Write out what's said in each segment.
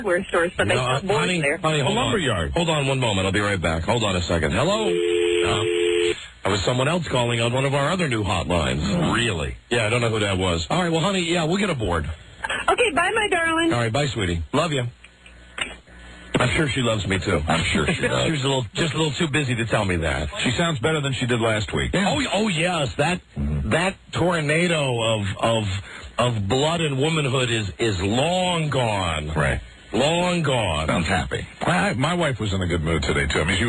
hardware stores, but they sell boards there. Honey, hold on. Lumberyard. Hold on one moment. I'll be right back. Hold on a second. Hello? That was someone else calling on one of our other new hotlines. Really? Yeah, I don't know who that was. All right, well, honey, yeah, we'll get a board. Okay, bye, my darling. All right, bye, sweetie. Love you. I'm sure she loves me, too. I'm sure she does. She was just a little too busy to tell me that. She sounds better than she did last week. Yeah. Oh, yes. That tornado of blood and womanhood is long gone. Right. Long gone. Sounds happy. My wife was in a good mood today too. I mean, she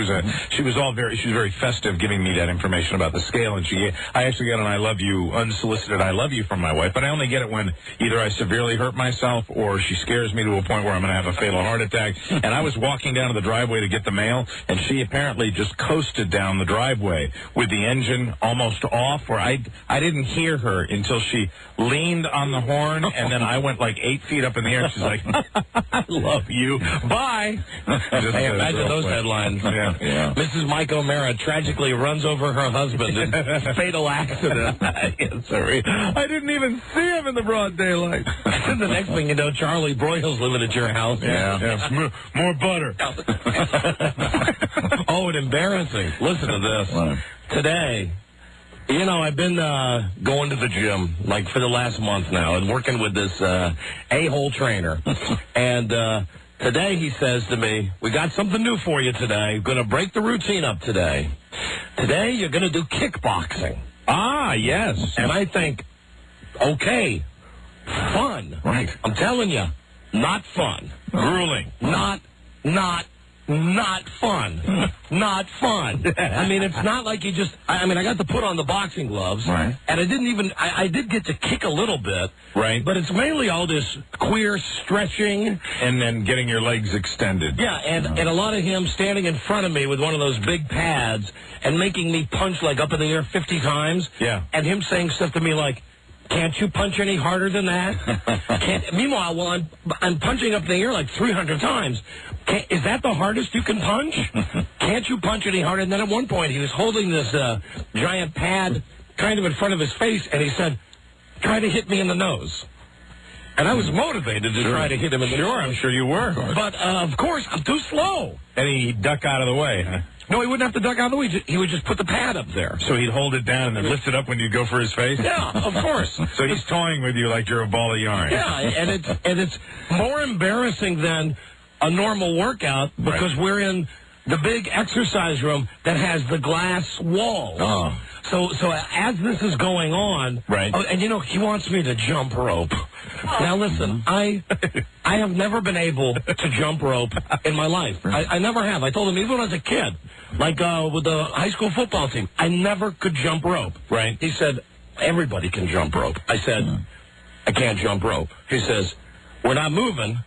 was very festive, giving me that information about the scale, and I actually got an "I love you" unsolicited "I love you" from my wife, but I only get it when either I severely hurt myself or she scares me to a point where I'm going to have a fatal heart attack. And I was walking down to the driveway to get the mail, and she apparently just coasted down the driveway with the engine almost off, where I didn't hear her until she leaned on the horn, and then I went like 8 feet up in the air. She's like, "I love you. Bye." Hey, imagine those headlines. Yeah. Mrs. Mike O'Mara tragically runs over her husband in fatal accident. Sorry. I didn't even see him in the broad daylight. The next thing you know, Charlie Broyhill's living at your house. Yeah. More butter. Oh, and embarrassing. Listen to this. Wow. Today, you know, I've been going to the gym, like, for the last month now, and working with this a-hole trainer. And today he says to me, "We got something new for you today. Going to break the routine up today. Today you're going to do kickboxing." Ah, yes. And I think, okay, fun. Right. I'm telling you, not fun. Grueling. Not fun. Not fun. I mean, it's not like you just... I got to put on the boxing gloves. Right. And I didn't even... I did get to kick a little bit. Right. But it's mainly all this queer stretching. And then getting your legs extended. Yeah, and a lot of him standing in front of me with one of those big pads and making me punch, like, up in the air 50 times. Yeah. And him saying stuff to me like, "Can't you punch any harder than that?" Meanwhile, while I'm punching up in the air like 300 times, is that the hardest you can punch? Can't you punch any harder? And then at one point, he was holding this giant pad kind of in front of his face, and he said, "Try to hit me in the nose." And I was motivated to try to hit him in the nose. Sure, I'm sure you were. But, of course, I'm too slow. And he'd duck out of the way, huh? No, he wouldn't have to duck out of the way. He would just put the pad up there. So he'd hold it down and then lift it up when you go for his face? Yeah, of course. So he's toying with you like you're a ball of yarn. Yeah, and it's more embarrassing than a normal workout because we're in the big exercise room that has the glass walls. Oh. So as this is going on, right. And he wants me to jump rope. Now listen, I have never been able to jump rope in my life. I never have. I told him even when I was a kid, like with the high school football team, I never could jump rope. Right. He said, "Everybody can jump rope." I said, "I can't jump rope." He says, "We're not moving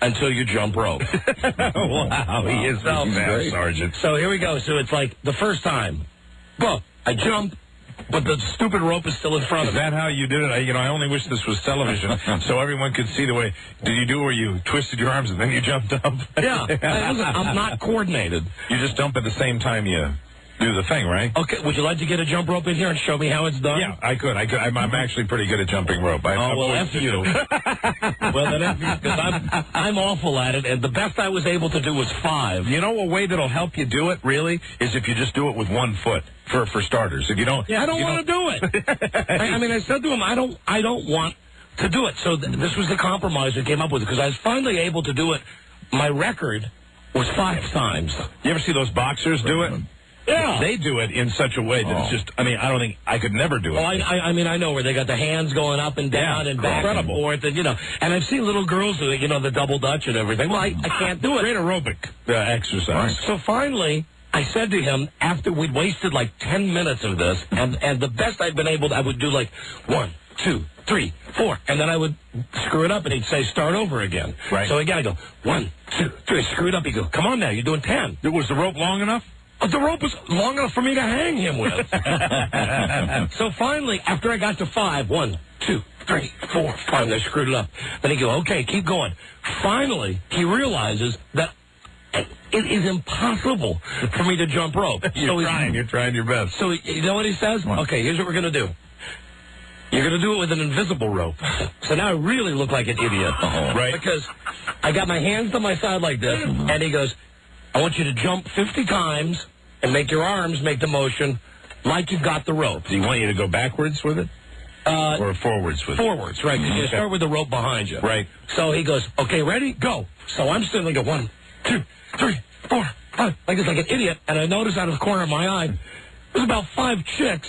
until you jump rope." Wow, he is a master sergeant. So here we go. So it's like the first time. Well, I jump, but the stupid rope is still in front of me. Is that how you did it? I only wish this was television so everyone could see the way. Did you do where you twisted your arms and then you jumped up? Yeah. I'm not coordinated. You just jump at the same time you do the thing, right? Okay. Would you like to get a jump rope in here and show me how it's done? Yeah, I could. I'm actually pretty good at jumping rope. F you. Well, then F you, because I'm awful at it, and the best I was able to do was 5. You know a way that'll help you do it, really, is if you just do it with one foot, for starters. If you don't... Yeah, I don't want to do it. I said to him, I don't want to do it. So this was the compromise we came up with, because I was finally able to do it. My record was 5 times. You ever see those boxers do it? Yeah. They do it in such a way that it's just, I don't think I could never do it. Oh, I know where they got the hands going up and down and back and forth, and, and I've seen little girls do it, the double dutch and everything. Well, I can't do it. Great aerobic exercise. Right. So finally, I said to him, after we'd wasted like 10 minutes of this, and the best I'd been able to, I would do like 1, 2, 3, 4, and then I would screw it up, and he'd say, "Start over again." Right. So again, I go, 1, 2, 3, screw it up. He'd go, "Come on now, you're doing 10. Was the rope long enough? The rope was long enough for me to hang him with. So finally, after I got to 5, 1, 2, 3, 4, 5, and I screwed it up. Then he goes, "Okay, keep going." Finally, he realizes that it is impossible for me to jump rope. You're trying your best. So you know what he says? Okay, here's what we're going to do. You're going to do it with an invisible rope. So now I really look like an idiot. Right. Because I got my hands to my side like this, and he goes, I want you to jump 50 times and make your arms make the motion like you got the rope. Do you want you to go backwards with it? Or forwards with it? Forwards, right. You start with the rope behind you. Right. So he goes, okay, ready? Go. So I'm sitting like a 1, 2, 3, 4, 5, like this, like an idiot. And I notice out of the corner of my eye, there's about 5 chicks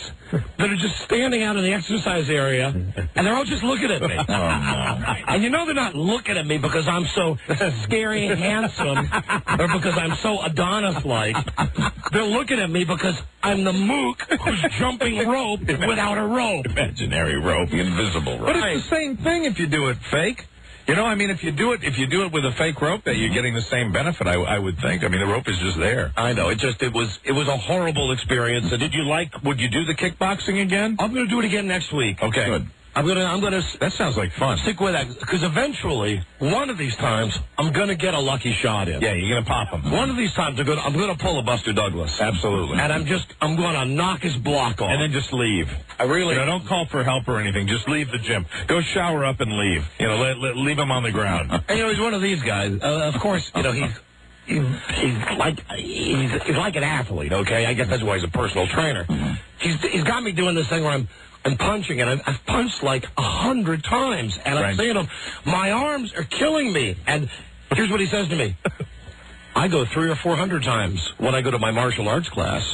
that are just standing out in the exercise area, and they're all just looking at me. And you know they're not looking at me because I'm so scary and handsome, or because I'm so Adonis-like. They're looking at me because I'm the mook who's jumping rope without a rope. Imaginary rope, invisible rope. But it's the same thing if you do it fake. You know, I mean, if you do it with a fake rope, that you're getting the same benefit. I would think. I mean, the rope is just there. I know. It was a horrible experience. Would you do the kickboxing again? I'm going to do it again next week. Okay. Good. I'm gonna. That sounds like fun. Stick with that, because eventually, one of these times, I'm gonna get a lucky shot in. Yeah, you're gonna pop him. One of these times, I'm gonna pull a Buster Douglas. Absolutely. And I'm gonna knock his block off. And then just leave. I really. Don't call for help or anything. Just leave the gym. Go shower up and leave. Leave him on the ground. And he's one of these guys. Of course, he's like an athlete. Okay, I guess that's why he's a personal trainer. He's got me doing this thing where I'm punching, and I've punched like 100 times, and I'm saying to him, my arms are killing me. And here's what he says to me. I go 300 or 400 times when I go to my martial arts class.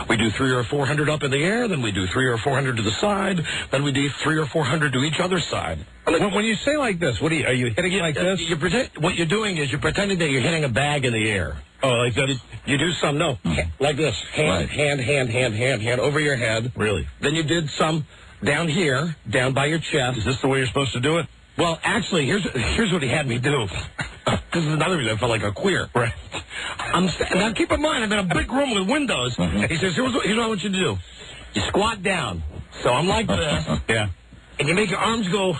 We do 300 or 400 up in the air, then we do 300 or 400 to the side, then we do 300 or 400 to each other's side. When you say like this, are you hitting it like this? What you're doing is you're pretending that you're hitting a bag in the air. Oh, like that? You do some, like this. Hand over your head. Really? Then you did some down here, down by your chest. Is this the way you're supposed to do it? Well, actually, here's what he had me do. This is another reason I felt like a queer. Right. Now, keep in mind, I'm in a big room with windows. He says, here's what I want you to do. You squat down. So I'm like this. Yeah. And you make your arms go.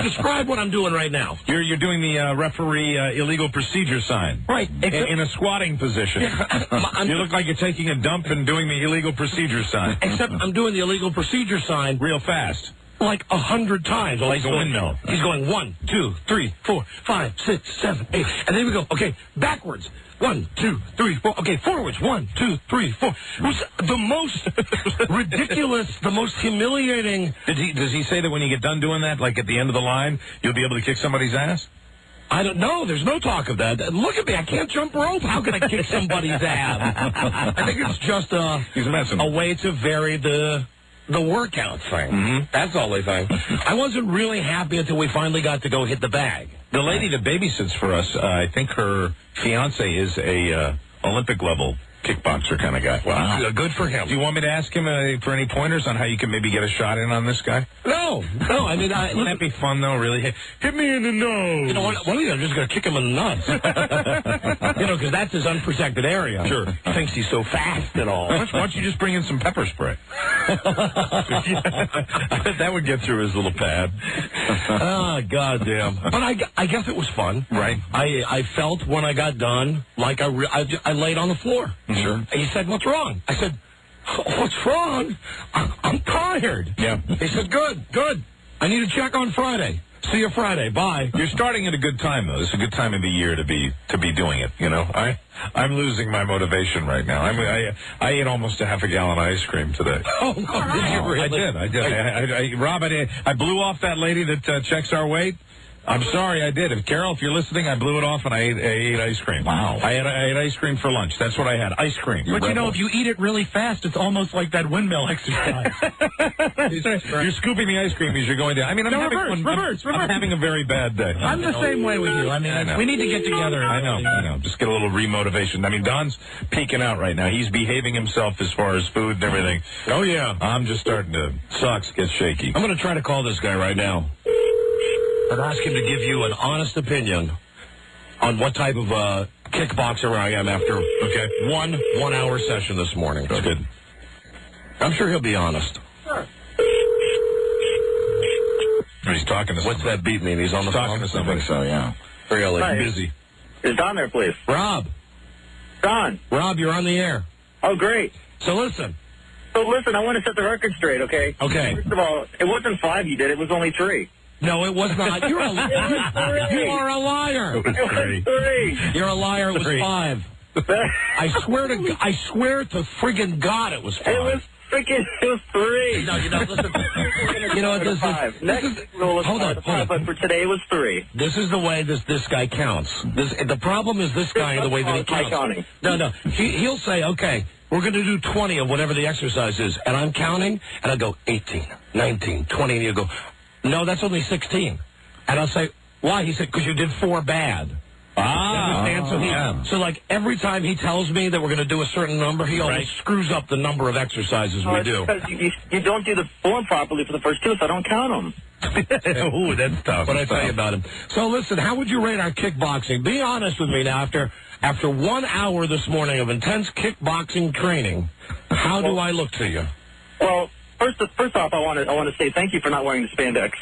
Describe what I'm doing right now. You're doing the referee illegal procedure sign. Right. In a squatting position. You look like you're taking a dump and doing the illegal procedure sign. Except I'm doing the illegal procedure sign real fast. Like 100 times. Like a windmill. He's going 1, 2, 3, 4, 5, 6, 7, 8. And then we go, okay, backwards. 1, 2, 3, 4. Okay, forwards. 1, 2, 3, 4. It was the most ridiculous, the most humiliating. Does he say that when you get done doing that, like at the end of the line, you'll be able to kick somebody's ass? I don't know. There's no talk of that. Look at me. I can't jump rope. How can I kick somebody's ass? I think it's just He's messing. A way to vary the workout thing. That's all they think. I wasn't really happy until we finally got to go hit the bag. The lady that babysits for us, I think her fiance is a Olympic level kickboxer kind of guy. Wow. Good for him. Do you want me to ask him for any pointers on how you can maybe get a shot in on this guy? No. I mean, wouldn't that be fun though? Really, hit me in the nose. You know what? One of you, I'm just going to kick him in the nuts. Because that's his unprotected area. Sure. He thinks he's so fast and all. Why don't you just bring in some pepper spray? I bet that would get through his little pad. Goddamn. But I guess it was fun. Right. I felt when I got done like I laid on the floor. Sure. And he said, what's wrong? I said, what's wrong? I'm tired. Yeah. He said, good. I need to check on Friday. See you Friday. Bye. You're starting at a good time, though. It's a good time of the year to be doing it. You know, I'm losing my motivation right now. I ate almost a half a gallon of ice cream today. Oh, no, did you really? I did. Rob, I blew off that lady that checks our weight. I'm sorry, I did. Carol, if you're listening, I blew it off and I ate ice cream. Wow. I ate ice cream for lunch. That's what I had. Ice cream. But you know, if you eat it really fast, it's almost like that windmill exercise. You're scooping the ice cream as you're going down. I mean, I'm having a very bad day. I'm the same way with you. I mean, we need to get together. I know. Just get a little remotivation. I mean, Don's peeking out right now. He's behaving himself as far as food and everything. Oh, yeah. I'm just starting to socks get shaky. I'm going to try to call this guy right now. I'd ask him to give you an honest opinion on what type of kickboxer I am after one hour session this morning. That's good. I'm sure he'll be honest. Sure. He's talking to somebody. What's that beat mean? He's on the phone? Talking to somebody. So, yeah. Really? Hi. Busy. Is Don there, please? Rob, Don. you're on the air. Oh, great. So listen, So listen, I want to set the record straight, okay? Okay. First of all, it wasn't 5 you did. It was only 3. No, it was not. You are a liar. It was 3. 3. You're a liar. It was 5. I swear to friggin' God, it was 5. It was 3. No, listen. This is hold on. But for today, it was 3. This is the way this guy counts. The problem is this guy and the way that he counts. Counting. No. He'll say, okay, we're going to do 20 of whatever the exercise is, and I'm counting, and I go 18, 19, 20, and you go, no, that's only 16. And I'll say, why? He said, because you did 4 bad. So like every time he tells me that we're going to do a certain number, he always screws up the number of exercises we do. Because you don't do the form properly for the first 2, so I don't count them. Ooh, that's tough. What I tell you about him. So listen, how would you rate our kickboxing? Be honest with me now. After 1 hour this morning of intense kickboxing training, how do I look to you? Well, first off, I want to say thank you for not wearing the spandex.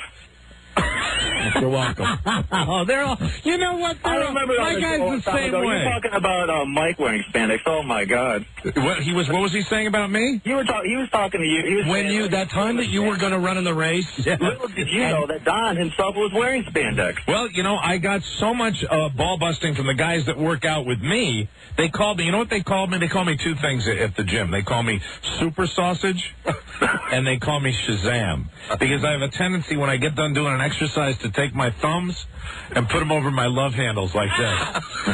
You're welcome. Oh, they're all. You know what? I remember my guy's the same way. You're talking about Mike wearing spandex. Oh my God! What was he saying about me? He was talking to you. He was that time that you were going to run in the race. Little did you know that Don himself was wearing spandex. Well, I got so much ball busting from the guys that work out with me. They called me. You know what they called me? They call me 2 things at the gym. They call me Super Sausage, and they call me Shazam, because I have a tendency when I get done doing an exercise to take my thumbs and put them over my love handles like this.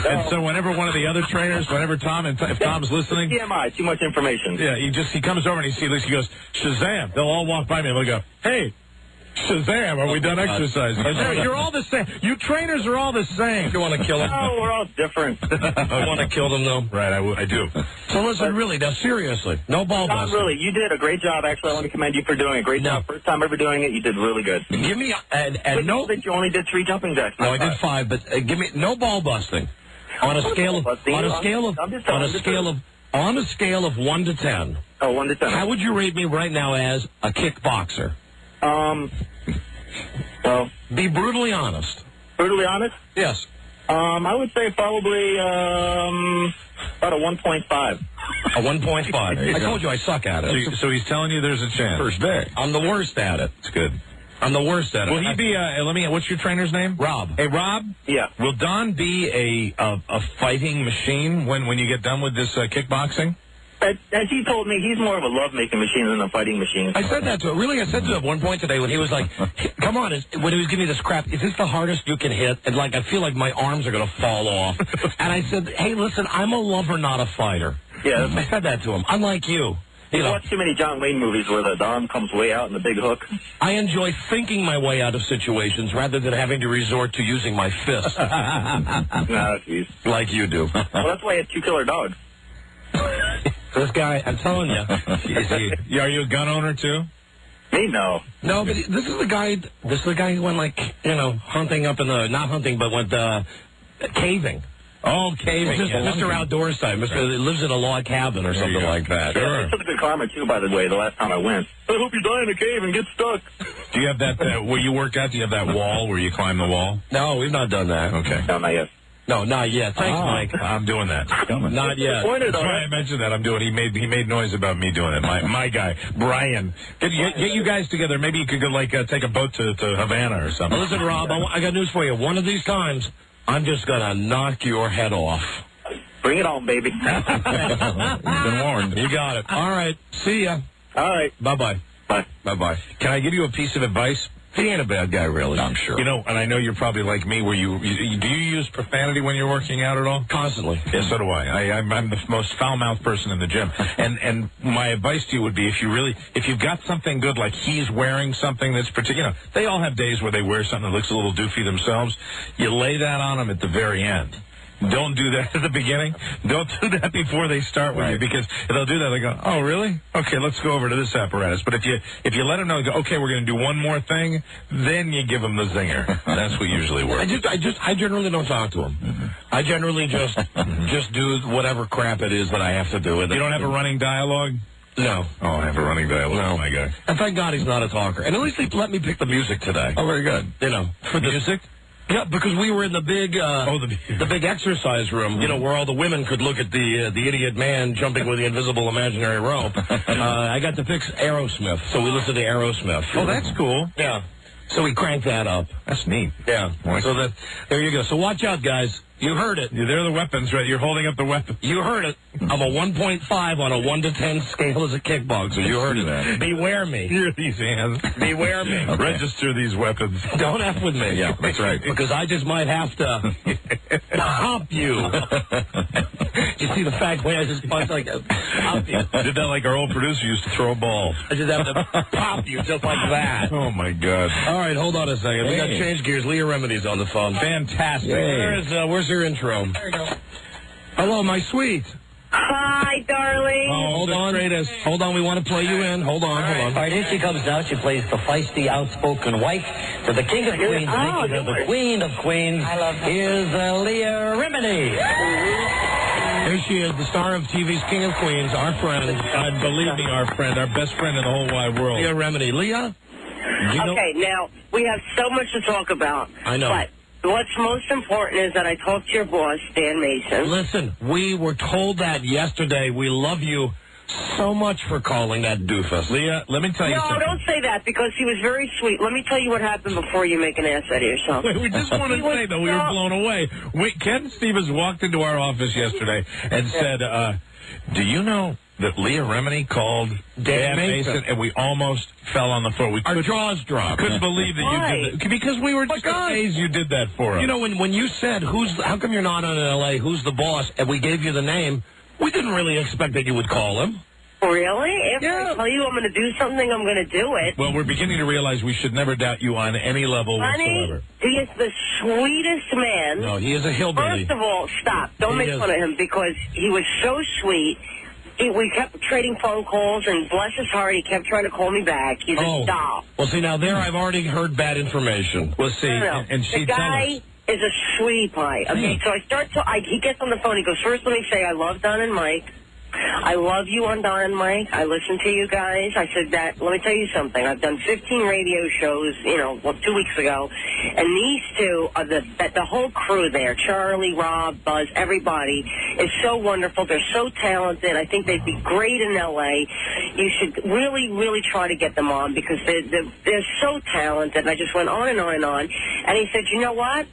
And so whenever one of the other trainers, whenever Tom, if Tom's listening, TMI, too much information. Yeah, he comes over and he goes, Shazam. They'll all walk by me and they'll go, hey, Shazam, are we done exercising? You're all the same. You trainers are all the same. You want to kill him? No, we're all different. I want to kill them, though. Right, I do. So listen, really, now seriously, no ball Not busting. really. You did a great job. Actually, I want to commend you for doing a great job. First time ever doing it, you did really good. Give me no. That you only did 3 jumping jacks. No, I did 5, but give me no ball busting. On a scale of 1 to 10. Oh, 1 to 10. How would you rate me right now as a kickboxer? Well, be brutally honest. Brutally honest? Yes. I would say probably about a 1.5. A 1.5. I told you I suck at it. So he's telling you there's a chance. First day. I'm the worst at it. It's good. I'm the worst at it. Will he be? What's your trainer's name? Rob. Hey, Rob. Yeah. Will Don be a fighting machine when you get done with this kickboxing? As he told me, he's more of a love-making machine than a fighting machine. I said that to him. Really, I said to him at one point today when he was like, come on, when he was giving me this crap, is this the hardest you can hit? And, I feel like my arms are going to fall off. And I said, hey, listen, I'm a lover, not a fighter. Yeah. I said that to him. Unlike you. You watch too many John Wayne movies where the arm comes way out in the big hook. I enjoy thinking my way out of situations rather than having to resort to using my fist. Nah, jeez. Like you do. Well, that's why he had 2 killer dogs. This guy, I'm telling you. Are you a gun owner, too? Me, no. No, but this is the guy who went, hunting up in the, not hunting, but went caving. Oh, caving. Mr. Outdoors time. Mr. lives in a log cabin or something like that. Sure. It's a good karma, too, by the way, the last time I went. I hope you die in a cave and get stuck. Do you have that, where you work out, do you have that wall where you climb the wall? No, we've not done that. Okay. No, not yet. No, not yet. Thanks, Mike. I'm doing that. Not yet. That's why I mentioned that. I'm doing. He made noise about me doing it. My guy, Brian. Get you guys together. Maybe you could go take a boat to Havana or something. Listen, Rob, I got news for you. One of these times, I'm just gonna knock your head off. Bring it on, baby. You've been warned. You got it. All right. See ya. All right. Bye-bye. Bye. Bye-bye. Can I give you a piece of advice? He ain't a bad guy, really. I'm sure. And I know you're probably like me, where do you use profanity when you're working out at all? Constantly. Yeah, so do I. I'm the most foul-mouthed person in the gym. And my advice to you would be, if you've got something good, like he's wearing something that's particular, they all have days where they wear something that looks a little doofy themselves. You lay that on them at the very end. Don't do that at the beginning. Don't do that before they start with you, because if they'll do that, they go, "Oh, really? Okay, let's go over to this apparatus." But if you let them know, go, "Okay, we're going to do one more thing," then you give them the zinger. That's what usually works. I generally don't talk to them. Mm-hmm. I generally just do whatever crap it is that I have to do. You don't have a running dialogue? No. Oh, I have a running dialogue. No, my guy. And thank God he's not a talker. And at least he let me pick the music today. Oh, very good. For the music. Yeah, because we were in the big, the big exercise room, you know, where all the women could look at the idiot man jumping with the invisible imaginary rope. I got to fix Aerosmith, so we listened to Aerosmith. Oh, that's cool. Yeah. So we cranked that up. That's neat. Yeah. So there you go. So watch out, guys. You heard it. They're the weapons, right? You're holding up the weapons. You heard it. I'm a 1.5 on a 1 to 10 scale as a kickboxer. You heard it. Beware me. Hear these hands. Beware me. Okay. Register these weapons. Don't F with me. Yeah, that's right. Because I just might have to pop you. You see the fact way I just punched like pop you. Did that like our old producer used to throw a ball. I just have to pop you just like that. Oh, my God. All right, hold on a second. We got to change gears. Leah Remini's on the phone. Fantastic. Where's her intro? There you go. Hello, my sweet. Hi, darling. Oh, hold on. Hold on, we want to play you in. Hold on. All right, here she comes now. She plays the feisty, outspoken wife to the king of queens, the queen of queens. I love her. Here's Leah Remini. Here she is, the star of TV's King of Queens, our friend. God, believe me, our friend, our best friend in the whole wide world. Leah Remini. Leah? Okay, now, we have so much to talk about. I know. But what's most important is that I talked to your boss, Dan Mason. Listen, we were told that yesterday. We love you so much for calling that doofus. Leah, let me tell you something. No, don't say that, because he was very sweet. Let me tell you what happened before you make an ass out of yourself. Wait, we just want to say, though, we were blown away. Ken Stevens walked into our office yesterday and said, do you know that Leah Remini called Dan Mason, and we almost fell on the floor. Our jaws dropped. Couldn't believe that you did that. Because we were just amazed you did that for us. You know, when you said, how come you're not on in L.A., who's the boss, and we gave you the name, we didn't really expect that you would call him. Really? If I tell you I'm going to do something, I'm going to do it. Well, we're beginning to realize we should never doubt you on any level whatsoever. He is the sweetest man. No, he is a hillbilly. First of all, stop. Don't make fun of him, because he was so sweet. We kept trading phone calls, and bless his heart, he kept trying to call me back. He's a doll. Well, see, now there I've already heard bad information. Well, see, and she the guy is a sweet pie. Okay, so he gets on the phone. He goes, first let me say I love Don and Mike. I love you on Don and Mike. I listen to you guys. I said that. Let me tell you something. I've done 15 radio shows, 2 weeks ago, and these two are the whole crew there. Charlie, Rob, Buzz, everybody is so wonderful. They're so talented. I think they'd be great in L.A. You should really, really try to get them on, because they're so talented. And I just went on and on and on. And he said, you know what?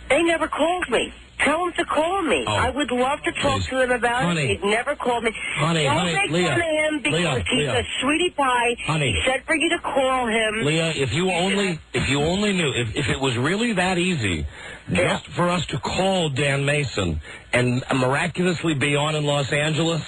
They never called me. Tell him to call me. Oh. I would love to talk to him about it. He'd never called me. Don't make fun of him, because he's a sweetie pie. He said for you to call him. Leah, if you only knew, if it was really that easy, just for us to call Dan Mason and miraculously be on in Los Angeles,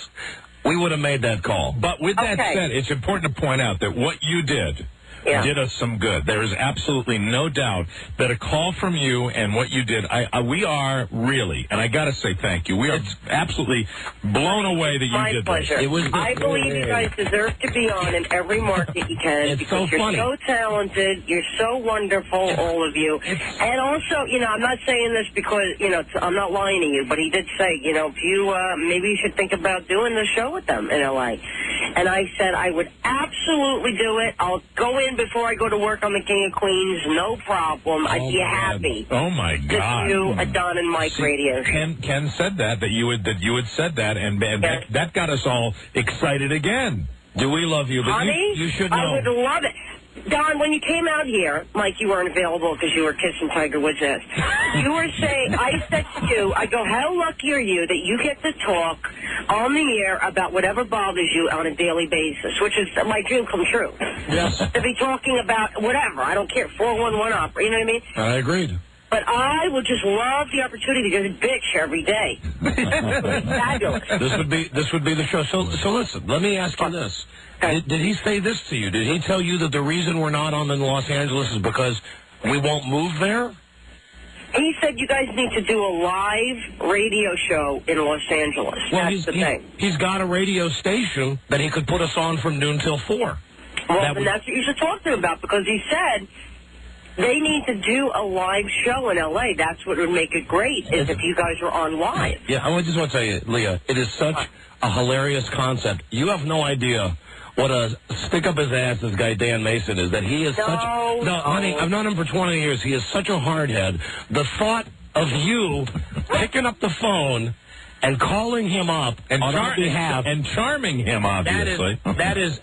we would have made that call. But with that said, it's important to point out that what you did did us some good. There is absolutely no doubt that a call from you and what you did, we are really, and I got to say thank you, we are absolutely blown away that you did pleasure. this. I believe you guys deserve to be on in every market you can, because you're so talented, you're so wonderful, all of you. And also, I'm not saying this because, I'm not lying to you, but he did say, if you, maybe you should think about doing the show with them in L.A. And I said I would absolutely do it. I'll go in before I go to work on the King of Queens, no problem. I'd be happy. Oh my God! To do a Don and Mike radio show. Ken said that you had said that, and that got us all excited again. Do we love you? But honey, you should know. I would love it. Don, when you came out here, Mike, you weren't available because you were kissing Tiger Woods' ass. You were saying, I said to you, I go, how lucky are you that you get to talk on the air about whatever bothers you on a daily basis, which is my dream come true. Yes. To be talking about whatever. I don't care, 411 opera, you know what I mean? I agreed. But I would just love the opportunity to just bitch every day. Fabulous. This would be the show. So listen, let me ask you this. Did he say this to you? Did he tell you that the reason we're not on in Los Angeles is because we won't move there? He said you guys need to do a live radio show in Los Angeles. Well, that's the thing. He's got a radio station that he could put us on from noon till 4. Well, then that's what you should talk to him about, because he said they need to do a live show in L.A. That's what would make it great, is if you guys were on live. Yeah, I just want to tell you, Leah, it is such a hilarious concept. You have no idea what a stick up his ass this guy Dan Mason is. That he is honey, I've known him for 20 years. He is such a hardhead. The thought of you picking up the phone and calling him up on our behalf and charming him, obviously.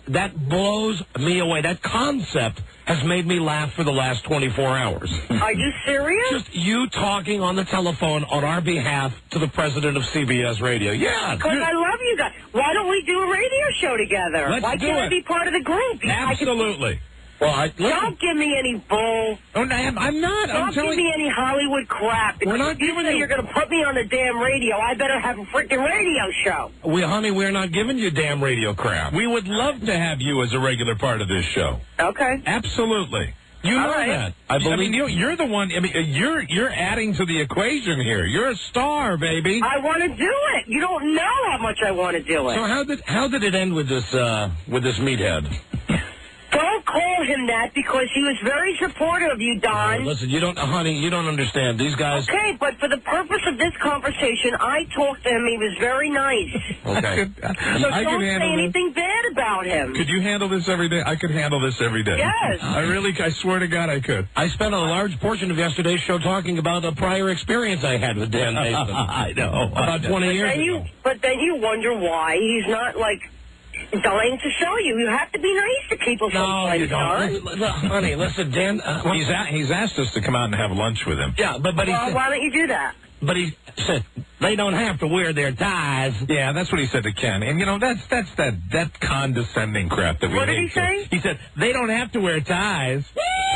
That blows me away. That concept has made me laugh for the last 24 hours. Are you serious? Just you talking on the telephone on our behalf to the president of CBS Radio. Yeah. Because I love you guys. Why don't we do a radio show together? Why can't I be part of the group? Absolutely. Well, don't give me any bull. Oh, no, I'm not. Don't give me any Hollywood crap. We're not giving you. You're going to put me on the damn radio. I better have a freaking radio show. Honey, we're not giving you damn radio crap. We would love to have you as a regular part of this show. Okay. Absolutely. You know that. I believe you're the one. I mean, you're adding to the equation here. You're a star, baby. I want to do it. You don't know how much I want to do it. So how did it end with this meathead? Don't call him that because he was very supportive of you, Don. Listen, you don't understand. These guys... Okay, but for the purpose of this conversation, I talked to him. He was very nice. Okay. So don't say anything bad about him. Could you handle this every day? I could handle this every day. Yes. I swear to God I could. I spent a large portion of yesterday's show talking about a prior experience I had with Dan Mason. I know. About 20 years ago. But then you wonder why he's not, dying to show you. You have to be nice to people sometimes, you don't. Honey, listen, Dan... he's asked us to come out and have lunch with him. Yeah, but he said... Why don't you do that? But he said they don't have to wear their ties. Yeah, that's what he said to Ken. And, that's that condescending crap that we What did he say? He said, they don't have to wear ties.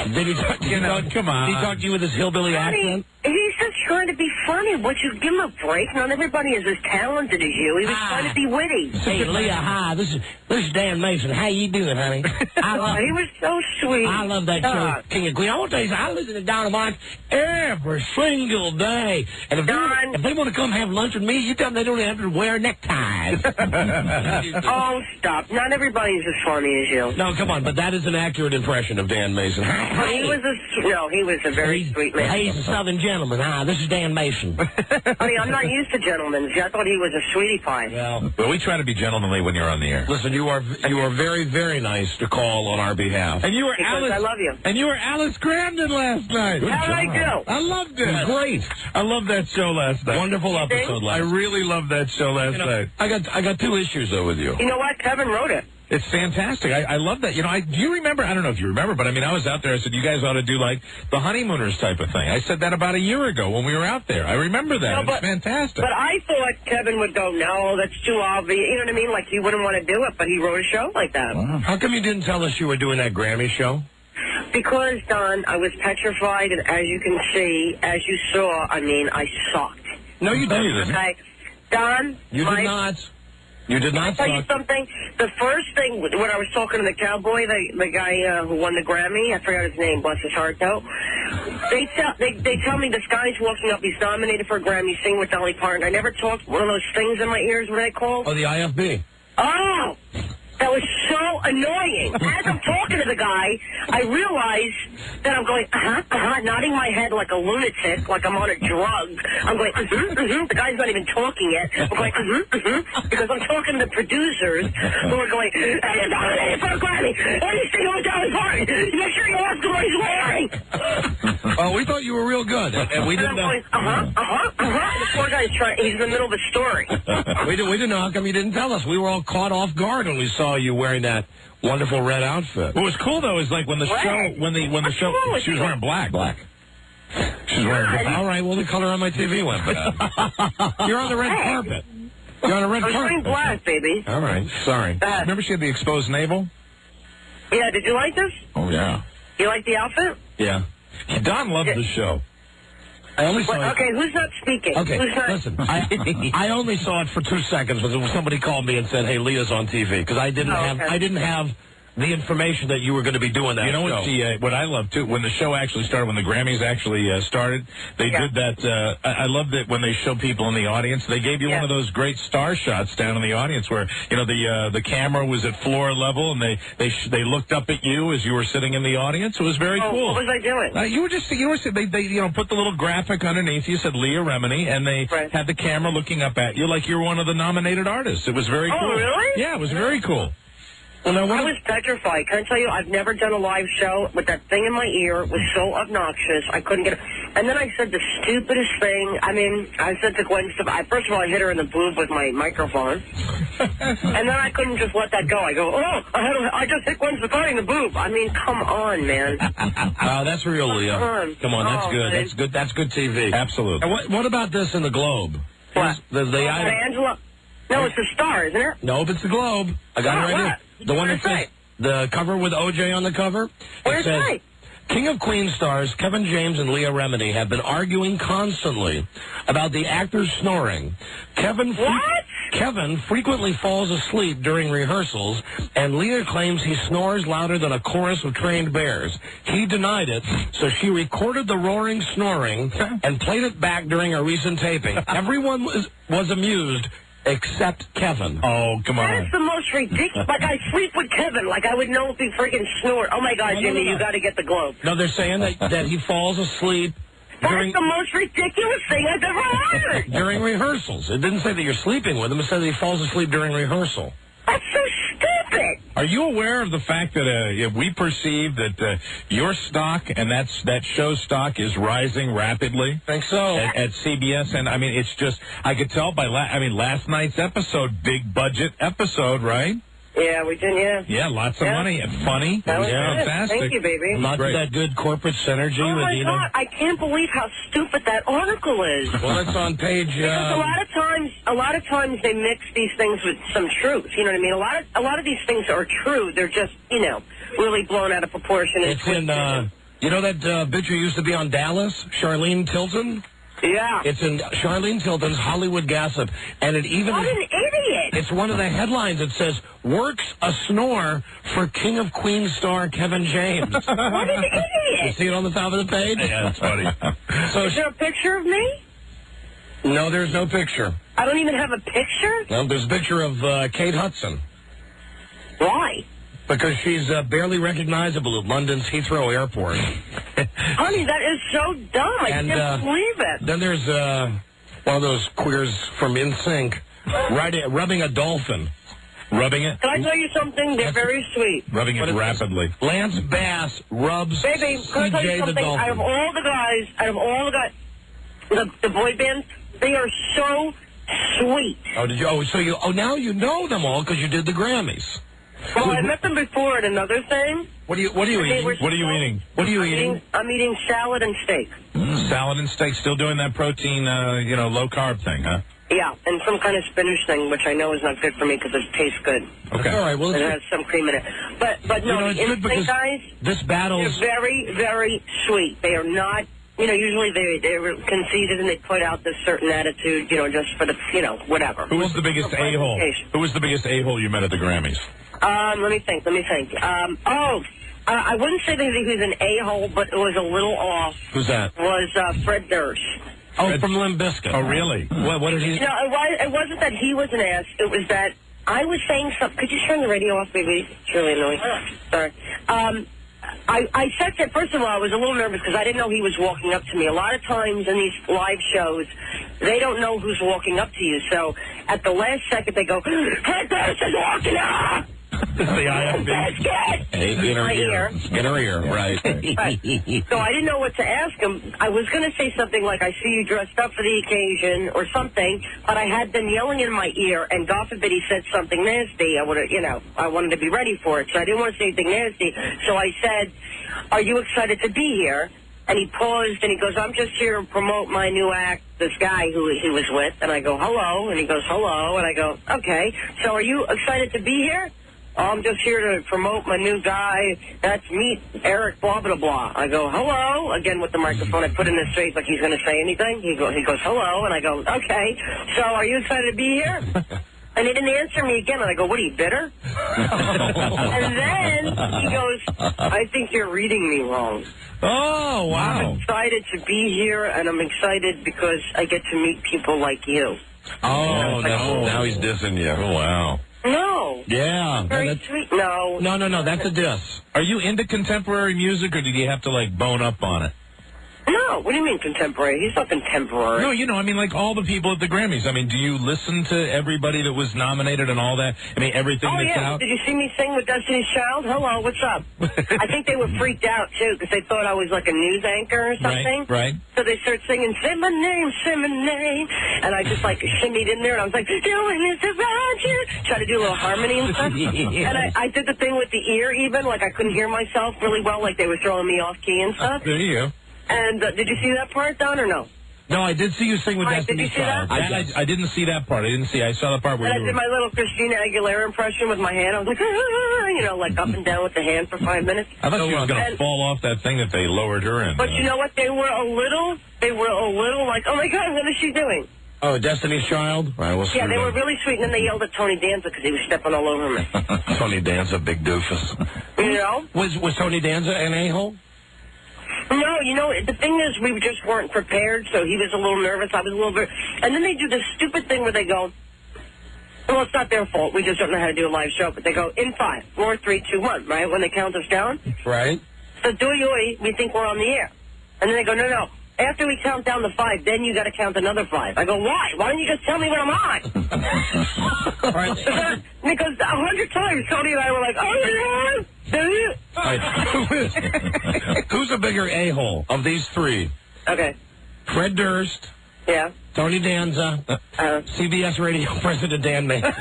Did he talk to you? Come on. Did he talk to you with his hillbilly accent? He's just trying to be funny. Would you give him a break? Not everybody is as talented as you. He was trying to be witty. Hey, Leah, hi. This is Dan Mason. How you doing, honey? He was so sweet. I love that show, King of Queen. I want to tell you, I listen to Dynamite every single day. And if they want to come have lunch with me, you tell them they don't have to wear neckties. Oh, stop. Not everybody's as funny as you. No, come on. But that is an accurate impression of Dan Mason. He was a very sweet man. He's a Southern gentleman. Hi, this is Dan Mason. I'm not used to gentlemen. I thought he was a sweetie pie. Well, we try to be gentlemanly when you're on the air. Listen, you are very, very nice to call on our behalf. And you were Alice. I love you. And you were Alice Gramden last night. How did I do? I loved it. It was great. I loved that show last night. Wonderful episode last night. I really loved that show last night. I got two issues though with you. You know what? Kevin wrote it. It's fantastic. I love that. Do you remember? I don't know if you remember, but I was out there. I said, you guys ought to do the honeymooners type of thing. I said that about a year ago when we were out there. I remember that. It's fantastic. But I thought Kevin would go, no, that's too obvious. You know what I mean? Like he wouldn't want to do it, but he wrote a show like that. Wow. How come you didn't tell us you were doing that Grammy show? Because, Don, I was petrified, and as you can see, as you saw, I sucked. No, you didn't. Okay. Don, you did not. You did not. Can I tell you something? The first thing, when I was talking to the cowboy, the guy who won the Grammy, I forgot his name, bless his heart, though. They tell me this guy's walking up, he's nominated for a Grammy, singing with Dolly Parton. I never talked one of those things in my ears, what are they called? Oh, the IFB. Oh! That was so annoying. As I'm talking to the guy, I realize that I'm going, nodding my head like a lunatic, like I'm on a drug. I'm going, The guy's not even talking yet. I'm going, because I'm talking to the producers who are going, hey, you're nominated for a Grammy. What do you think of Dolly Parton? Make sure you ask him what he's wearing. Oh, we thought you were real good, and we didn't know. The poor guy's he's in the middle of a story. We didn't know. How come you didn't tell us? We were all caught off guard when we saw you wearing that wonderful red outfit. What was cool though is when the show when the show she was wearing black. She was wearing black. All right, well the color on my TV went bad. You're on the red carpet. You're on a red carpet. I'm wearing black, baby. All right, sorry. Remember she had the exposed navel? Yeah. Did you like this? Oh yeah. You like the outfit? Yeah. Don loved the show. I only saw Okay, who's not speaking? Okay, listen, I only saw it for 2 seconds when somebody called me and said, "Hey, Leah's on TV," because I didn't have the information that you were going to be doing that. You know what I love too, when the show actually started, when the Grammys actually started, they did that. I loved it when they show people in the audience. They gave you one of those great star shots down in the audience where the camera was at floor level and they looked up at you as you were sitting in the audience. It was very cool. What was I doing? You were they put the little graphic underneath. You said Leah Remini, and they had the camera looking up at you like you were one of the nominated artists. It was very cool. Oh, really? Yeah, it was very cool. Well, now, I was petrified. Can I tell you, I've never done a live show with that thing in my ear. It was so obnoxious. I couldn't get it. And then I said the stupidest thing. I mean, I said to Gwen, first of all, I hit her in the boob with my microphone. And then I couldn't just let that go. I go, I just hit Gwen Stefani in the boob. I mean, come on, man. Wow, that's real, Leah. Come on, that's good. That's good. That's good TV. Absolutely. And what about this in the Globe? What? Angela? No, it's the Star, isn't it? No, it's the Globe. I got it right here. The one that says the cover with OJ on the cover. What does it say? King of Queens stars Kevin James and Leah Remini have been arguing constantly about the actor's snoring. Kevin frequently falls asleep during rehearsals, and Leah claims he snores louder than a chorus of trained bears. He denied it, so she recorded the roaring snoring and played it back during a recent taping. Everyone was amused. Except Kevin. Oh, come on. That is the most ridiculous. Like, I sleep with Kevin. Like, I would know if he freaking snored. Oh, my God, Jimmy, you got to get the Globe. No, they're saying that he falls asleep. That's the most ridiculous thing I've ever heard. During rehearsals. It didn't say that you're sleeping with him. It said that he falls asleep during rehearsal. That's so stupid. Are you aware of the fact that we perceive that your stock and that show's stock is rising rapidly? I think so. At CBS, and I mean, it's just, I could tell by, last night's episode, big budget episode, right? Yeah, we did, yeah. Yeah, lots of money and funny. That was fantastic. Thank you, baby. Not that good corporate synergy. Oh, my with God, I can't believe how stupid that article is. Well, it's on page... Because a lot of times they mix these things with some truth. You know what I mean? A lot of these things are true. They're just, really blown out of proportion. It's in, you know that bitch who used to be on Dallas, Charlene Tilton? Yeah. It's in Charlene Tilton's Hollywood Gossip, and it even... What an idiot! It's one of the headlines that says, works a snore for King of Queens star Kevin James. What an idiot! You see it on the top of the page? Yeah, that's funny. So is there a picture of me? No, there's no picture. I don't even have a picture? No, there's a picture of Kate Hudson. Why? Because she's barely recognizable at London's Heathrow Airport. Honey, that is so dumb. I can't believe it. Then there's one of those queers from NSYNC rubbing a dolphin. Rubbing it? Can I tell you something? They're very sweet. Rubbing it rapidly. Lance Bass rubs Baby, can I tell you CJ the something? dolphin. Out of all the guys, the boy bands, they are so sweet. Oh, did you? Now you know them all because you did the Grammys. Well, I met them before at another thing. What are you eating? What are you eating? What are you eating? I'm eating salad and steak. Salad and steak. Still doing that protein, low carb thing, huh? Yeah, and some kind of spinach thing, which I know is not good for me because it tastes good. Okay. All right. Well, it has some cream in it. But no, it's the good because guys, this battle's... they're very, very sweet. They are not, usually they're conceited and they put out this certain attitude, just for the, whatever. Who was the biggest a-hole? Who was the biggest a-hole you met at the Grammys? Let me think. I wouldn't say that he was an a-hole, but it was a little off. Who's that? Was Fred Durst. Oh, from Limp Bizkit. Oh, really? What did he... No, it wasn't that he was an ass. It was that I was saying something. Could you turn the radio off, baby? It's really annoying. Sorry. I said that, first of all, I was a little nervous because I didn't know he was walking up to me. A lot of times in these live shows, they don't know who's walking up to you. So at the last second, they go, Fred Durst is walking up! It's the IFB. In her ear, right. Right. So I didn't know what to ask him. I was going to say something like, I see you dressed up for the occasion or something, but I had them yelling in my ear, and God forbid he said something nasty. I wanted to be ready for it, so I didn't want to say anything nasty. So I said, are you excited to be here? And he paused, and he goes, I'm just here to promote my new act, this guy who he was with. And I go, hello. And he goes, hello. And I go, okay. So are you excited to be here? I'm just here to promote my new guy. That's me, Eric, blah, blah, blah. I go, hello, again with the microphone. I put in his face like he's going to say anything. He goes, hello, and I go, okay. So are you excited to be here? And he didn't answer me again, and I go, what, are you bitter? And then he goes, I think you're reading me wrong. Oh, wow. I'm excited to be here, and I'm excited because I get to meet people like you. Oh, now he's dissing you. Oh, wow. No. Yeah. Very sweet. No. No, that's a diss. Are you into contemporary music, or did you have to, bone up on it? No, what do you mean contemporary? He's not contemporary. No, you know, I mean, like all the people at the Grammys. I mean, do you listen to everybody that was nominated and all that? I mean, everything that's out? Did you see me sing with Destiny's Child? Hello, what's up? I think they were freaked out, too, because they thought I was like a news anchor or something. Right. So they started singing, say my name. And I just, like, shimmied in there, and I was like, doing this around you. Try to do a little harmony and stuff. And I did the thing with the ear, even. Like, I couldn't hear myself really well, like they were throwing me off key and stuff. There you go. And did you see that part, Don, or no? No, I did see you sing with Right, did you Destiny's see that? Child. I didn't see that part. I saw the part where And I you did my little Christina Aguilera impression with my hand. I was like, you know, like up and down with the hand for 5 minutes. I thought she was going to fall off that thing that they lowered her in. But you know what? They were a little like, oh my God, what is she doing? Oh, Destiny's Child? Right, well, Yeah, they were really sweet, and then they yelled at Tony Danza because he was stepping all over me. Tony Danza, big doofus. You know? Was Tony Danza an a-hole? No, you know, the thing is, we just weren't prepared, so he was a little nervous, I was a little bit... And then they do this stupid thing where they go, well, it's not their fault, we just don't know how to do a live show, but they go, in 5, 4, 3, 2, 1, right, when they count us down? Right. So, we think we're on the air. And then they go, no. After we count down to 5, then you got to count another 5. I go, why? Why don't you just tell me when I'm on? All right. Because 100 times Tony and I were like, oh, yeah. All right. Who's a bigger a-hole of these three? Okay. Fred Durst, Yeah. Tony Danza, CBS Radio President Dan Mason.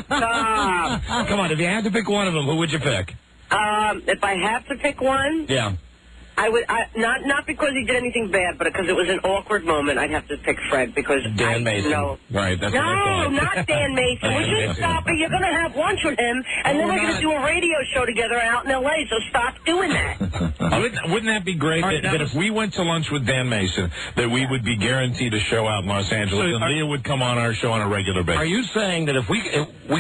Stop. Come on, if you had to pick one of them, who would you pick? If I have to pick one, Yeah. I would not because he did anything bad, but because it was an awkward moment. I'd have to pick Fred because Dan Mason. No, Right, that's what I thought. not Dan Mason. Would you stop it? You're going to have lunch with him, and then we're going to do a radio show together out in L.A., so stop doing that. Wouldn't that be great that if we went to lunch with Dan Mason, that we would be guaranteed a show out in Los Angeles, and Leah would come on our show on a regular basis? Are you saying that if we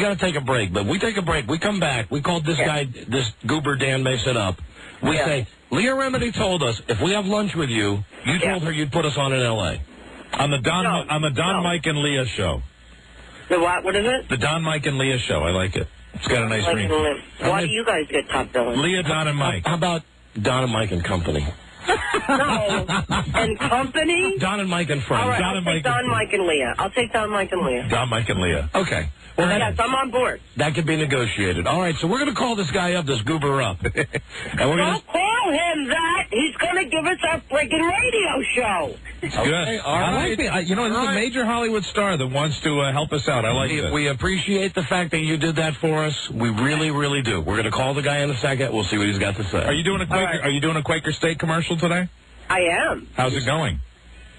got to take a break, but we take a break, we come back, we called this guy, this goober Dan Mason up, we say, Leah Remini told us if we have lunch with you, you told her you'd put us on in L.A. On the Don, Mike, and Leah show. The what? What is it? The Don, Mike, and Leah show. I like it. It's got a nice ring. Why do you guys get top billing? Leah, Don, and Mike. How about Don and Mike and Company? No. And Company? Don and Mike and Friends. All right, I'll take Don, Mike, and Leah. I'll take Don, Mike, and Leah. Don, Mike, and Leah. Okay. Well, yes, I'm on board. That could be negotiated. All right, so we're going to call this guy up, this goober up. And we're going to call him that. He's going to give us our freaking radio show. It's good. All right. This is a major Hollywood star that wants to help us out. I like it. We appreciate the fact that you did that for us. We really, really do. We're going to call the guy in a second. We'll see what he's got to say. Are you doing a Quaker State commercial today? I am. How's it going?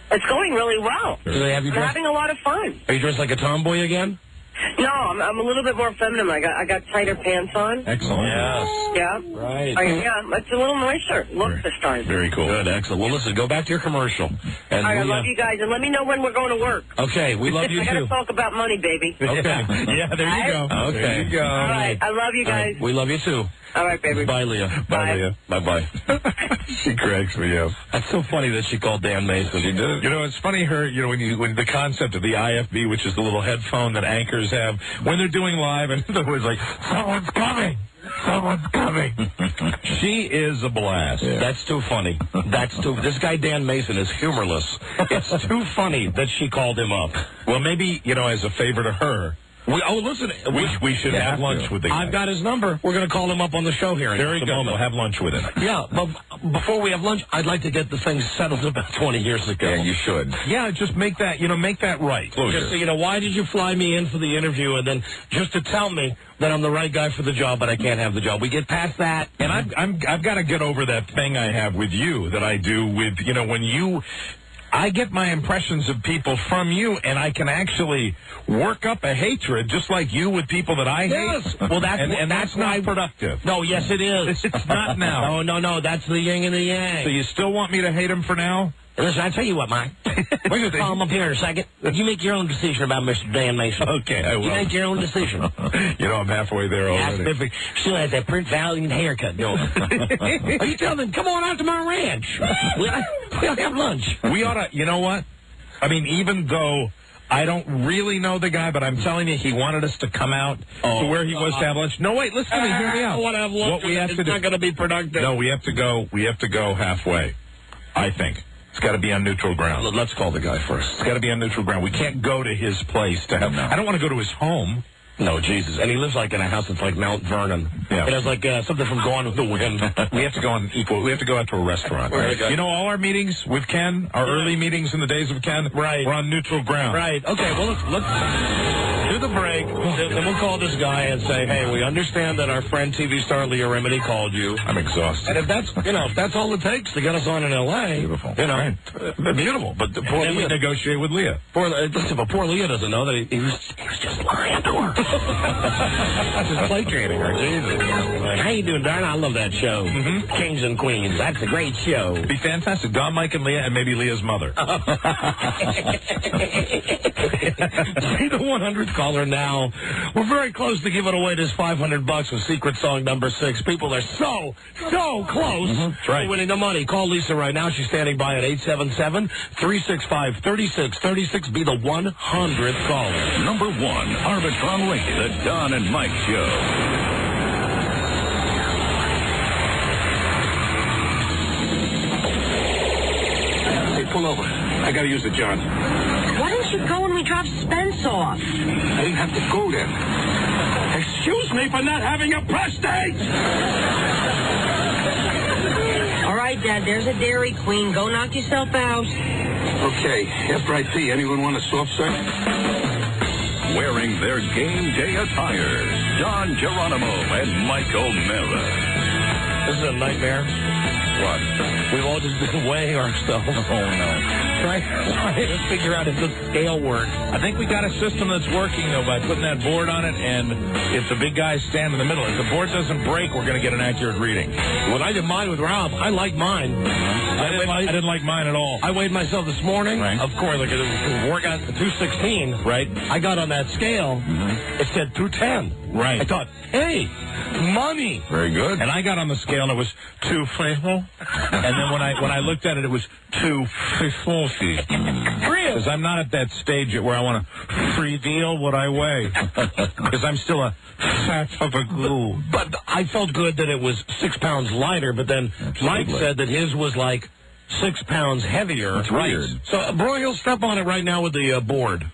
It's going really well. Do they have you I'm having a lot of fun. Are you dressed like a tomboy again? No, I'm a little bit more feminine. I got tighter pants on. Excellent. Yes. Yeah. Right. Yeah, it's a little nicer look this time. Very cool. Good, excellent. Well, listen, go back to your commercial. And I love you guys, and let me know when we're going to work. Okay, we love you I got to talk about money, baby. Okay. Yeah, there you go. Okay. There you go. All right, I love you guys. Right. We love you too. All right, baby. Bye, Leah. Bye, Leah. Bye-bye. She cracks me up. That's so funny that she called Dan Mason. She did. You know, it's funny when the concept of the IFB, which is the little headphone that anchors have, when they're doing live, and the was like, someone's coming. Someone's coming. She is a blast. Yeah. That's too funny. This guy Dan Mason is humorless. It's too funny that she called him up. Well, maybe, as a favor to her, we should have lunch with the guy. I've got his number. We're going to call him up on the show here. There you go. We'll have lunch with him. Yeah, but before we have lunch, I'd like to get the thing settled about 20 years ago. Yeah, you should. Yeah, just make that right. Closure. Just, why did you fly me in for the interview and then just to tell me that I'm the right guy for the job, but I can't have the job? We get past that. And I've got to get over that thing I have with you that I do with, when you... I get my impressions of people from you, and I can actually work up a hatred just like you with people that I hate. Yes. Well, that's not productive. No, yes, it is. It's not now. Oh, no, that's the yin and the yang. So you still want me to hate him for now? Listen, I'll tell you what, Mike. We'll call him up here in a second. You make your own decision about Mr. Dan Mason. Okay, I will. You make your own decision. I'm halfway there already. Still has that Prince Valiant haircut going. Are you telling them, come on out to my ranch? We'll have lunch. We ought to, you know what? I mean, even though I don't really know the guy, but I'm telling you, he wanted us to come out to where he was to have lunch. No, wait, listen to me. Hear me out. I want to have lunch. What we have to do. It's not going to be productive. No, we have to go halfway, I think. It's got to be on neutral ground. Let's call the guy first. It's got to be on neutral ground. We can't go to his place to have. I don't want to go to his home. No, Jesus. And he lives like in a house that's like Mount Vernon. Yeah. It has like something from Gone with the Wind. We have to go on equal. We have to go out to a restaurant. Right? You know, all our meetings with Ken, our early meetings in the days of Ken, right, we're on neutral ground. Right. Okay. Well, let's do the break. Then we'll call this guy and say, hey, we understand that our friend TV star Leah Remini called you. I'm exhausted. And if that's all it takes to get us on in L.A., beautiful. Right. Beautiful. But poor Leah. We negotiate with Leah. Poor Leah doesn't know that he was just lying to her. Just placating her. Jesus. How you doing, darling? I love that show. Mm-hmm. Kings and Queens. That's a great show. It'd be fantastic. Don, Mike, and Leah, and maybe Leah's mother. Be the 100th caller now. We're very close to giving away this $500 with secret song number 6. People are so close to winning the money. Call Lisa right now. She's standing by at 877-365-3636. Be the 100th caller. Number 1, Arbitron Radio, the Don and Mike Show. Hey, pull over. I gotta use the John. Why didn't you go when we dropped Spence off? I didn't have to go then. Excuse me for not having a prostate! All right, Dad, there's a Dairy Queen. Go knock yourself out. Okay, after I pee, anyone want a soft serve? Wearing their game day attire, Don Geronimo and Mike O'Mara. This is a nightmare. What? We've all just been weighing ourselves. Oh, no. Trying to figure out if the scale works. I think we got a system that's working, though, by putting that board on it, and if the big guys stand in the middle, if the board doesn't break, we're going to get an accurate reading. When I did mine with Rob, I like mine. I didn't like mine at all. I weighed myself this morning. Right. Of course, like a workout 216. Right. I got on that scale. Mm-hmm. It said 210. Right. I thought, hey, money. Very good. And I got on the scale and it was 250. And then when I looked at it, it was 250. Because I'm not at that stage yet where I want to reveal what I weigh. Because I'm still a fat of a glue. But I felt good that it was 6 pounds lighter. But then Mike said that his was like 6 pounds heavier. That's weird. So, Broyhill, step on it right now with the board.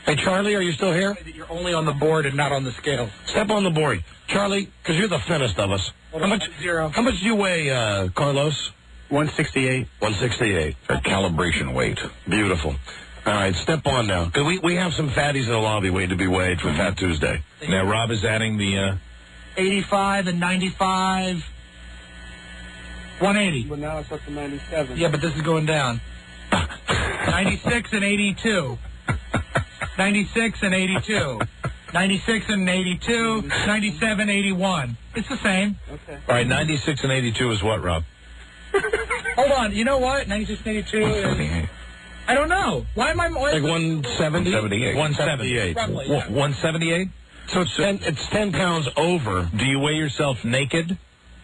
Hey, Charlie, are you still here? You're only on the board and not on the scale. Step on the board. Charlie, because you're the thinnest of us. How much do you weigh, Carlos? 168. 168. For calibration weight. Beautiful. All right, step on now. Because we have some fatties in the lobby waiting to be weighed for Fat Tuesday. Now, Rob is adding the... 85 and 95. 180. But now it's up to 97. Yeah, but this is going down. 96 and 82. 96 and 82. 96 and 82. 97, 81. It's the same. Okay. All right, 96 and 82 is what, Rob? Hold on. You know what? 96 and 82 is... I don't know. Why am I... Like 170? 178. 178. Roughly, 178? So it's 10 pounds over. Do you weigh yourself naked?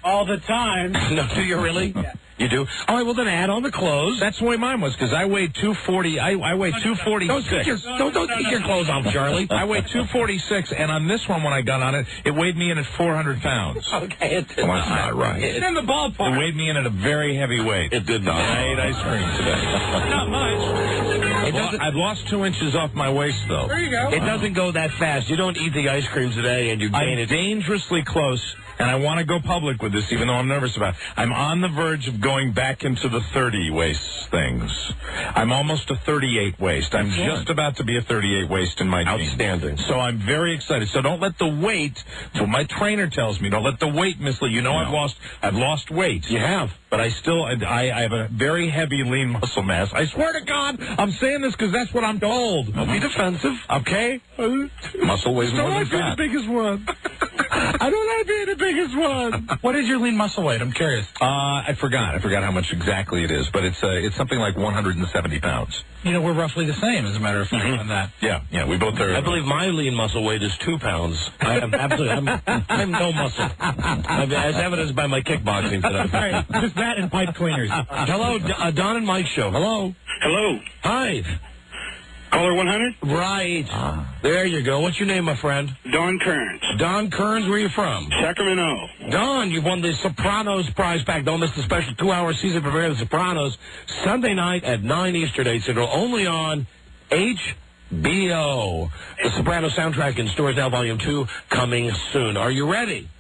All the time. No, do you really? Yeah. You do? All right, well, then add on the clothes. That's the way mine was, because I weighed 240. I weighed 246. Don't take your clothes off, Charlie. I weighed 246, and on this one, when I got on it, it weighed me in at 400 pounds. Okay, Well, that's not right. It's in the ballpark. It weighed me in at a very heavy weight. It did not. I ate ice cream today. Not much. I've lost 2 inches off my waist, though. There you go. It doesn't go that fast. You don't eat the ice cream today and you gain I'm it. dangerously close, and I want to go public with this, even though I'm nervous about it. I'm on the verge of going back into the 30 waist things. I'm almost a 38 waist. I'm just about to be a 38 waist in my jeans. Outstanding. So I'm very excited. So don't let the weight, so my trainer tells me, don't let the weight mislead. You know, I've lost weight. You have. But I have a very heavy lean muscle mass. I swear to God, I'm saying this because that's what I'm told. Don't be defensive. Okay? Muscle weighs more than fat. the biggest one. I don't want to be the biggest one. What is your lean muscle weight? I'm curious. I forgot how much exactly it is, but it's something like 170 pounds. You know, we're roughly the same, as a matter of fact, on that. Yeah, we both are. I believe my lean muscle weight is 2 pounds. I am absolutely, I'm no muscle. As evidenced by my kickboxing today. All right, just that and pipe cleaners. Hello, Don and Mike show. Hello. Hello. Hi. Caller 100? Right. There you go. What's your name, my friend? Don Kearns. Don Kearns, where are you from? Sacramento. Don, you've won the Sopranos prize pack. Don't miss the special 2-hour season premiere of The Sopranos, Sunday night at 9 Eastern, 8 Central, only on HBO. The Sopranos soundtrack in stores now, Volume 2, coming soon. Are you ready?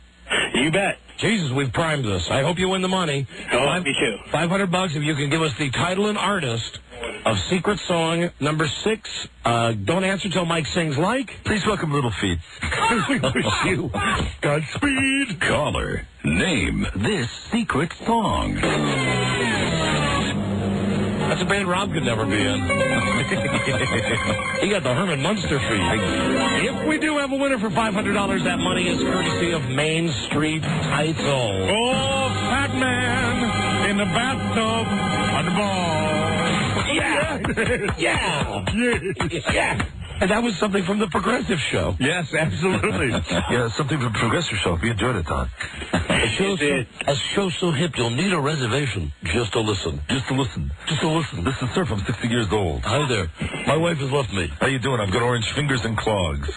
You bet. Jesus, we've primed this. I hope you win the money. Oh, me too. $500 if you can give us the title and artist of Secret Song number 6. Don't answer till Mike sings like. Please welcome Little Feet. We wish you Godspeed. Caller, name this secret song. That's a band Rob could never be in. He got the Herman Munster fee. If we do have a winner for $500, that money is courtesy of Main Street Title. Oh, fat man in the bathtub on the ball. Yeah. And that was something from the Progressive Show. Yes, absolutely. Yeah, something from the Progressive Show. We enjoyed it, Don. A show so hip you'll need a reservation just to listen. Just to listen. Listen, sir, I'm 60 years old. Hi there. My wife has left me. How you doing? I've got orange fingers and clogs.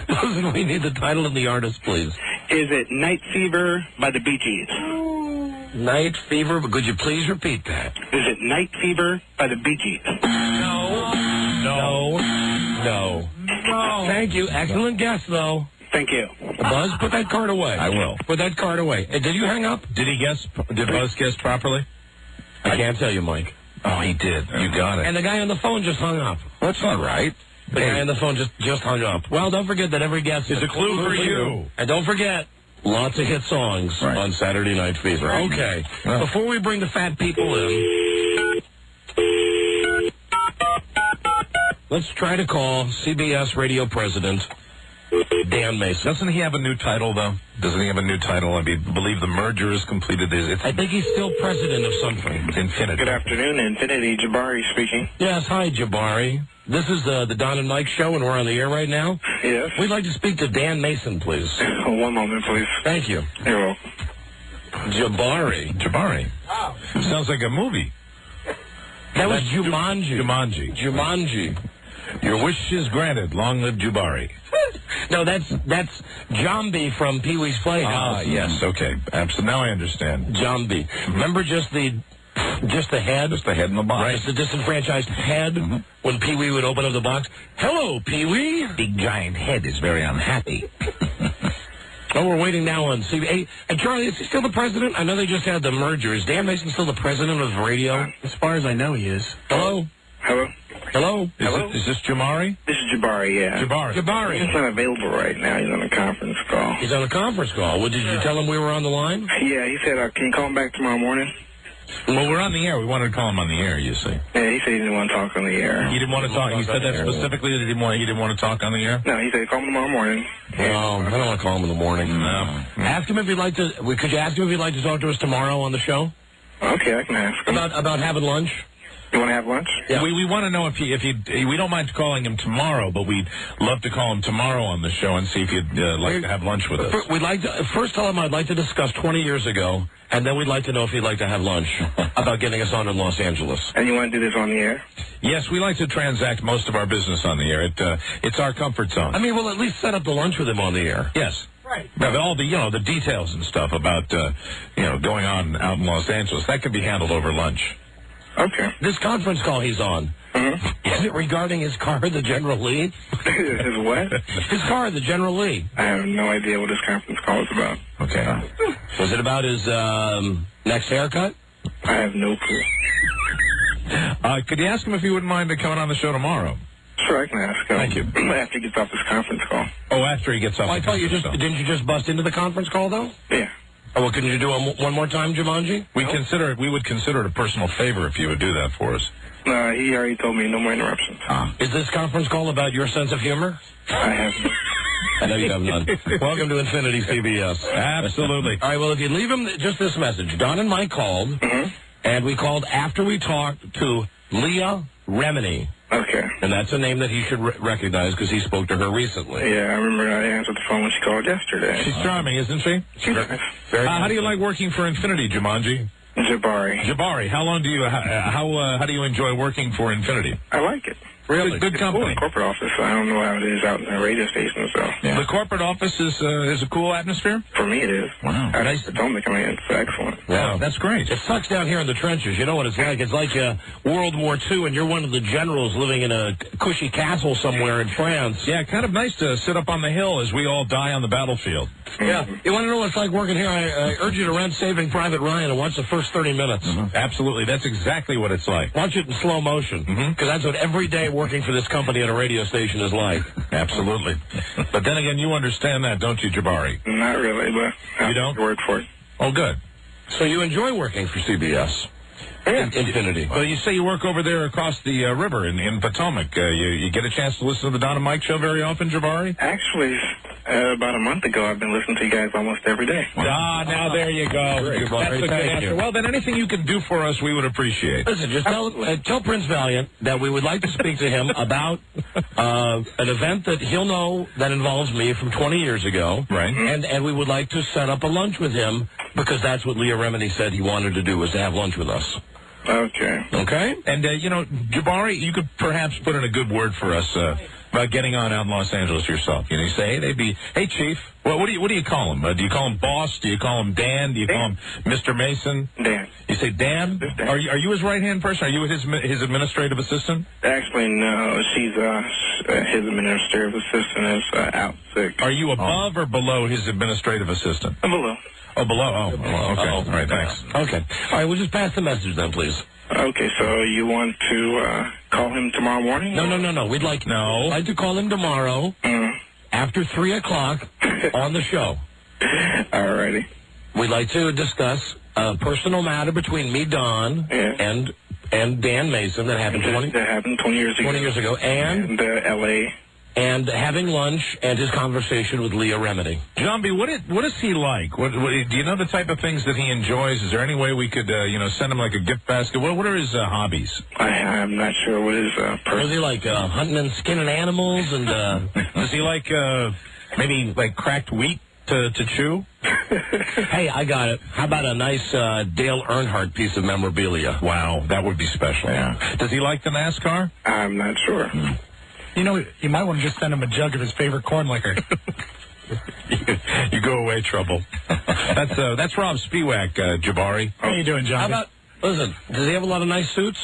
Listen, we need the title and the artist, please. Is it Night Fever by the Bee Gees? Night Fever, but could you please repeat that? Is it Night Fever by the Bee Gees? No. Thank you. Excellent guess, though. Thank you. Buzz, put that card away. I will. Put that card away. Did you hang up? Did Buzz guess properly? I can't tell you, Mike. Oh, he did. You got it. And the guy on the phone just hung up. That's not right. The guy on the phone just hung up. Well, don't forget that every guess is a clue for you. And don't forget, lots of hit songs on Saturday Night Fever. Right. Okay. Well. Before we bring the fat people in, let's try to call CBS radio president Dan Mason. Doesn't he have a new title, though? Doesn't he have a new title? I believe the merger is completed. I think he's still president of something. Infinity. Good afternoon, Infinity. Jabari speaking. Yes, hi, Jabari. This is the Don and Mike show, and we're on the air right now. Yes. We'd like to speak to Dan Mason, please. One moment, please. Thank you. You're welcome. Jabari. Oh. Sounds like a movie. That was Jumanji. Jumanji. Your wish is granted. Long live Jabari. No, that's Jambi from Pee-wee's Playhouse. Ah, yes, okay. Absolutely. Now I understand. Jambi. Remember just the head? Just the head in the box. Right, it's the disenfranchised head when Pee-wee would open up the box. Hello, Pee-wee. Big giant head is very unhappy. Oh, we're waiting now on CBS. Hey, Charlie, is he still the president? I know they just had the merger. Is Dan Mason still the president of radio? As far as I know, he is. Hello? Hello? Is this Jamari? This is Jabari, yeah. Jabari. He's not available right now. He's on a conference call. He's on a conference call. Well, did you tell him we were on the line? Yeah, he said, can you call him back tomorrow morning? Well, we're on the air. We wanted to call him on the air, you see. Yeah, he said he didn't want to talk on the air. He didn't want to talk. He said that specifically that he didn't want to talk on the air? No, he said call him tomorrow morning. No, I don't want to call him in the morning. No. Ask him if he'd like to. Could you ask him if he'd like to talk to us tomorrow on the show? Okay, I can ask him. About having lunch? You want to have lunch? Yeah. We want to know if he we don't mind calling him tomorrow, but we'd love to call him tomorrow on the show and see if he'd like to have lunch with us. We'd like to first tell him I'd like to discuss 20 years ago, and then we'd like to know if he'd like to have lunch about getting us on in Los Angeles. And you want to do this on the air? Yes, we like to transact most of our business on the air. It's our comfort zone. I mean, we'll at least set up the lunch with him on the air. Yes. Right. Now, all the the details and stuff about going on out in Los Angeles, that can be handled over lunch. Okay. This conference call he's on, is it regarding his car, the General Lee? His what? His car, the General Lee. I have no idea what this conference call is about. Okay. Was it about his next haircut? I have no clue. Could you ask him if he wouldn't mind coming on the show tomorrow? Sure, I can ask him. Thank you. After he gets off this conference call. Oh, after he gets off. I thought didn't you just bust into the conference call though? Yeah. Oh, well, can you do it one more time, Jumanji? We would consider it a personal favor if you would do that for us. He already told me no more interruptions. Is this conference call about your sense of humor? I have none. I know you have none. Welcome to Infinity CBS. Absolutely. All right, well, if you leave him just this message. Don and Mike called, and we called after we talked to Leah Remini. Okay. And that's a name that he should recognize because he spoke to her recently. Yeah, I remember I answered the phone when she called yesterday. She's charming, isn't she? She's nice. How do you like working for Infinity, Jumanji? Jabari. How long do you how do you enjoy working for Infinity? I like it. Really? Good company. Corporate office. I don't know how it is out in the radio station, so. Yeah. The corporate office is a cool atmosphere? For me, it is. Wow. Nice to tell me coming in. It's excellent. Wow, that's great. It sucks down here in the trenches. You know what it's like? It's like World War II, and you're one of the generals living in a cushy castle somewhere in France. Yeah, kind of nice to sit up on the hill as we all die on the battlefield. Yeah. You want to know what it's like working here? I urge you to rent Saving Private Ryan and watch the first 30 minutes. Absolutely. That's exactly what it's like. Watch it in slow motion, because that's what every day working for this company at a radio station is like. Absolutely. But then again, you understand that, don't you, Jabari? Not really, but you don't work for it. Oh, good. So you enjoy working for CBS? Yeah. Infinity. Well, you say you work over there across the river in Potomac. You get a chance to listen to the Don and Mike show very often, Jabari? Actually, about a month ago, I've been listening to you guys almost every day. Ah, now there you go. Great. That's a good Thank answer. you. Well, then anything you can do for us, we would appreciate. Listen, just tell Prince Valiant that we would like to speak to him about an event that he'll know that involves me from 20 years ago. Right. And we would like to set up a lunch with him, because that's what Leah Remini said he wanted to do, was to have lunch with us. Okay. Okay? And, Jabari, you could perhaps put in a good word for us about getting on out in Los Angeles yourself. You say, hey, Chief. Well, what do you call him? Do you call him Boss? Do you call him Dan? Do you call him Mr. Mason? Dan. You say Dan? Dan. Are you his right-hand person? Are you his administrative assistant? Actually, no. She's his administrative assistant is out sick. Are you above or below his administrative assistant? Below. Oh, below. Oh, okay. All right, thanks. Okay. All right, we'll just pass the message then, please. Okay, so you want to call him tomorrow morning? No. We'd like to call him tomorrow after 3 o'clock on the show. All righty. We'd like to discuss a personal matter between me, Don, and Dan Mason that happened 20 years ago. 20 years ago, and L.A. And having lunch and his conversation with Leah Remini. John B., what is he like? What do you know the type of things that he enjoys? Is there any way we could, send him like a gift basket? What are his hobbies? I'm not sure what his Does he like hunting and skinning animals? And does he like maybe like cracked wheat to chew? Hey, I got it. How about a nice Dale Earnhardt piece of memorabilia? Wow, that would be special. Yeah. Does he like the NASCAR? I'm not sure. You know, you might want to just send him a jug of his favorite corn liquor. You go away, trouble. That's Rob Spiewak, Jabari. How you doing, John? Listen, does he have a lot of nice suits?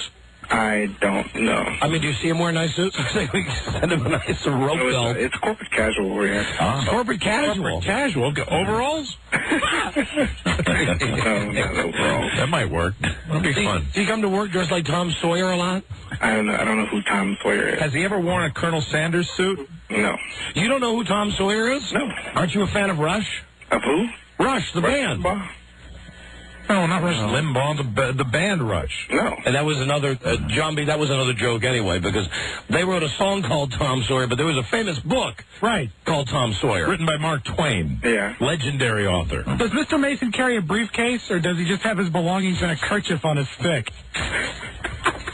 I don't know. I mean, do you see him wear nice suits? We can send him a nice rope belt. It's corporate casual over here. Corporate casual. Corporate casual. Overalls? No, not overalls. That might work. That'd be fun. Does he come to work dressed like Tom Sawyer a lot? I don't know who Tom Sawyer is. Has he ever worn a Colonel Sanders suit? No. You don't know who Tom Sawyer is? No. Aren't you a fan of Rush? Of who? Rush, the band. Limbaugh? No, not Rush Limbaugh, the band Rush. No. And that was another, John B., that was another joke anyway, because they wrote a song called Tom Sawyer, but there was a famous book called Tom Sawyer. Written by Mark Twain. Yeah. Legendary author. Does Mr. Mason carry a briefcase, or does he just have his belongings in a kerchief on his stick?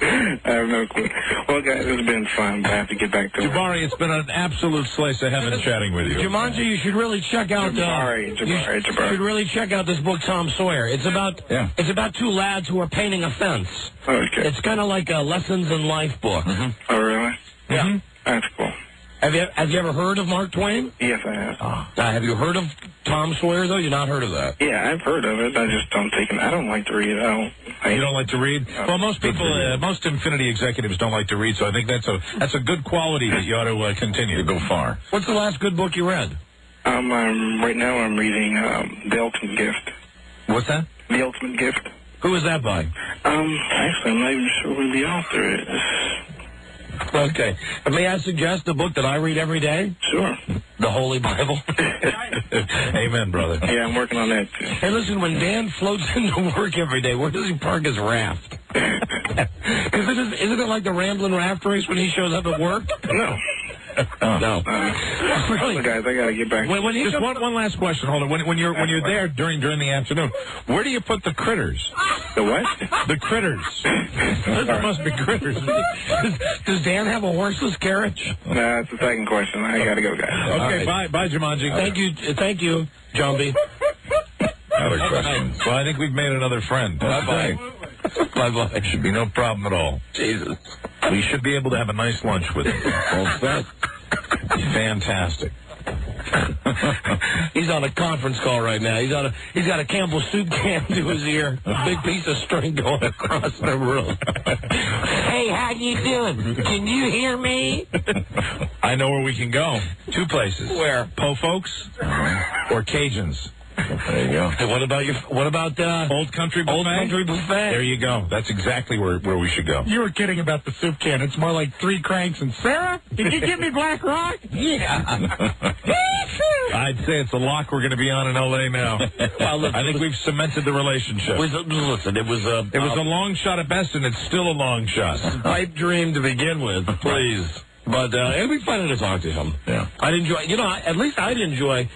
I have no clue. Well, guys, it's been fun, but I have to get back to it. Jabari, it's been an absolute slice of heaven chatting with you. Jumanji, you should really check out. Jabari. You should really check out this book, Tom Sawyer. It's about two lads who are painting a fence. Okay. It's kind of like a lessons in life book. Oh, really? Yeah. That's cool. Have you ever heard of Mark Twain? Yes, I have. Have you heard of Tom Sawyer, though? You've not heard of that? Yeah, I've heard of it. I just don't take it. I don't like to read. You don't like to read? Well, most people, most Infinity executives don't like to read, so I think that's a good quality that you ought to continue to go far. What's the last good book you read? Right now I'm reading The Ultimate Gift. What's that? The Ultimate Gift. Who is that by? Actually, I'm not even sure who the author is. Okay. May I suggest a book that I read every day? Sure. The Holy Bible. Amen, brother. Yeah, I'm working on that, too. Hey, listen, when Dan floats into work every day, where does he park his raft? Isn't it like the Ramblin' Raft Race when he shows up at work? No. No. Really? Guys, I got to get back. Just one last question. Hold on. When you're there during the afternoon, where do you put the critters? The what? The critters. There must be critters. Does Dan have a horseless carriage? Nah, that's the second question. I got to go, guys. Okay, bye, Jumanji. Thank you, John B. Another question. Well, I think we've made another friend. Bye-bye. Bye-bye. Should be no problem at all. Jesus. We should be able to have a nice lunch with him. All set. Fantastic. He's on a conference call right now. He's got a Campbell soup can to his ear, a big piece of string going across the room. Hey, how you doing? Can you hear me? I know where we can go. 2 places. Where? Po Folks or Cajuns. There you go. Hey, what about Old Country Buffet? Old Country Buffet. There you go. That's exactly where we should go. You were kidding about the soup can. It's more like 3 cranks and Sarah, did you give me Black Rock? Yeah. I'd say it's a lock we're going to be on in L.A. now. Well, look, I think we've cemented the relationship. Listen, it was a long shot at best, and it's still a long shot. Pipe dream to begin with, please. But it'll be fun to talk to him. Yeah. I'd enjoy, at least I'd enjoy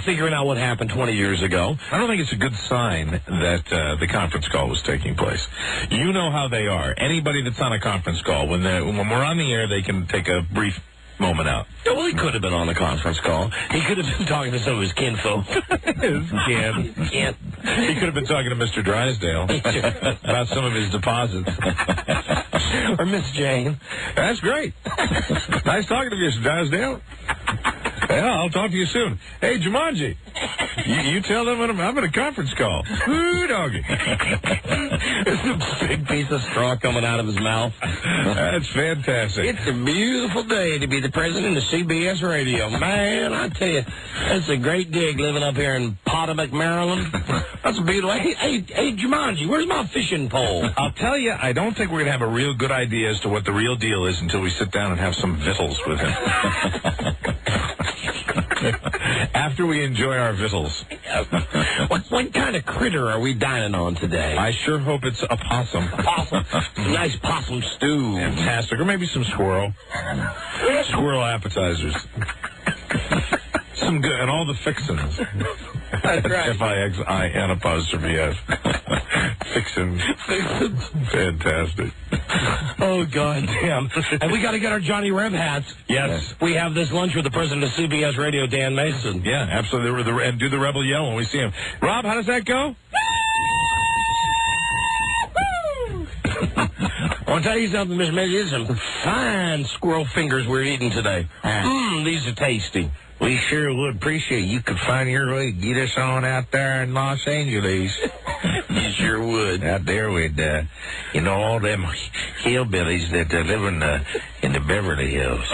figuring out what happened 20 years ago. I don't think it's a good sign that the conference call was taking place. You know how they are. Anybody that's on a conference call, when we're on the air, they can take a brief moment out. Well, he could have been on the conference call. He could have been talking to some of his kinfolk. He could have been talking to Mr. Drysdale about some of his deposits. Or Miss Jane. That's great. Nice talking to you, Mr. Drysdale. Yeah, I'll talk to you soon. Hey, Jumanji, you tell them I'm at a conference call. Woo, doggy. There's a big piece of straw coming out of his mouth. That's fantastic. It's a beautiful day to be the president of CBS Radio. Man, I tell you, it's a great gig living up here in Potomac, Maryland. That's a beautiful... Hey, Jumanji, where's my fishing pole? I'll tell you, I don't think we're going to have a real good idea as to what the real deal is until we sit down and have some victuals with him. After we enjoy our victuals. What kind of critter are we dining on today? I sure hope it's a possum. Possum. Nice possum stew. Fantastic. Or maybe some squirrel. Squirrel appetizers. Some good, and all the fixins. That's right. F-I-X-I-N apostrophe S. Fixins. Fantastic. Oh, God damn. And we got to get our Johnny Rev hats. Yes. We have this lunch with the president of CBS Radio, Dan Mason. Yeah, absolutely. And do the rebel yell when we see him. Rob, how does that go? I want to tell you something, Miss Mitch. These are some fine squirrel fingers we're eating today. These are tasty. We sure would appreciate you could find your way to get us on out there in Los Angeles. You sure would. Out there with, all them hillbillies that live in the Beverly Hills.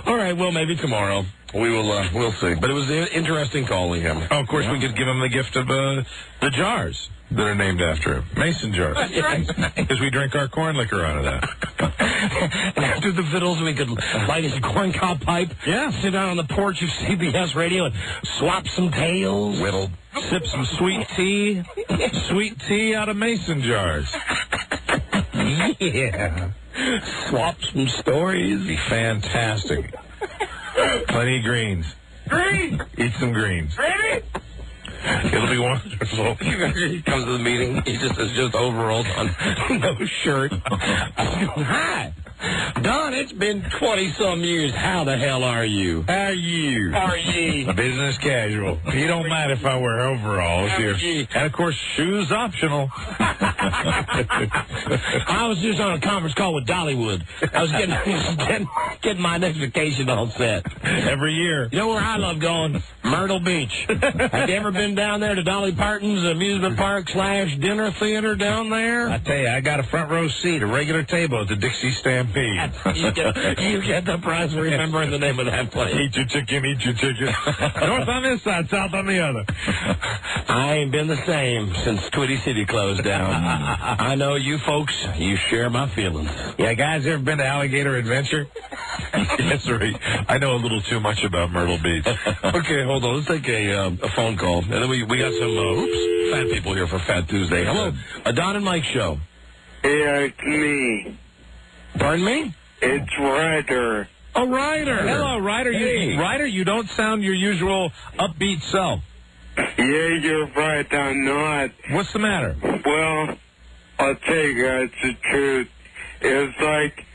All right, well, maybe tomorrow. We'll see. But it was interesting calling him. Oh, of course, we could give him the gift of the jars that are named after him. Mason jars. That's right. Because we drink our corn liquor out of that. And after the fiddles, we could light his corncob pipe. Yeah. Sit down on the porch of CBS Radio and swap some tales. Whittle. Sip some sweet tea. Sweet tea out of Mason jars. Yeah. Swap some stories. Be fantastic. Plenty of greens. Green! Eat some greens. Green! It'll be wonderful. He comes to the meeting. He just has overalls on, no shirt. Hi, Don. It's been 20-some years. How the hell are you? How are you? How are ye? Business casual. You don't mind if I wear overalls How here. are ye? And of course, shoes optional. I was just on a conference call with Dollywood. I was getting my next vacation all set. Every year. You know where I love going? Myrtle Beach. Have you ever been down there to Dolly Parton's amusement park / dinner theater down there? I tell you, I got a front row seat, a regular table at the Dixie Stampede. You get the prize for remembering the name of that place. Eat your chicken, eat your chicken. North on this side, south on the other. I ain't been the same since Twitty City closed down. I know you folks, you share my feelings. Yeah, guys, ever been to Alligator Adventure? Yes, sir. I know a little too much about Myrtle Beach. Okay, hold on. Let's take a phone call. And then we got some fat people here for Fat Tuesday. Hello, a Don and Mike show. Yeah, it's me. Pardon me? It's Ryder. Oh, Ryder. Hello, Ryder. Hey. Ryder, you don't sound your usual upbeat self. Yeah, you're right, I'm not. What's the matter? Well, I'll tell you guys the truth. It was like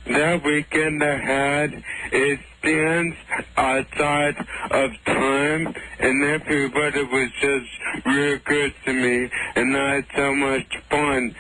that weekend I had, it stands outside of time, and everybody was just real good to me, and I had so much fun.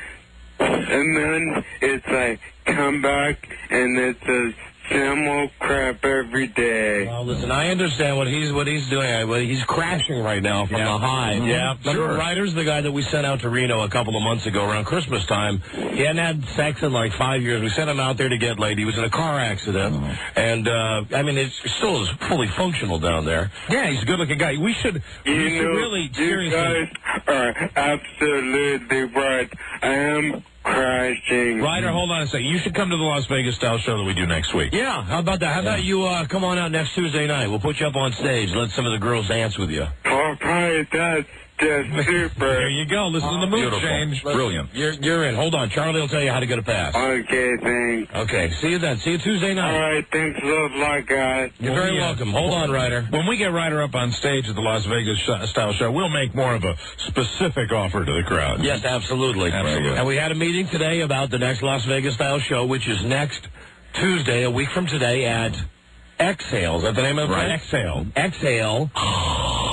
and then it's like come back and it's a similar crap every day. Well, listen, I understand what he's doing. He's crashing right now from the high. Yeah, Remember, Ryder's the guy that we sent out to Reno a couple of months ago around Christmas time. He hadn't had sex in like 5 years. We sent him out there to get laid. He was in a car accident, and I mean, it still is fully functional down there. Yeah, he's a good-looking guy. We should really seriously. You guys are absolutely right. I am crashing. Ryder, hold on a second. You should come to the Las Vegas style show that we do next week. Yeah, how about that? How about you come on out next Tuesday night? We'll put you up on stage. Let some of the girls dance with you. Oh, probably that's just super. There you go. Listen to the mood change. Brilliant. You're in. Hold on. Charlie will tell you how to get a pass. Okay, thanks. Okay, see you then. See you Tuesday night. All right, thanks a lot, guys. You're very welcome. Hold on, Ryder. When we get Ryder up on stage at the Las Vegas style show, we'll make more of a specific offer to the crowd. Yes, absolutely. Absolutely. And we had a meeting today about the next Las Vegas style show, which is next Tuesday, a week from today, at Exhale. Is that the name of it? Right. Exhale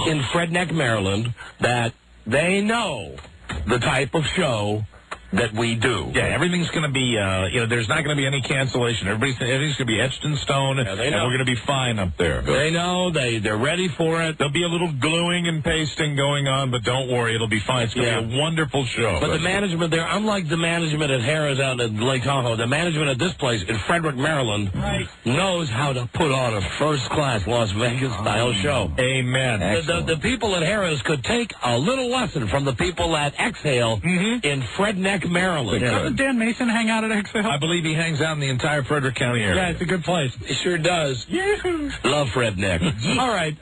in Fredneck, Maryland, that they know the type of show that we do. Yeah, everything's going to be, there's not going to be any cancellation. Everything's going to be etched in stone, and we're going to be fine up there. They know. They're ready for it. There'll be a little gluing and pasting going on, but don't worry, it'll be fine. It's going to be a wonderful show. But the management there, unlike the management at Harrah's out at Lake Tahoe, the management at this place in Frederick, Maryland, knows how to put on a first-class Las Vegas-style show. Amen. The people at Harrah's could take a little lesson from the people at Exhale in Fredneck, Maryland. Doesn't Dan Mason hang out at Exhale? I believe he hangs out in the entire Frederick County area. Yeah, it's a good place. It sure does. Love Fredneck. All right.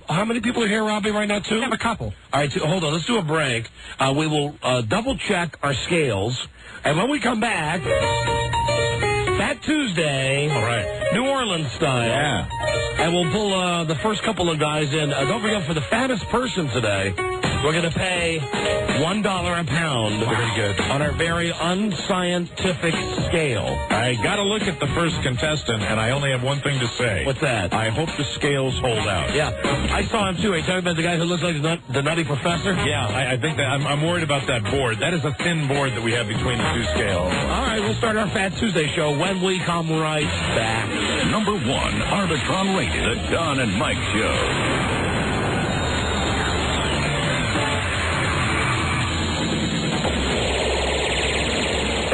How many people are here, Robbie, right now, too? I have a couple. All right, hold on. Let's do a break. We will double-check our scales. And when we come back, Fat Tuesday, All right. New Orleans style. Yeah. And we'll pull the first couple of guys in. Don't forget, for the fattest person today, we're going to pay $1 a pound. Very good. On our very unscientific scale. I got to look at the first contestant, and I only have one thing to say. What's that? I hope the scales hold out. Yeah, I saw him too. Are you talking about the guy who looks like the Nutty Professor? Yeah, I think that I'm worried about that board. That is a thin board that we have between the two scales. All right, we'll start our Fat Tuesday show when we come right back. Number 1, Arbitron rated, the Don and Mike Show.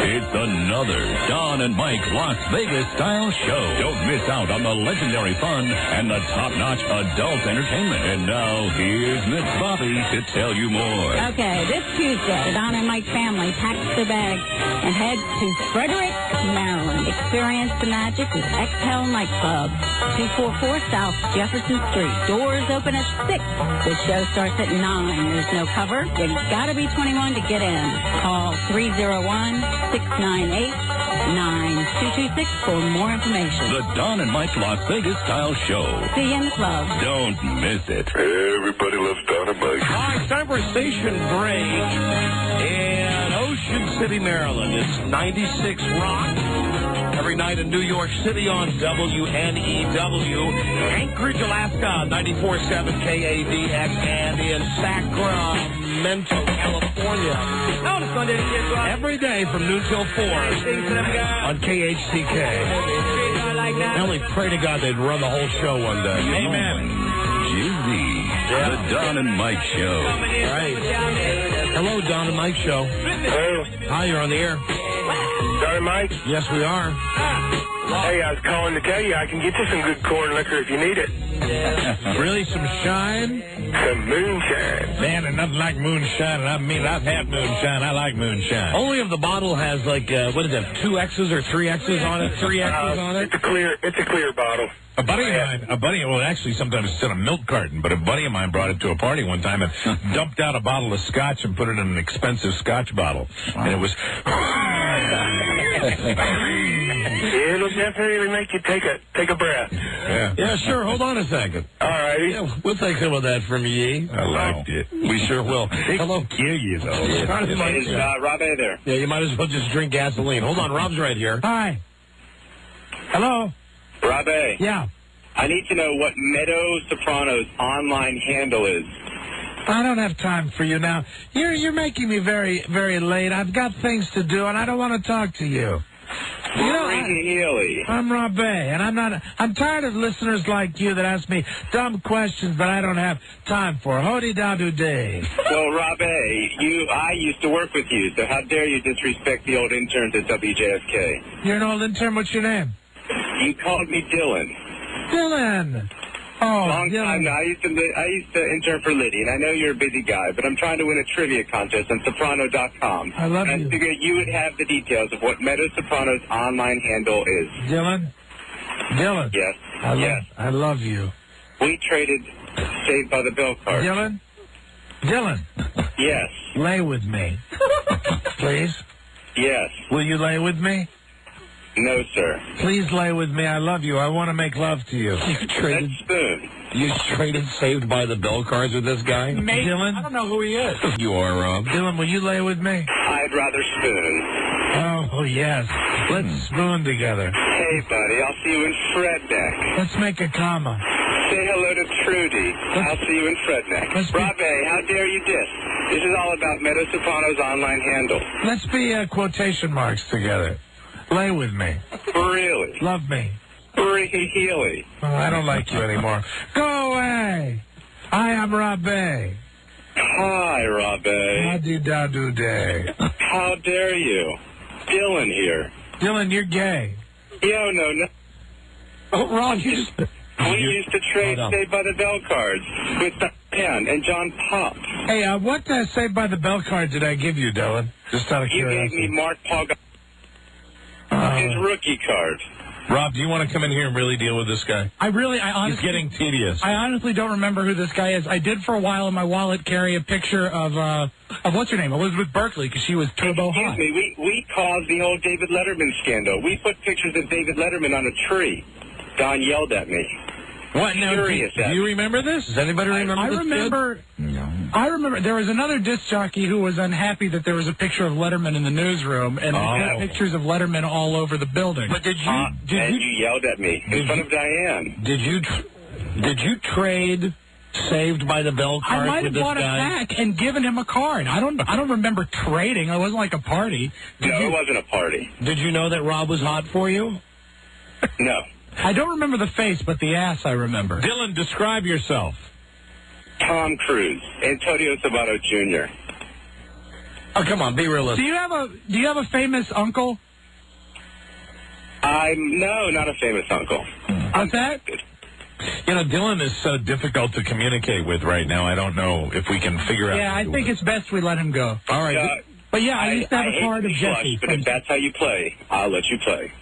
It's another Don and Mike Las Vegas style show. Don't miss out on the legendary fun and the top-notch adult entertainment. And now, here's Miss Bobby to tell you more. Okay, this Tuesday, the Don and Mike family packs their bags and heads to Frederick, Maryland. Experience the magic with Exhale Nightclub, 244 South Jefferson Street. Doors open at 6. The show starts at 9. There's no cover. You gotta be 21 to get in. Call 301-698-9226 for more information. The Don and Mike Las Vegas style show. See you in the club. Don't miss it. Everybody loves Don and Mike. All right, time for a station break in Ocean City, Maryland. It's 96 Rock. Every night in New York City on WNEW. Anchorage, Alaska, 94.7 KADX. And in Sacramento, California. Every day from noon till 4 on KHCK. I only pray to God they'd run the whole show one day. Amen. Jizzy, the Don and Mike Show. Right. Hello, Don and Mike Show. Hello, Hi, you're on the air. Don and Mike. Yes, we are. Hey, I was calling to tell you I can get you some good corn liquor if you need it. Really, some shine? Some moonshine. Man, and nothing like moonshine. And I mean, I've had moonshine. I like moonshine. Only if the bottle has, like, what is it, 2 X's or 3 X's on it? 3 X's on it? It's a clear bottle. A buddy of mine, well, actually, sometimes it's in a milk carton, but a buddy of mine brought it to a party one time and dumped out a bottle of scotch and put it in an expensive scotch bottle. Wow. And it was... It'll definitely make you take a breath. Yeah, sure. Hold on a second. All righty. Yeah, we'll take some of that from ye. I liked it. We sure will. Hello. Kill you, though. Rob A there. Yeah, you might as well just drink gasoline. Hold on, Rob's right here. Hi. Hello? Rob A. Yeah. I need to know what Meadow Soprano's online handle is. I don't have time for you now. You're making me very, very late. I've got things to do, and I don't want to talk to you. You know, I'm Rob Bay, and I'm tired of listeners like you that ask me dumb questions that I don't have time for. Hody-da-do-day. Well, Rob A., I used to work with you, so how dare you disrespect the old interns at WJFK? You're an old intern. What's your name? You called me Dylan. Dylan. Oh, Long time now. I used to intern for Liddy, and I know you're a busy guy, but I'm trying to win a trivia contest on Soprano.com. I love you. I figured you would have the details of what Meadow Soprano's online handle is. Dylan? Yes. I love you. We traded Saved by the Bell card. Dylan? Yes. Lay with me. Please? Yes. Will you lay with me? No, sir. Please lay with me. I love you. I want to make love to you. You traded Saved by the Bell cards with this guy? Dylan? I don't know who he is. You are, Rob. Dylan, will you lay with me? I'd rather spoon. Oh, yes. Let's spoon together. Hey, buddy, I'll see you in Fredneck. Let's make a comma. Say hello to Trudy. I'll see you in Fredneck. Rob A., how dare you diss? This is all about Meadow Soprano's online handle. Let's be quotation marks together. Lay with me. Really? Love me. Really? Oh, I don't like you anymore. Go away. I am Rob Bay. Hi, Rob A. Howdy-da-do-day. How dare you? Dylan here. Dylan, you're gay. No. Oh, Rob, you just... We used to trade Saved by the Bell cards with Diane and John Pop. Hey, what Saved by the Bell card did I give you, Dylan? Just out of You curiosity. gave me Mark Paul his rookie card. Rob, do you want to come in here and really deal with this guy? I honestly... He's getting tedious. I honestly don't remember who this guy is. I did for a while in my wallet carry a picture of what's her name? Elizabeth Berkley, because she was turbo hot. Excuse me, we caused the whole David Letterman scandal. We put pictures of David Letterman on a tree. Don yelled at me. What now? Do you remember this? Does anybody remember this? I remember there was another disc jockey who was unhappy that there was a picture of Letterman in the newsroom, and they put pictures of Letterman all over the building. But did you yelled at me in front of Diane. Did you trade Saved by the Bell card I might have with this bought guy? a pack and given him a card. I don't remember trading. It wasn't like a party. It wasn't a party. Did you know that Rob was hot for you? No. I don't remember the face, but the ass I remember. Dylan, describe yourself. Tom Cruise, Antonio Sabato Jr. Oh, come on, be realistic. Do you have a famous uncle? No, not a famous uncle. What's that? You know, Dylan is so difficult to communicate with right now. I don't know if we can figure out. Yeah, I think it's best we let him go. All right. But yeah, I used to have a card of Jesse. But if that's how you play, I'll let you play.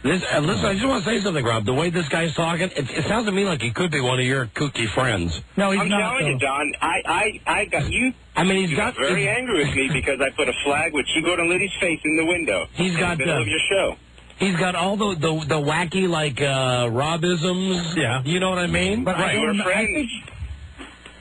Listen, I just want to say something, Rob. The way this guy's talking, it sounds to me like he could be one of your kooky friends. No, he's I'm not. telling you, Don, I got you. I mean, he's got very angry with me because I put a flag with Chico and Liddy's face in the window. He's got in the middle of your show. He's got all the wacky Robisms. Yeah, you know what I mean. But right, we're friends.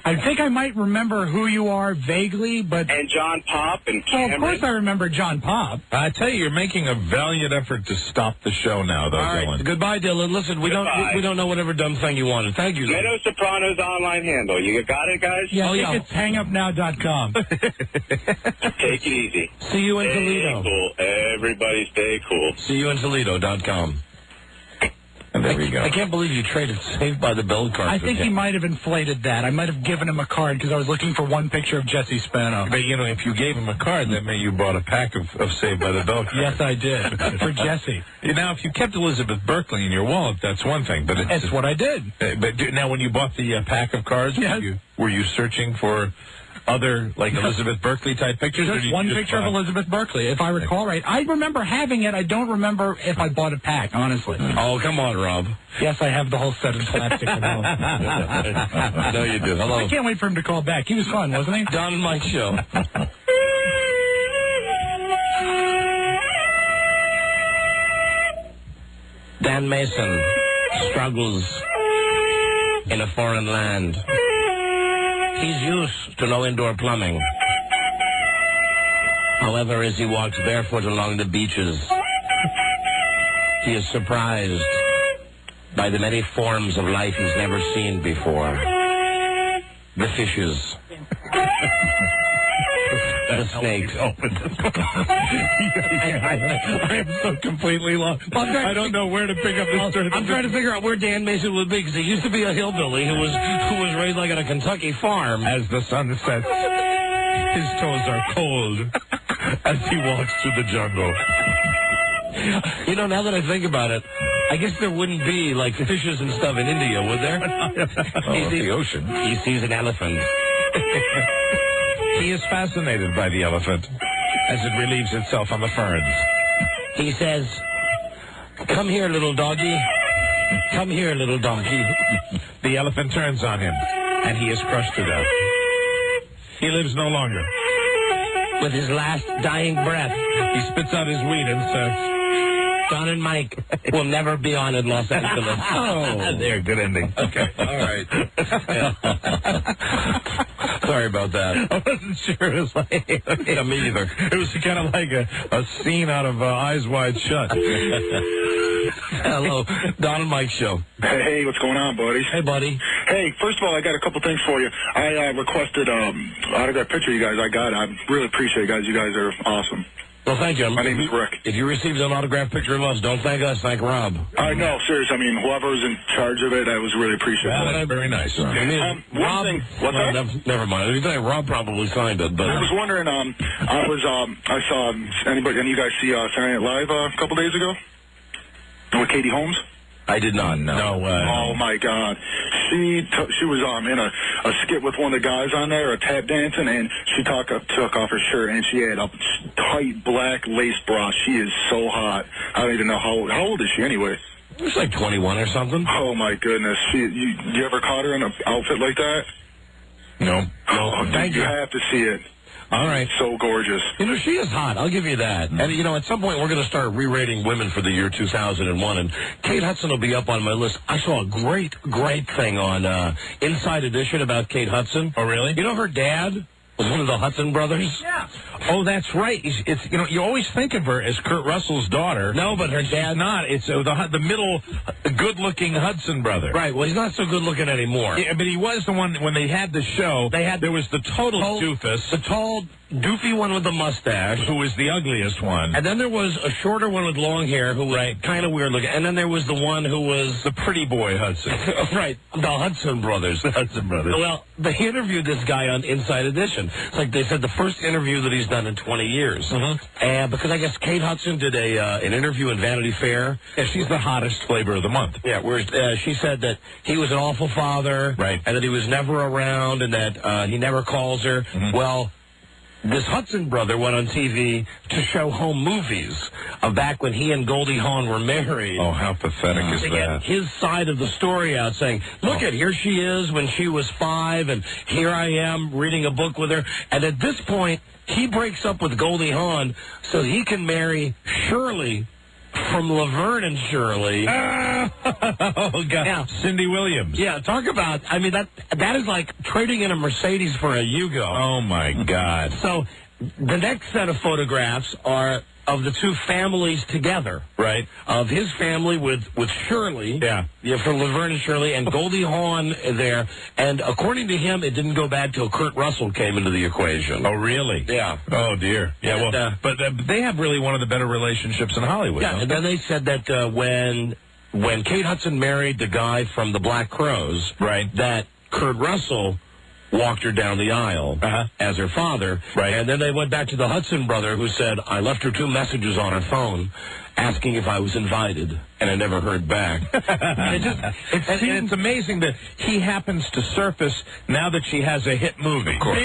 I think I might remember who you are vaguely, but... And John Pop and Cameron. Of course I remember John Pop. I tell you, you're making a valiant effort to stop the show now, though, all right. Dylan. Goodbye, Dylan. Listen, we don't know whatever dumb thing you wanted. Thank you. Meadow Soprano's online handle. You got it, guys? Yeah, it's hangupnow.com. Take it easy. See you in stay Toledo. Cool. Everybody stay cool. See you in Toledo.com. And there we go. I can't believe you traded Saved by the Bell card. I think he might have inflated that. I might have given him a card because I was looking for one picture of Jesse Spano. But, you know, if you gave him a card, that meant you bought a pack of Saved by the Bell cards. Yes, I did. For Jesse. Now, if you kept Elizabeth Berkley in your wallet, that's one thing. But it's what I did. But now, when you bought the pack of cards, yes. were you searching for other, like, Elizabeth Berkley-type pictures? Just one picture of Elizabeth Berkley, if I recall right. I remember having it. I don't remember if I bought a pack, honestly. Oh, come on, Rob. Yes, I have the whole set of plastic. No, you do. Hello. I can't wait for him to call back. He was fun, wasn't he? Don and Mike Show. Dan Mason struggles in a foreign land. He's used to no indoor plumbing. However, as he walks barefoot along the beaches, he is surprised by the many forms of life he's never seen before. The fishes, The snake. I am so completely lost. I don't know where to pick up this story. I'm trying to figure out where Dan Mason would be, because he used to be a hillbilly who was raised like on a Kentucky farm. As the sun sets, his toes are cold as he walks through the jungle. You know, now that I think about it, I guess there wouldn't be, like, fishes and stuff in India, would there? The ocean. He sees an elephant. He is fascinated by the elephant as it relieves itself on the ferns. He says, "Come here, little doggy. Come here, little doggy." The elephant turns on him, and he is crushed to death. He lives no longer. With his last dying breath, he spits out his weed and says, "Don and Mike will never be on in Los Angeles." Oh, there, good ending. Okay, all right. Sorry about that. I wasn't sure. It was like, Yeah, me either. It was kind of like a scene out of Eyes Wide Shut. Hello, Don and Mike show. Hey, what's going on, buddy? Hey, buddy. Hey, first of all, I got a couple things for you. I requested autograph picture of you guys. I got it. I really appreciate it, guys. You guys are awesome. Well, thank you. My name is Rick. If you received an autographed picture of us, don't thank us, thank Rob. No, seriously. I mean, whoever's in charge of it, I was really appreciative. Well, that's very nice. Rob, what's that? Never mind. Rob probably signed it, but I was wondering. I saw any of you guys see Saturday Night Live a couple days ago with Katie Holmes. I did not know. Oh my God, she was in a skit with one of the guys on there, tap dancing, and she took off her shirt and she had a tight black lace bra. She is so hot. I don't even know how old is she anyway. She's like 21 or something. Oh my goodness, you ever caught her in an outfit like that? No. Oh, thank you. You have to see it. All right. So gorgeous. You know, she is hot. I'll give you that. And, you know, at some point we're going to start re-rating women for the year 2001, and Kate Hudson will be up on my list. I saw a great thing on Inside Edition about Kate Hudson. Oh, really? You know her dad was one of the Hudson brothers? Yeah. Oh, that's right. It's you know, you always think of her as Kurt Russell's daughter. No, but her dad... She's not. It's the middle, good-looking Hudson brother. Right. Well, he's not so good-looking anymore. Yeah, but he was the one, when they had the show, there was the total doofus. The tall, doofy one with the mustache. Who was the ugliest one. And then there was a shorter one with long hair who was kind of weird looking. And then there was the one who was... The pretty boy Hudson. Right. The Hudson brothers. The Hudson brothers. Well, they interviewed this guy on Inside Edition. It's like they said the first interview that he's done in 20 years. And because I guess Kate Hudson did an interview in Vanity Fair. Yeah, she's the hottest flavor of the month. Yeah, where she said that he was an awful father. Right. And that he was never around and that he never calls her. Well... This Hudson brother went on TV to show home movies of back when he and Goldie Hawn were married. Oh, how pathetic is to that? get his side of the story out, saying, look at, here she is when she was 5, and here I am reading a book with her. And at this point, he breaks up with Goldie Hawn so he can marry Shirley from Laverne and Shirley. Oh, God. Yeah. Cindy Williams. Yeah, talk about, I mean, that is like trading in a Mercedes for a Yugo. Oh, my God. So the next set of photographs are of the two families together. Right. Of his family with Shirley. Yeah. Yeah, for Laverne and Shirley, and Goldie Hawn there. And according to him, it didn't go bad till Kurt Russell came into the equation. Oh, really? Yeah. Oh, dear. Yeah, And, well, but they have really one of the better relationships in Hollywood. Yeah, and then they said that when Kate Hudson married the guy from the Black Crowes, right, that Kurt Russell walked her down the aisle as her father. Right. And then they went back to the Hudson brother who said, I left her 2 messages on her phone asking if I was invited, and I never heard back. It's amazing that he happens to surface now that she has a hit movie. Of course.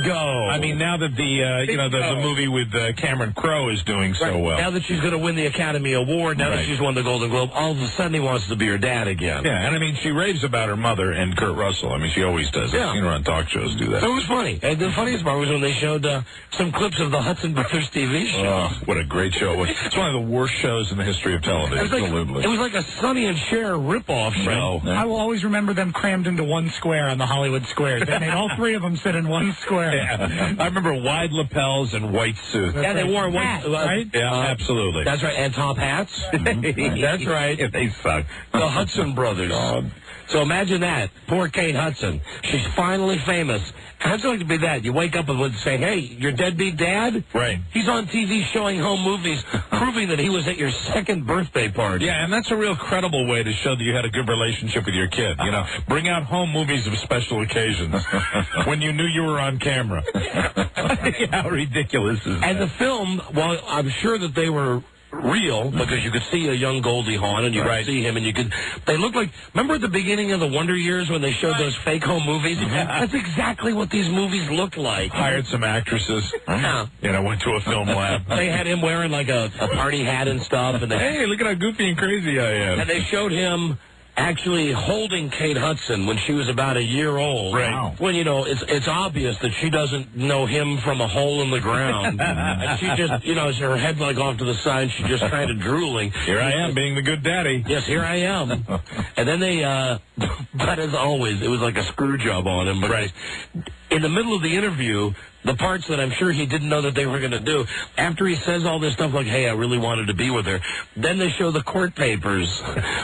Go. I mean, now that the movie with Cameron Crowe is doing so well. Now that she's going to win the Academy Award, now that she's won the Golden Globe, all of a sudden he wants to be her dad again. Yeah, and I mean, she raves about her mother and Kurt Russell. I mean, she always does. Yeah. I've seen her on talk shows do that. So it was funny. And the funniest part was when they showed some clips of the Hudson Brothers TV show. Oh, what a great show. It's one of the worst shows in the history of television. Absolutely. It was like a Sonny and Cher ripoff show. I will always remember them crammed into one square on the Hollywood Squares. They made all 3 of them sit in one square. wear? Yeah. I remember wide lapels and white suits. Yeah, they wore white, Hats, right? Yeah, absolutely. That's right, and top hats. That's right. Yeah, they suck. The Hudson brothers. So imagine that. Poor Kate Hudson. She's finally famous. How'd you like to be that? You wake up and would say, hey, your deadbeat dad? Right. He's on TV showing home movies, proving that he was at your second birthday party. Yeah, and that's a real credible way to show that you had a good relationship with your kid. You know, bring out home movies of special occasions when you knew you were on camera. How ridiculous is that? And the film, well, I'm sure that they were real because you could see a young Goldie Hawn and you could see him and they look like, remember at the beginning of the Wonder Years when they showed those fake home movies? That's exactly what these movies look like. Hired some actresses. You know, went to a film lab. They had him wearing like a party hat and stuff. And hey, look at how goofy and crazy I am. And they showed him actually holding Kate Hudson when she was about a year old. Right. Wow. When, you know, it's obvious that she doesn't know him from a hole in the ground. And she just, you know, her head like off to the side, she's just kind of drooling. Here I am, being the good daddy. Yes, here I am. And then they, but as always, it was like a screw job on him. But in the middle of the interview, the parts that I'm sure he didn't know that they were going to do, after he says all this stuff like, hey, I really wanted to be with her, then they show the court papers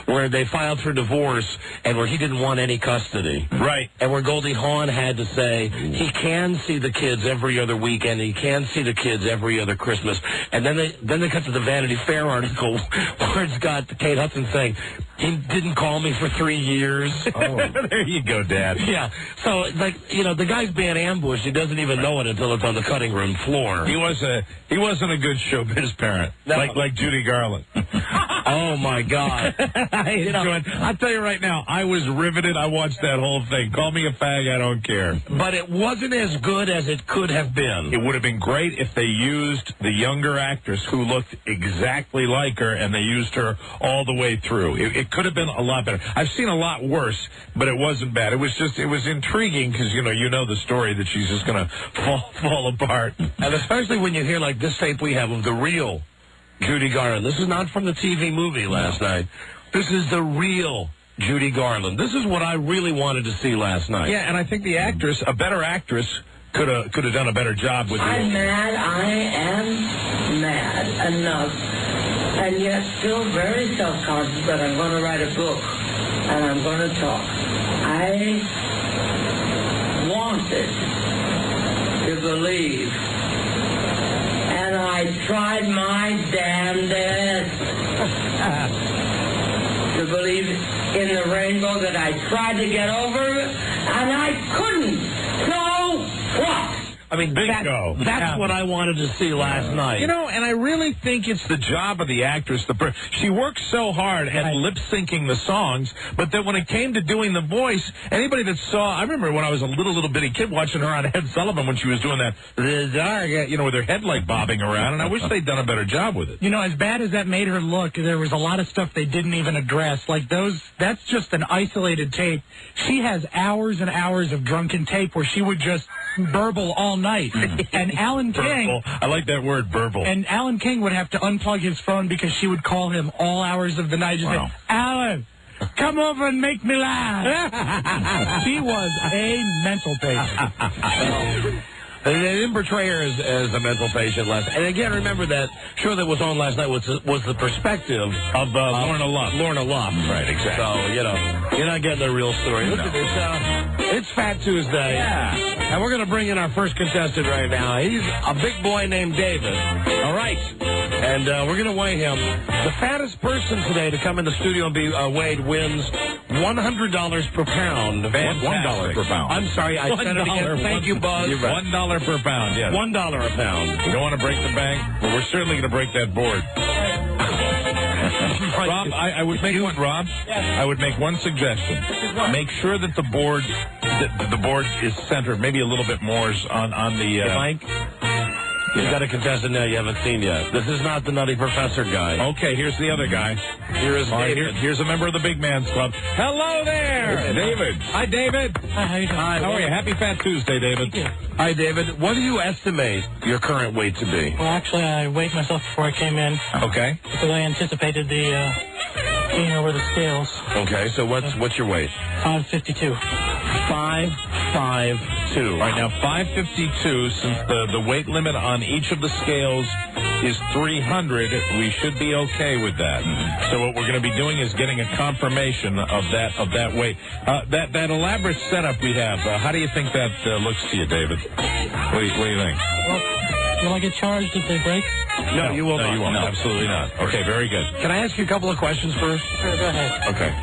where they filed for divorce and where he didn't want any custody. Right. And where Goldie Hawn had to say he can see the kids every other weekend, he can see the kids every other Christmas. And then they cut to the Vanity Fair article where it's got Kate Hudson saying, he didn't call me for 3 years. Oh, there you go, Dad. Yeah. So, like, you know, the guy's being ambushed. He doesn't even know it until it's on the cutting room floor. He wasn't a good showbiz parent, like Judy Garland. Oh, my God. I'll tell you right now, I was riveted. I watched that whole thing. Call me a fag, I don't care. But it wasn't as good as it could have been. It would have been great if they used the younger actress who looked exactly like her, and they used her all the way through. It could have been a lot better. I've seen a lot worse, but it wasn't bad. It was intriguing because, you know the story that she's just going to fall apart. And especially when you hear, like, this tape we have of the real Judy Garland. This is not from the TV movie last night. This is the real Judy Garland. This is what I really wanted to see last night. Yeah, and I think the actress, a better actress, could have done a better job with I'm mad. I am mad enough, and yet still very self-conscious that I'm going to write a book and I'm going to talk. I wanted to believe, and I tried my damnedest to believe in the rainbow that I tried to get over, and I couldn't. So what? I mean, bingo. That's what I wanted to see last night. You know, and I really think it's the job of the actress. She worked so hard at lip-syncing the songs, but then when it came to doing the voice, anybody that saw, I remember when I was a little bitty kid watching her on Ed Sullivan when she was doing that, you know, with her head like bobbing around, and I wish they'd done a better job with it. You know, as bad as that made her look, there was a lot of stuff they didn't even address. Like that's just an isolated tape. She has hours and hours of drunken tape where she would just burble all night. And Alan King... I like that word, burble. And Alan King would have to unplug his phone because she would call him all hours of the night. Just say, Alan, come over and make me laugh. She was a mental patient. They didn't portray her as a mental patient last night. And again, remember that show that was on last night was the perspective of Lorna Luft. Lorna Luft. Right, exactly. So, you know, you're not getting the real story. Listen, it's Fat Tuesday. Yeah. And we're going to bring in our first contestant right now. He's a big boy named David. All right. And we're going to weigh him. The fattest person today to come in the studio and be weighed wins $100 per pound. $1 per pound. I'm sorry, I said it again. Thank you, Buzz. $1 per pound, yes. $1 a pound. You don't want to break the bank? Well, we're certainly going to break that board. Rob, I would make one. Rob, I would make one suggestion. Make sure that the board is centered, maybe a little bit more on the Mike. You've got a contestant now you haven't seen yet. This is not the Nutty Professor guy. Okay, here's the other guy. Here is David. Here's a member of the Big Man's Club. Hello there, David. Hi, David. Hi, how you doing? How are you? Happy Fat Tuesday, David. Hi, David. What do you estimate your current weight to be? Well, actually, I weighed myself before I came in. Okay. Because I anticipated the being over the scales. Okay, so what's your weight? 552. 5'5", 552. All right, now 552, since the weight limit on each of the scales is 300, we should be okay with that. So what we're going to be doing is getting a confirmation of that weight. That elaborate setup we have, how do you think that looks to you, David? What do you think? Well, will I get charged if they break? No, you will not. You won't. No. Absolutely not. Okay, very good. Can I ask you a couple of questions first? Sure, go ahead. Okay.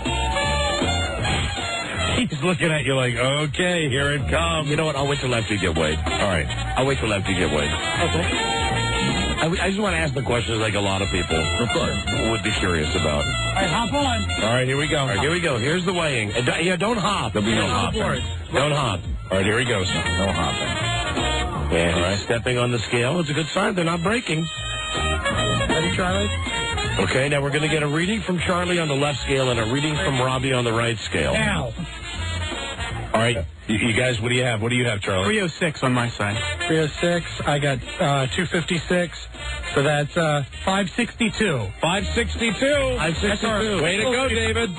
He's looking at you like, okay, here it comes. You know what? I'll wait till after you get weighed. All right. I'll wait till after you get weighed. Okay. I just want to ask the questions like a lot of people would be curious about. All right, hop on. All right, here we go. All right, here we go. Here's the weighing. Don't hop. There'll be no hopping. Don't hop. All right, here he goes. No hopping. And he's stepping on the scale. It's a good sign. They're not breaking. Ready, Charlie? Okay, now we're going to get a reading from Charlie on the left scale and a reading from Robbie on the right scale. Ow. All right, you guys, what do you have? What do you have, Charlie? 306 on my side. 306. I got 256. So that's 562. 562. 562. Way to go, David.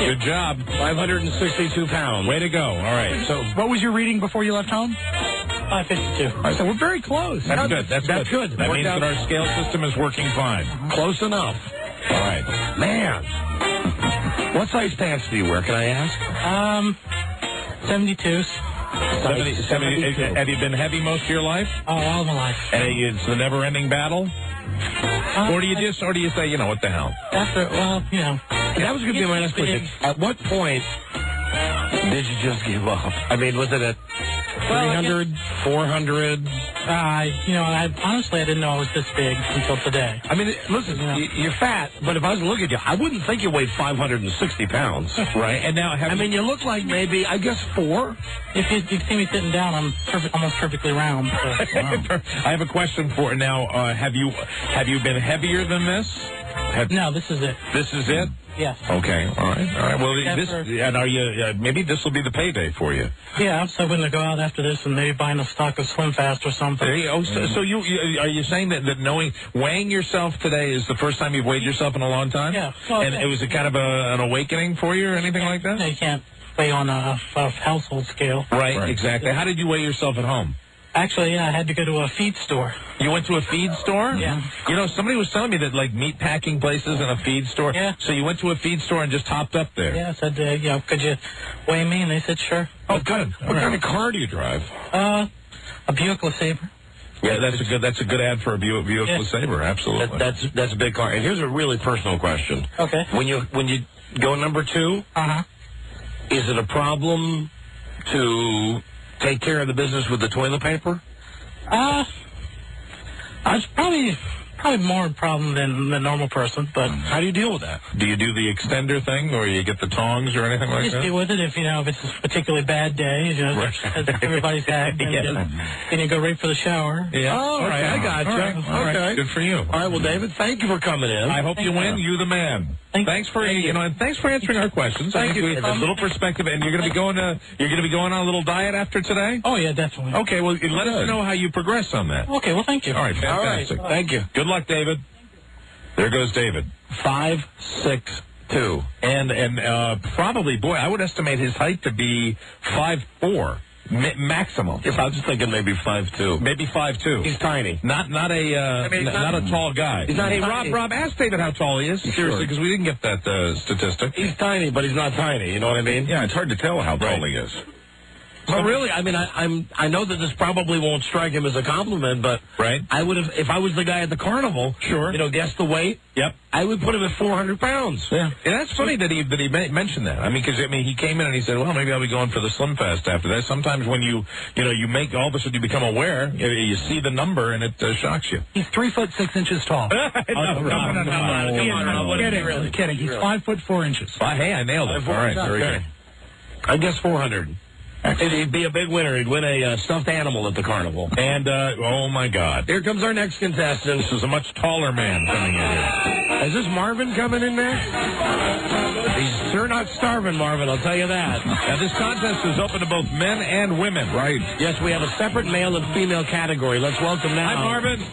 Good job. 562 pounds. Way to go. All right. So what was your reading before you left home? 552. All right, so we're very close. That's good. That's good. That means that our scale system is working fine. Close enough. All right. Man. What size pants do you wear, can I ask? 72s. 70. Have you been heavy most of your life? Oh, all my life. And it's the never-ending battle? Or do you say, you know, what the hell? After, well, you know. That was going to be my next question. At what point did you just give up? I mean, was it at 300, 400? Honestly, I didn't know I was this big until today. I mean, listen, you're fat, but if I was to look at you, I wouldn't think you weighed 560 pounds. Right, and now you look like maybe, I guess, 4. If you see me sitting down, I'm almost perfectly round. So, wow. I have a question for now. Have you been heavier than this? No, this is it. This is it? Yes. Okay. All right. Well, maybe this will be the payday for you. Yeah, I was hoping to go out after this and maybe buying a stock of Slim Fast or something. So you are you saying that weighing yourself today is the first time you've weighed yourself in a long time? Yeah. Well, and it was a kind of an awakening for you or anything like that? No, you can't weigh on a household scale. Right. Exactly. How did you weigh yourself at home? Actually, yeah, I had to go to a feed store. You went to a feed store? Yeah. You know, somebody was telling me that, like, meat packing places and a feed store. Yeah. So you went to a feed store and just hopped up there? Yeah, I said, could you weigh me? And they said, sure. Oh, good. What kind of car do you drive? A Buick LeSabre. Yeah, that's a good ad for a Buick LeSabre, absolutely. That's a big car. And here's a really personal question. Okay. When you go number 2, is it a problem to take care of the business with the toilet paper? It's probably more a problem than the normal person, but... How do you deal with that? Do you do the extender thing, or you get the tongs or anything like that? Just deal with it if it's a particularly bad day, as everybody's had, then you go right for the shower. Yeah. Oh, all right, I got you. All right. Good for you. All right, well, David, thank you for coming in. I hope you win. You the man. Thanks for answering our questions. Thank you. A little perspective, and you're going to be going on a little diet after today. Oh yeah, definitely. Okay, well, let us know how you progress on that. Okay, well, thank you. All right, fantastic. All right. Thank you. Good luck, David. There goes David. 5'6". And probably, boy, I would estimate his height to be 5'4". Maximum. If I was just thinking maybe 5'2". Maybe 5'2". He's tiny. Not a tall guy. He's not Rob, ask David how tall he is. Seriously, because we didn't get that statistic. He's tiny, but he's not tiny. You know what I mean? Yeah, it's hard to tell how tall he is. Well, really, I mean, I know that this probably won't strike him as a compliment, but I would have, if I was the guy at the carnival, guess the weight. Yep. I would put him at 400 pounds. Yeah. And that's funny that he mentioned that. I mean, because he came in and he said, well, maybe I'll be going for the Slim Fast after that. Sometimes when you make all of a sudden you become aware, you see the number and it shocks you. He's 3'6" tall. No. Kidding. He's 5'4". Hey, I nailed it. All right, very good. I guess 400. He'd be a big winner. He'd win a stuffed animal at the carnival. And, oh, my God. Here comes our next contestant. This is a much taller man coming in here. Is this Marvin coming in next? He's sure not starving, Marvin, I'll tell you that. Now, this contest is open to both men and women. Right. Yes, we have a separate male and female category. Let's welcome now. Hi, Marvin.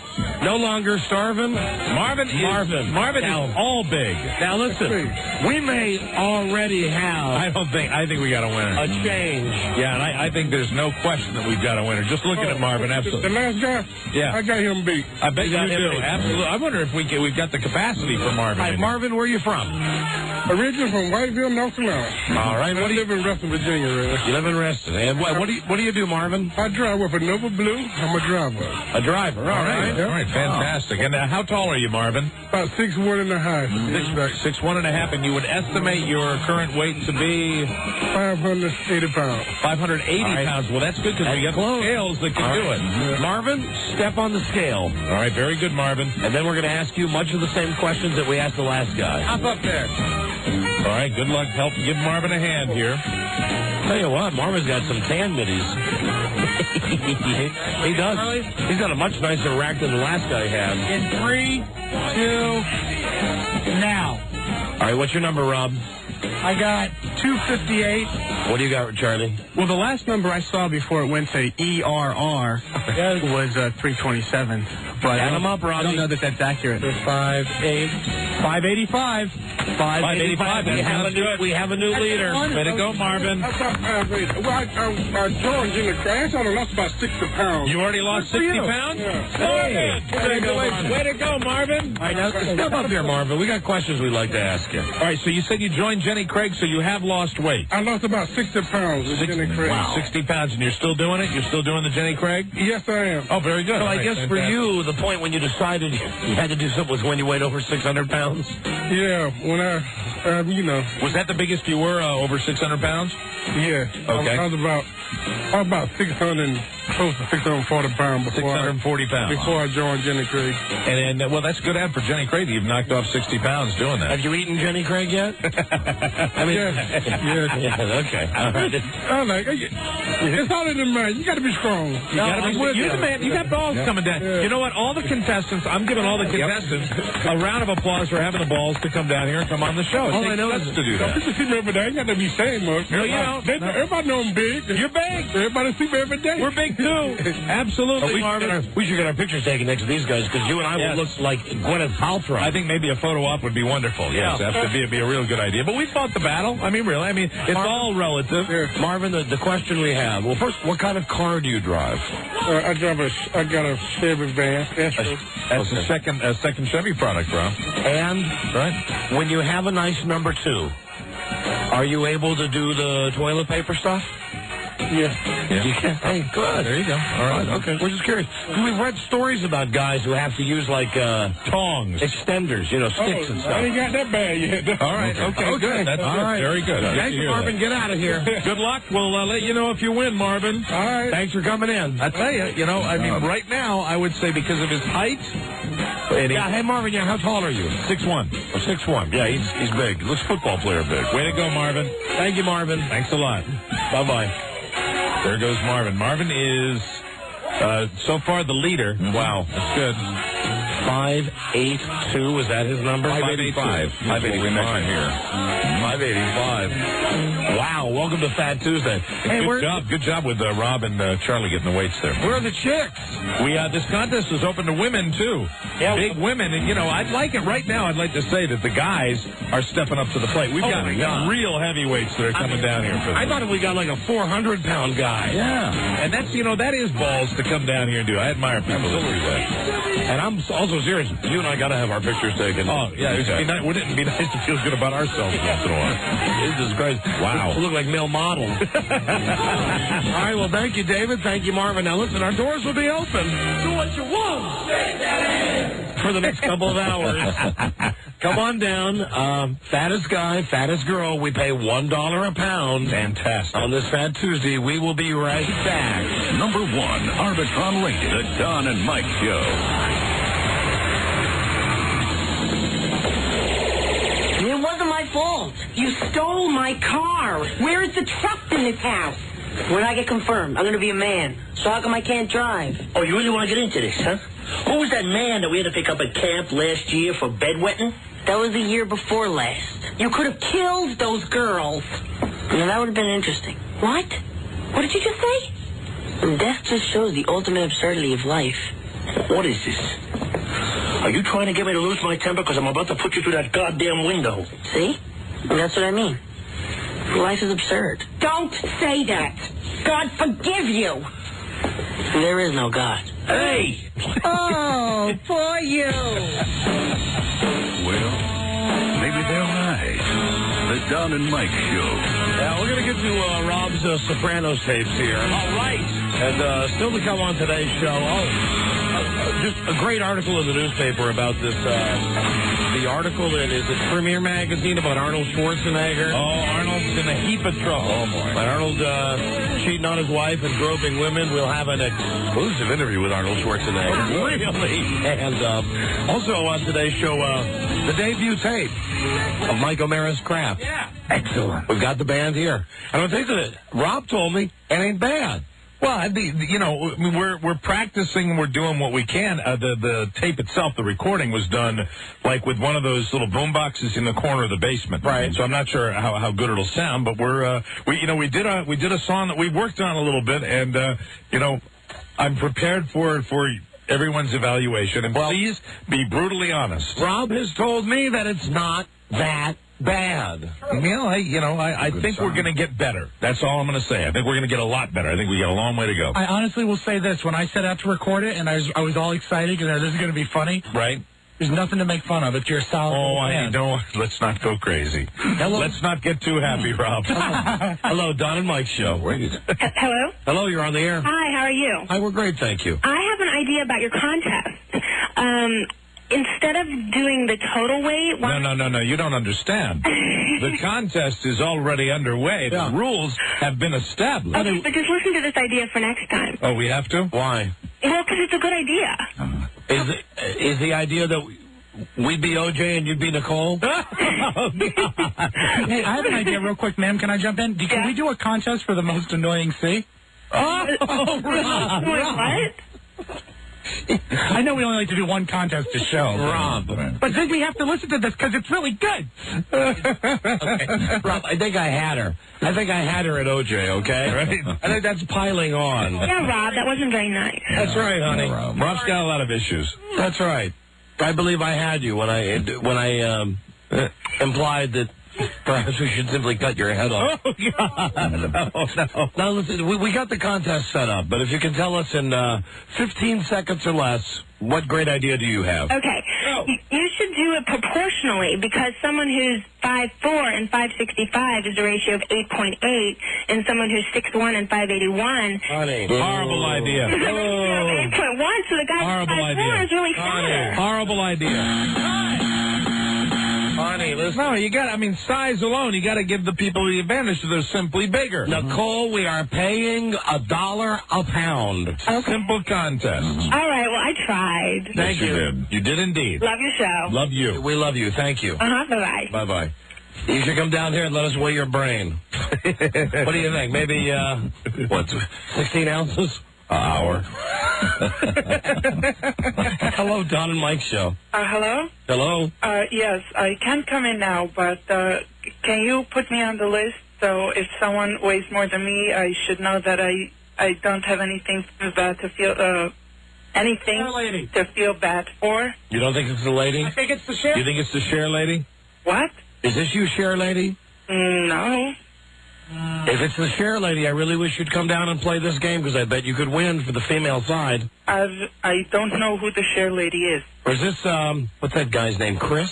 No longer starving. Marvin is all big. Now listen, we may already have. I think we got a winner. A change. Yeah, and I think there's no question that we've got a winner. Just looking at Marvin, absolutely. The last guy. Yeah, I got him beat. I bet you do. Absolutely. I wonder if we've got the capacity for Marvin. Hi, Marvin, where are you from? Originally from Whiteville, North Carolina. All right. I live in Reston, Virginia. Really. You live in Reston. And what do you do, Marvin? I drive with a Nova Blue. I'm a driver. A driver. All right. All right. Fantastic. And how tall are you, Marvin? About 6'1.5". 6'1.5", and you would estimate your current weight to be 580 pounds. 580 pounds. Well, that's good because we got the scales that can do it. Yeah. Marvin, step on the scale. All right. Very good, Marvin. And then we're going to ask you much of the same questions that we asked the last guy. Hop up there. All right. Good luck. Help give Marvin a hand here. Tell you what, Marvin's got some tan middies. He does. He's got a much nicer rack than the last guy had. In 3, 2, now. All right, what's your number, Rob? I got 258. What do you got, Charlie? Well, the last number I saw before it went to ERR was 327. But Add them up, Robbie. I don't know that that's accurate. 585. 585. We have a new leader. Way to go, Marvin. I joined in the crash. I lost about 60 pounds. You already lost 60 pounds? Yeah. Hey, way to go, Marvin. All right, now step up here, Marvin. We got questions we'd like to ask you. All right, so you said you joined Jenny Craig, so you have lost weight. I lost about 60 pounds with Jenny Craig. Wow. 60 pounds, and you're still doing it? You're still doing the Jenny Craig? Yes, I am. Oh, very good. So I guess for you, the point when you decided you had to do something was when you weighed over 600 pounds? Yeah, when I, Was that the biggest you were, over 600 pounds? Yeah. Okay. I was about 600, close to 640 pounds before 640 pounds. Before I joined Jenny Craig. And well, that's good ad for Jenny Craig. You've knocked off 60 pounds doing that. Have you eaten Jenny Craig yet? I mean, yes. Okay. All right. I like it. It's all in the man. You got to be strong. You're the man. You got balls coming down. Yeah. You know what? All the contestants, I'm giving all the contestants a round of applause for having the balls to come down here and come on the show. All I know is to do that. People see me every day. I ain't got to be saying much. No, you know. Everybody know I'm big. You're big. Everybody see me every day. We're big, too. Absolutely, Marvin. We should get our pictures taken next to these guys because you and I would look like Gwyneth Paltrow. I think maybe a photo op would be wonderful. Yes, that would be a real good idea. But we fought the battle. I mean, really. I mean, it's all relative. Marvin, the question we have. Well, first, what kind of car do you drive? I got a Chevy van. That's the second Chevy product, bro. And when you have a nice number 2, are you able to do the toilet paper stuff? Yeah. You can. Hey, good. There you go. All right. Okay. We're just curious. We've read stories about guys who have to use, like, tongs, extenders, sticks and stuff. I ain't got that bad yet. All right. Okay. Good. That's all right. Very good. Thank you, Marvin. Get out of here. Good luck. We'll let you know if you win, Marvin. All right. Thanks for coming in. I tell you, I mean, right now, I would say because of his height. Hey, Marvin, how tall are you? 6'1". 6'1". Yeah, he's big. He looks football player big. Way to go, Marvin. Thank you, Marvin. Thanks a lot. Bye-bye. There goes Marvin. Marvin is so far the leader. Mm-hmm. Wow, that's good. 582, is that his number? 585. 585 here. 585. Wow, welcome to Fat Tuesday. Hey, good job with Rob and Charlie getting the weights there. Where are the chicks? This contest is open to women, too. Yeah, big women. And, I'd like it right now. I'd like to say that the guys are stepping up to the plate. We've got real heavyweights that are coming down here. I thought we got like a 400-pound guy. Yeah. And that's, that is balls to come down here and do. I admire people that do that. And I'm also serious. You and I got to have our pictures taken. Oh, yeah. Wouldn't it be nice to feel good about ourselves once in a while? Jesus Christ. Wow. We look like male models. All right, well, thank you, David. Thank you, Marvin. Now, listen, our doors will be open. Do what you want. For the next couple of hours. Come on down. Fattest guy, fattest girl. We pay $1 a pound. Fantastic. On this Fat Tuesday, we will be right back. Number 1, Arbitron rated, The Don and Mike Show. It wasn't my fault. You stole my car. Where is the trust in this house? When I get confirmed, I'm going to be a man. So how come I can't drive? Oh, you really want to get into this, huh? Who was that man that we had to pick up at camp last year for bedwetting? That was the year before last. You could have killed those girls. Yeah, that would have been interesting. What? What did you just say? Death just shows the ultimate absurdity of life. What is this? Are you trying to get me to lose my temper? Because I'm about to put you through that goddamn window. See? That's what I mean. Life is absurd. Don't say that. God forgive you. There is no God. Hey! Oh, for you. Well, maybe they're right. The Don and Mike Show. Yeah, we're going to get to Rob's Sopranos tapes here. All right. And still to come on today's show. Just a great article in the newspaper about this, the article in, is it Premiere Magazine about Arnold Schwarzenegger? Oh, Arnold's in a heap of trouble. Oh, boy. By Arnold cheating on his wife and groping women. We'll have an exclusive interview with Arnold Schwarzenegger. Oh, really? And also on today's show, the debut tape of Mike O'Mara's Craft. Yeah. Excellent. We've got the band here. And I'll tell you that Rob told me it ain't bad. Well, you know, we're practicing and we're doing what we can. The tape itself, the recording was done like with one of those little boom boxes in the corner of the basement. Right. So I'm not sure how good it'll sound, but we did a song that we worked on a little bit, and you know, I'm prepared for everyone's evaluation. And please be brutally honest. Rob has told me that it's not that bad. Well, I think we're going to get better. That's all I'm going to say. I think we're going to get a lot better. I think we got a long way to go. I honestly will say this. When I set out to record it, and I was all excited because this is going to be funny. Right. There's nothing to make fun of. It's your solid. Oh, I know. Let's not go crazy. Let's not get too happy, Rob. Hello, Don and Mike Show. Hello? Hello, you're on the air. Hi, how are you? Hi, we're great, thank you. I have an idea about your contest. Instead of doing the total weight... No, you don't understand. The contest is already underway. The rules have been established. Okay, but just listen to this idea for next time. Oh, we have to? Why? Well, because it's a good idea. Is the idea that we'd be OJ and you'd be Nicole? Hey, I have an idea real quick, ma'am. Can I jump in? Can we do a contest for the most annoying C? Rob. What? I know we only like to do one contest a show. Rob. But then we have to listen to this because it's really good. Okay. Rob, I think I had her. I think I had her at OJ, okay? Right? I think that's piling on. Yeah, Rob, that wasn't very nice. That's right, honey. Rob's got a lot of issues. That's right. I believe I had you when I implied that perhaps we should simply cut your head off. Oh, God. No. Now, listen, we got the contest set up, but if you can tell us in 15 seconds or less, what great idea do you have? Okay. You should do it proportionally because someone who's 5'4" and 5'65" is a ratio of 8.8, and someone who's 6'1" and 5'81". Honey. Horrible idea. 8.1, so the guy who's 5'4" is really fat. Horrible idea. Honey, listen. No, size alone, you got to give the people the advantage. They're simply bigger. Nicole, we are paying $1 a pound. Okay. Simple contest. All right, well, I tried. Thank you. Did. You did indeed. Love your show. Love you. We love you. Thank you. Bye-bye. Bye-bye. You should come down here and let us weigh your brain. What do you think? Maybe, 16 ounces? An hour. Hello, Don and Mike Show. Hello? Hello? Yes, I can't come in now, but can you put me on the list so if someone weighs more than me, I should know that I don't have anything bad to feel, to feel bad for? You don't think it's the lady? I think it's the share. You think it's the share lady? What? Is this you, share lady? No. If it's the share lady, I really wish you'd come down and play this game because I bet you could win for the female side. I don't know who the share lady is. Or is this, what's that guy's name, Chris?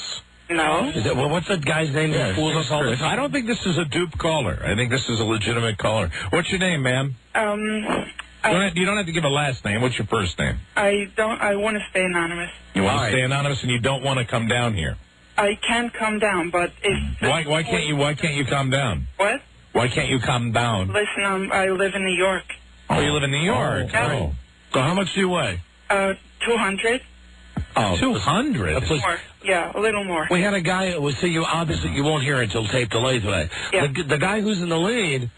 No. What's that guy's name that fools us all the time? I don't think this is a dupe caller. I think this is a legitimate caller. What's your name, ma'am? You don't have to give a last name. What's your first name? I want to stay anonymous. You want to stay anonymous and you don't want to come down here? I can come down, but if... Why can't you come down? What? Why can't you come down? Listen, I live in New York. Oh, you live in New York? Yeah. Oh. So how much do you weigh? 200. Oh, 200? More. Yeah, a little more. We had a guy, obviously you won't hear it until tape delay today. Yeah. The guy who's in the lead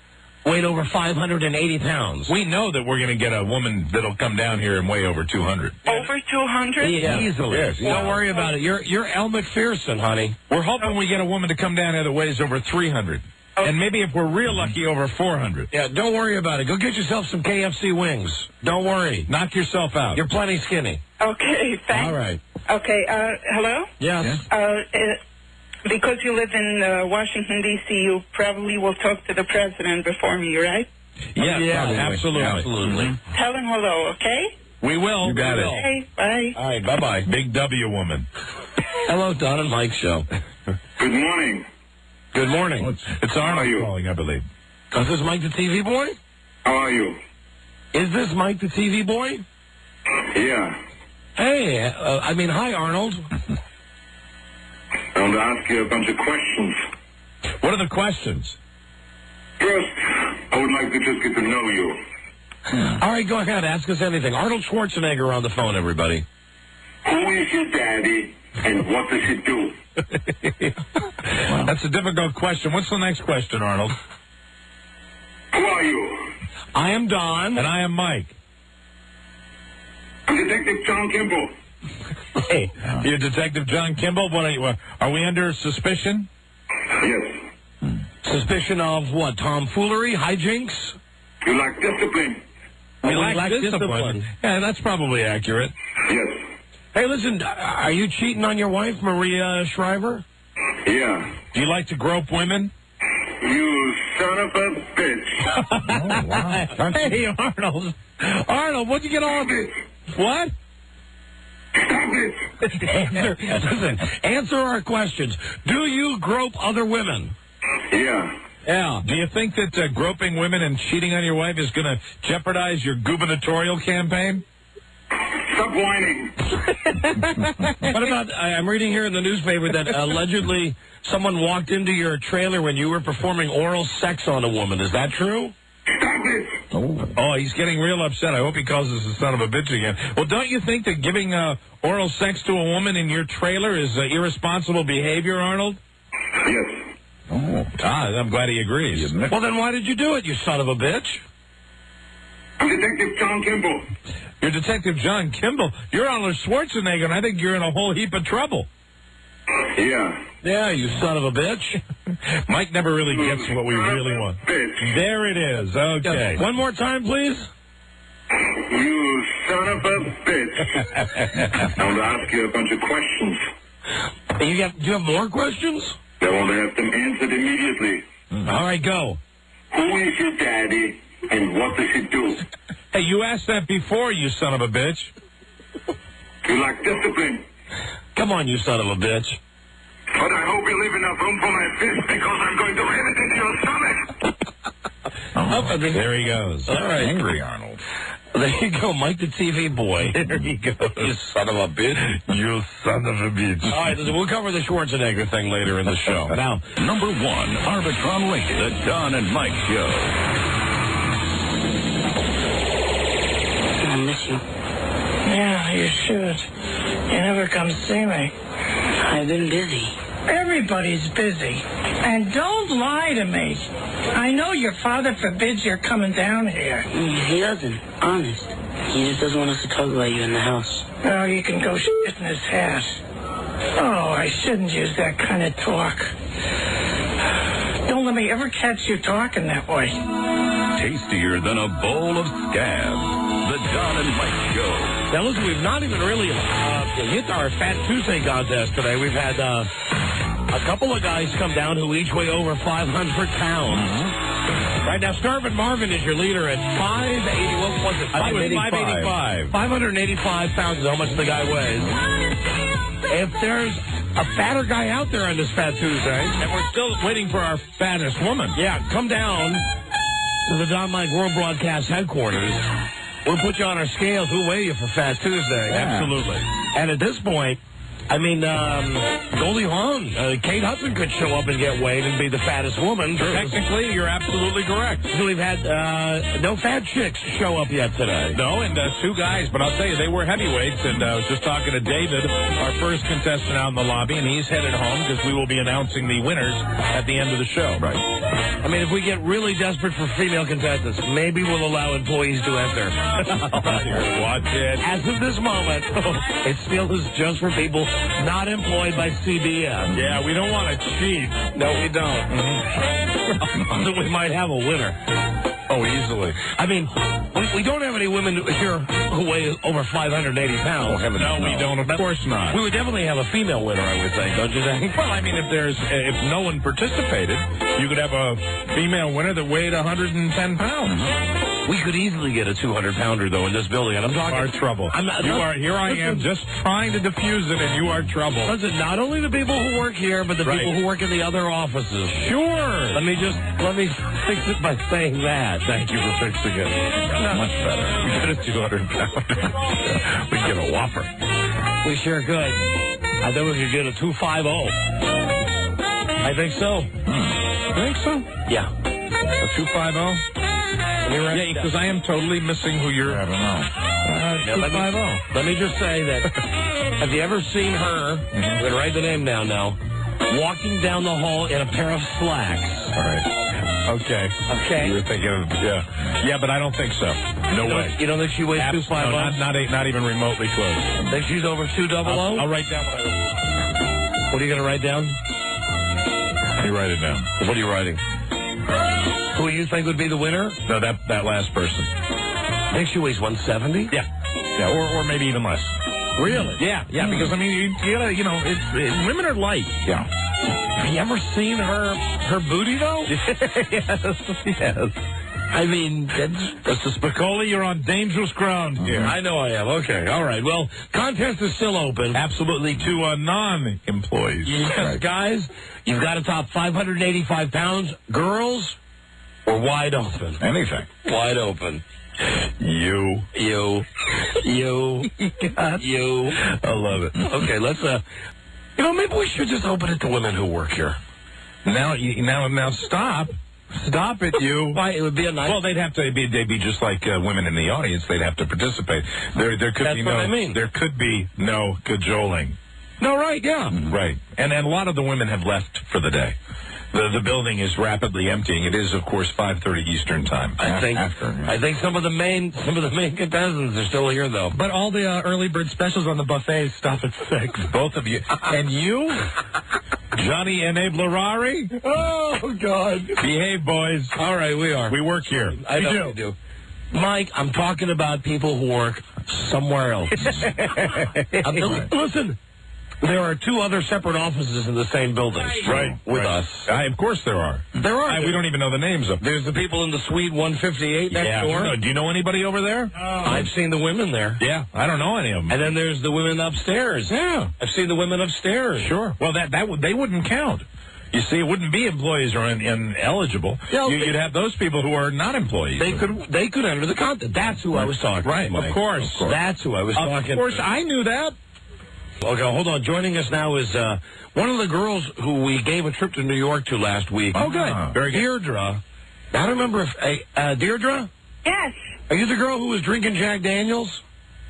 weighed over 580 pounds. We know that we're going to get a woman that'll come down here and weigh over 200. Over 200? Yeah. Easily. Yes. Don't worry about it. You're Elle McPherson, honey. We're hoping we get a woman to come down here that weighs over 300. Okay. And maybe if we're real lucky, over 400. Yeah, don't worry about it. Go get yourself some KFC wings. Don't worry. Knock yourself out. You're plenty skinny. Okay, thanks. All right. Okay, hello? Yes. Because you live in Washington, D.C., you probably will talk to the president before me, right? Yes, Yeah, probably. absolutely. Absolutely. Mm-hmm. Tell him hello, okay? We will. You got it. Okay, bye. All right, bye-bye. Big W woman. Hello, Don and Mike show. Good morning. Good morning. It's Arnold calling, I believe. Is this Mike the TV boy? How are you? Is this Mike the TV boy? Yeah. Hey, hi, Arnold. I want to ask you a bunch of questions. What are the questions? First, I would like to just get to know you. All right, go ahead. Ask us anything. Arnold Schwarzenegger on the phone, everybody. Who is your daddy, and what does he do? That's a difficult question. What's the next question, Arnold? Who are you? I am Don. And I am Mike. I'm Detective John Kimball. Hey, you're Detective John Kimball. What are you? Are we under suspicion? Yes. Suspicion of what? Tomfoolery? Hijinks? You lack discipline. We lack discipline. Yeah, that's probably accurate. Yes. Hey, listen, are you cheating on your wife, Maria Shriver? Yeah. Do you like to grope women? You son of a bitch. Oh, wow. Hey, Arnold. Arnold, what'd you get on? What? Answer our questions. Do you grope other women? Yeah. Yeah. Do you think that groping women and cheating on your wife is going to jeopardize your gubernatorial campaign? Stop whining. What about, I'm reading here in the newspaper that allegedly someone walked into your trailer when you were performing oral sex on a woman. Is that true? Stop it. Oh, he's getting real upset. I hope he calls us a son of a bitch again. Well, don't you think that giving oral sex to a woman in your trailer is irresponsible behavior, Arnold? Yes. Oh, I'm glad he agrees. Well, then why did you do it, you son of a bitch? I'm Detective John Kimball. You're Detective John Kimball. You're Arnold Schwarzenegger, and I think you're in a whole heap of trouble. Yeah. Yeah, you son of a bitch. Mike never really gets what we really want. Bitch. There it is. Okay. One more time, please. You son of a bitch. I want to ask you a bunch of questions. Do you have more questions? I want to have them answered immediately. All right, go. Who is your daddy, and what does he do? Hey, you asked that before, you son of a bitch. You lack discipline. Come on, you son of a bitch. But I hope you leave enough room for my fist, because I'm going to ram it into your stomach. There he goes. All right. Angry Arnold. There you go, Mike the TV boy. There he goes. You son of a bitch. You son of a bitch. All right, listen, we'll cover the Schwarzenegger thing later in the show. Now, Number 1, Arbitron rated, the Don and Mike Show. I miss you. Yeah, you should. You never come to see me. I've been busy. Everybody's busy. And don't lie to me. I know your father forbids your coming down here. He doesn't. Honest. He just doesn't want us to talk about you in the house. Oh, you can go shit in his hat. Oh, I shouldn't use that kind of talk. Don't let me ever catch you talking that way. Tastier than a bowl of scabs. The Don and Mike Show. now listen, we've not even really hit our Fat Tuesday contest today. We've had a couple of guys come down who each weigh over 500 pounds. Mm-hmm. Right now, Starvin' Marvin is your leader at 580. What was it? 585. 585 pounds is how much the guy weighs. If there's a fatter guy out there on this Fat Tuesday, And we're still waiting for our fattest woman. yeah, come down to the Don Mike World Broadcast headquarters. We'll put you on our scales. We'll weigh you for Fat Tuesday. Yeah. Absolutely. And at this point, I mean, Goldie Hawn, Kate Hudson could show up and get weighed and be the fattest woman. Technically, you're absolutely correct. So we've had no fat chicks show up yet today. No, and two guys, but I'll tell you, they were heavyweights, and I was just talking to David, our first contestant out in the lobby, and he's headed home because we will be announcing the winners at the end of the show. Right. I mean, if we get really desperate for female contestants, maybe we'll allow employees to enter. Watch it. As of this moment, it still is just for people not employed by CBS. Yeah, we don't want to cheat. No, we don't. Mm-hmm. We might have a winner. Oh, easily. I mean, we don't have any women here who weigh over 580 pounds. Oh, heavens, no, we don't. Of course not. We would definitely have a female winner, I would think, don't you think? Well, I mean, if no one participated, you could have a female winner that weighed 110 pounds. We could easily get a 200-pounder, though, in this building. And I'm talking... You are trouble. Here I am just trying to diffuse it, and you are trouble. Listen, not only the people who work here, but the people who work in the other offices. Sure. Let me fix it by saying that. Thank you for fixing it. Much better. We get a 200-pounder. We get a whopper. We sure could. I think we could get a 250. I think so. Think so? Yeah. A 250? Yeah, because I am totally missing who you're... I don't know. 250. Let me just say that, have you ever seen her, I'm going to write the name down now, walking down the hall in a pair of slacks? All right. Okay. You were thinking of, yeah, but I don't think so. No way. You don't think she weighs 250? No, not even remotely close. Think she's over 200? I'll write down what are you going to write down? You write it down. What are you writing? Who you think would be the winner? No, that last person. Think she weighs 170? Yeah, or maybe even less. Really? Yeah, because I mean, you gotta, women are light. Yeah. Have you ever seen her booty though? Yes. I mean, that's the Spicoli, you're on dangerous ground here. I know I am. Okay, all right. Well, contest is still open. Absolutely to non-employees. Yes, right. Guys, you've got to top 585 pounds. Girls, we're wide open. Anything. Wide open. You. I love it. Okay, let's, maybe we should just open it to women who work here. Now stop. Stop it, you. Why? It would be a nice... Well, they'd be just like women in the audience. They'd have to participate. There could That's be what no... I mean. There could be no cajoling. No, right, yeah. Right. And a lot of the women have left for the day. The building is rapidly emptying. It is, of course, 5:30 Eastern time. I think some of the main contestants are still here, though. But all the early bird specials on the buffet stop at 6. Both of you. And you? Johnny Enablerari? Oh, God. Behave, boys. All right, we are. We work here. I know we do. Mike, I'm talking about people who work somewhere else. Listen, there are 2 other separate offices in the same building. Right. With us. Of course there are. There are. We don't even know the names of them. There's the people in the suite 158 next door. Do you know anybody over there? I've seen the women there. Yeah, I don't know any of them. And then there's the women upstairs. Yeah. I've seen the women upstairs. Sure. Well, they wouldn't count. You see, it wouldn't be employees or ineligible. Yeah, you'd have those people who are not employees. They could enter the contest. That's who I was talking Right, Mike. Of course. That's who I was talking Of course, I knew that. Okay, hold on. Joining us now is one of the girls who we gave a trip to New York to last week. Oh, good. Very good. Deirdre. I don't remember if... Deirdre? Yes. Are you the girl who was drinking Jack Daniels?